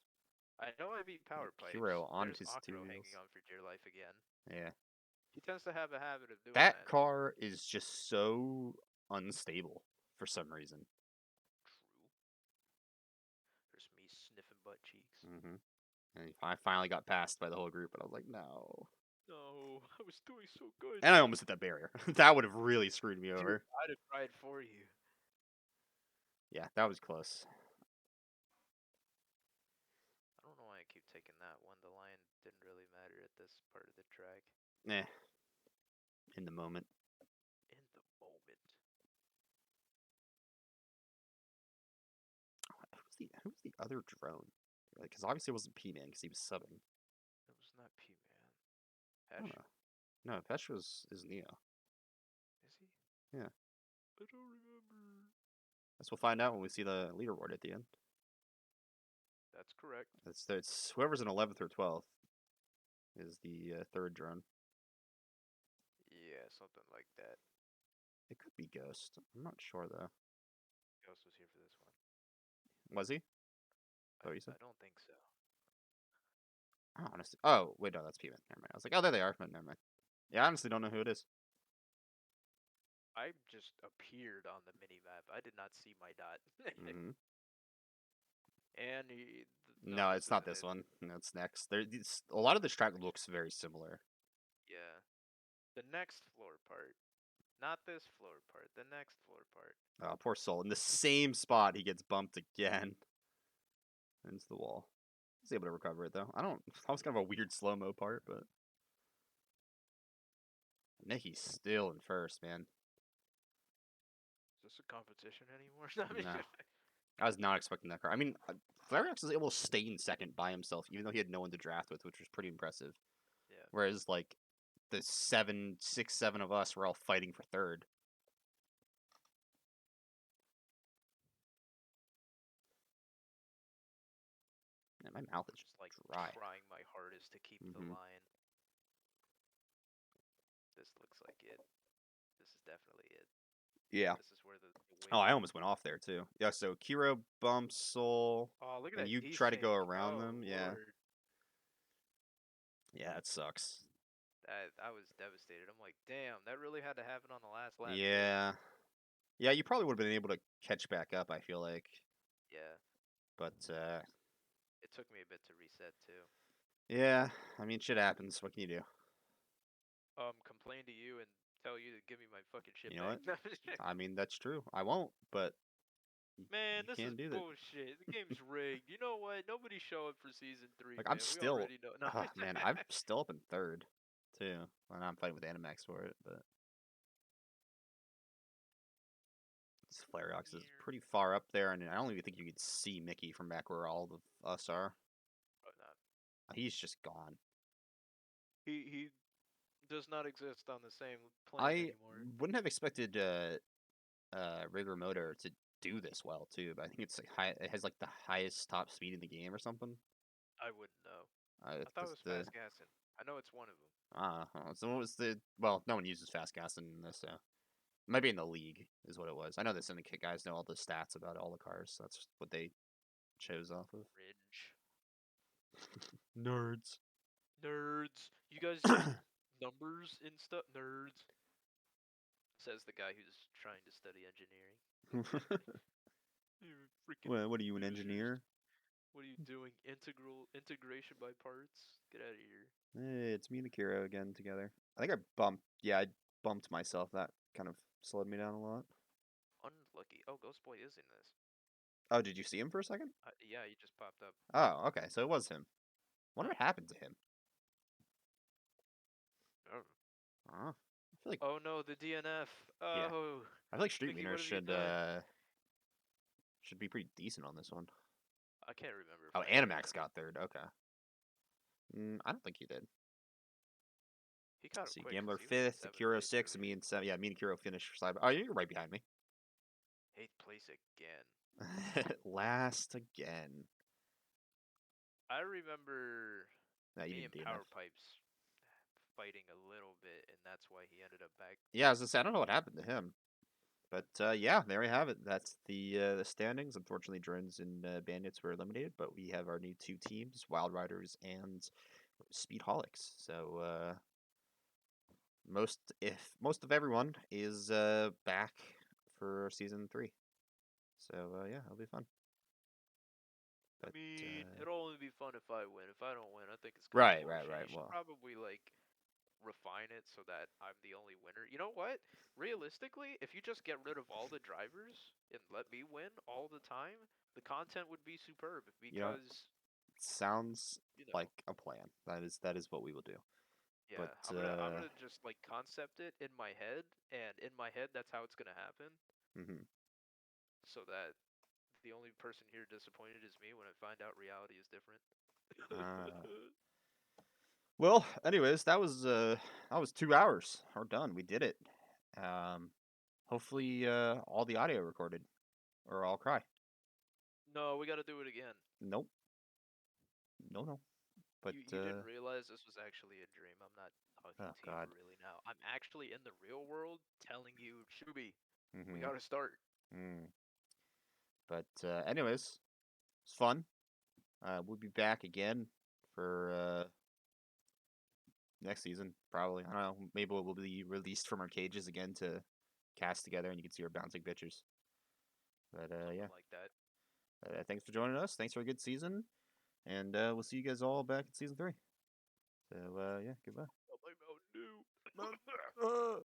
I know I beat Power Like Pipes. Hero on There's his two Akro hanging wheels. on for dear life again. Yeah. He tends to have a habit of doing That that. car is just so unstable for some reason. True. There's me sniffing butt cheeks. Mm-hmm. And I finally got passed by the whole group, and I was like, no. No, I was doing so good. And I almost hit that barrier. That would have really screwed me Dude, over. I'd have cried for you. Yeah, that was close. I don't know why I keep taking that one. The line didn't really matter at this part of the track. Eh, in the moment. In the moment. Who's the other drone? Because obviously it wasn't P-Man because he was subbing. It was not P-Man. I don't Pesh? know. No, Pesh is Neo. Is he? Yeah. I don't remember. Guess we'll find out when we see the leaderboard at the end. That's correct. It's whoever's in 11th or 12th is the third drone. Yeah, something like that. It could be Ghost. I'm not sure though. Ghost was here for this one. Was he? Is I, that what you said? I don't think so. Oh, honestly. Oh, wait, no, that's P-Man. Never mind. I was like, oh, there they are. But never mind. Yeah, I honestly don't know who it is. I just appeared on the mini map. I did not see my dot. Hmm. And no, No, this it's not isn't this it. one. No, it's next. A lot of this track looks very similar. Yeah. The next floor part. Not this floor part. The next floor part. Oh, poor soul. In the same spot, he gets bumped again into the wall. He's able to recover it though. I don't. That was kind of a weird slow mo part, but Nicky's still in first, man. Is this a competition anymore? I mean, No, I was not expecting that car. I mean, Flarex was able to stay in second by himself, even though he had no one to draft with, which was pretty impressive. yeah. Whereas like the 7 of us were all fighting for third. Man, my mouth I'm is just like dry. trying my hardest to keep the Hmm. line. This looks like it. This is definitely it. Yeah. This is where the Oh, win. I almost went off there too. Yeah. So Kiro bumps Soul, Oh, look at and that you try to desync. go around Oh them. Yeah. lord. Yeah, it sucks. I was devastated. I'm like, damn, that really had to happen on the last lap too. Yeah. Yeah, you probably would have been able to catch back up, I feel like. Yeah. But It took me a bit to reset too. yeah, I mean shit happens. What can you do? Complain to you and tell you to give me my fucking shit You know back. what? I mean that's true. I won't, but Man, you this is can do that. bullshit. The game's rigged. You know what? Nobody show up for season 3, Like I'm man. We still already know. No. man, I'm still up in third too. And I'm fighting with Animax for it, but Flareox is pretty far up there, and I don't even think you could see Mickey from back where all of us are. Probably not. He's just gone. He does not exist on the same plane I anymore. wouldn't have expected Rigor Motor to do this well too, but I think it's like high. It has like the highest top speed in the game or something. I wouldn't know. I It's thought it just was the fast gassing. I know it's one of them. so what was the well? No one uses fast gas in this, so maybe in the league is what it was. I know the syndicate guys know all the stats about all the cars. So that's what they chose off of. Ridge. Nerds. Nerds. You guys use numbers and stuff? Nerds. Says the guy who's trying to study engineering. You freaking What are you, an losers. engineer? What are you doing? Integration by parts? Get out of here. Hey, it's me and Akira again together. I think I bumped. Yeah, I bumped myself. That kind of slowed me down a lot. Unlucky. Oh, Ghost Boy is in this. Oh, did you see him for a second? Yeah, he just popped up. Oh, okay. So it was him. Wonder Huh. what happened to him. Oh. I feel like Oh no, the DNF. yeah. Oh, I feel like Street Mickey, Meter what have you done? should be pretty decent on this one. I can't remember if Oh, I had or Animax not. got third. Okay. I don't think he did. He caught Let's him see, quick because Gambler he was in fifth, seventh Akiro place sixth, and earlier. me and Akiro finished side. Oh, you're right behind me. 8th place again. Last again. I remember No, you me didn't and DNF. Power Pipes fighting a little bit, and that's why he ended up back. Yeah, I was gonna say I don't know what happened to him. But yeah, there we have it. That's the standings. Unfortunately, drones and bandits were eliminated, but we have our new two teams: Wild Riders and Speedholics. So most of everyone is back for season 3. So yeah, it'll be fun. I But mean, it'll only be fun if I win. If I don't win, I think it's kind of right, right, bullshit. right. You should Well, probably like refine it so that I'm the only winner. You know what? Realistically, if you just get rid of all the drivers and let me win all the time, the content would be superb you know, because, sounds you know, like a plan. That is what we will do. yeah, But I'm gonna just like concept it in my head, and in my head that's how it's gonna happen, mhm. so that the only person here disappointed is me when I find out reality is different. uh, well, anyways, that was 2 hours. We're done. We did it. Um, hopefully, all the audio recorded, or I'll cry. No, we gotta do it again. Nope, no, no. But You didn't realize this was actually a dream. I'm not talking oh to you god. really now. I'm actually in the real world telling you, Shooby, we Mhm. gotta start. Mm. But anyways, it's fun. We'll be back again for next season, probably. I don't know. Maybe we'll be released from our cages again to cast together, and you can see our bouncing bitches. But yeah. Something like that. Thanks for joining us. Thanks for a good season, and we'll see you guys all back in season 3. So yeah, goodbye. Oh, my Mountain Dew.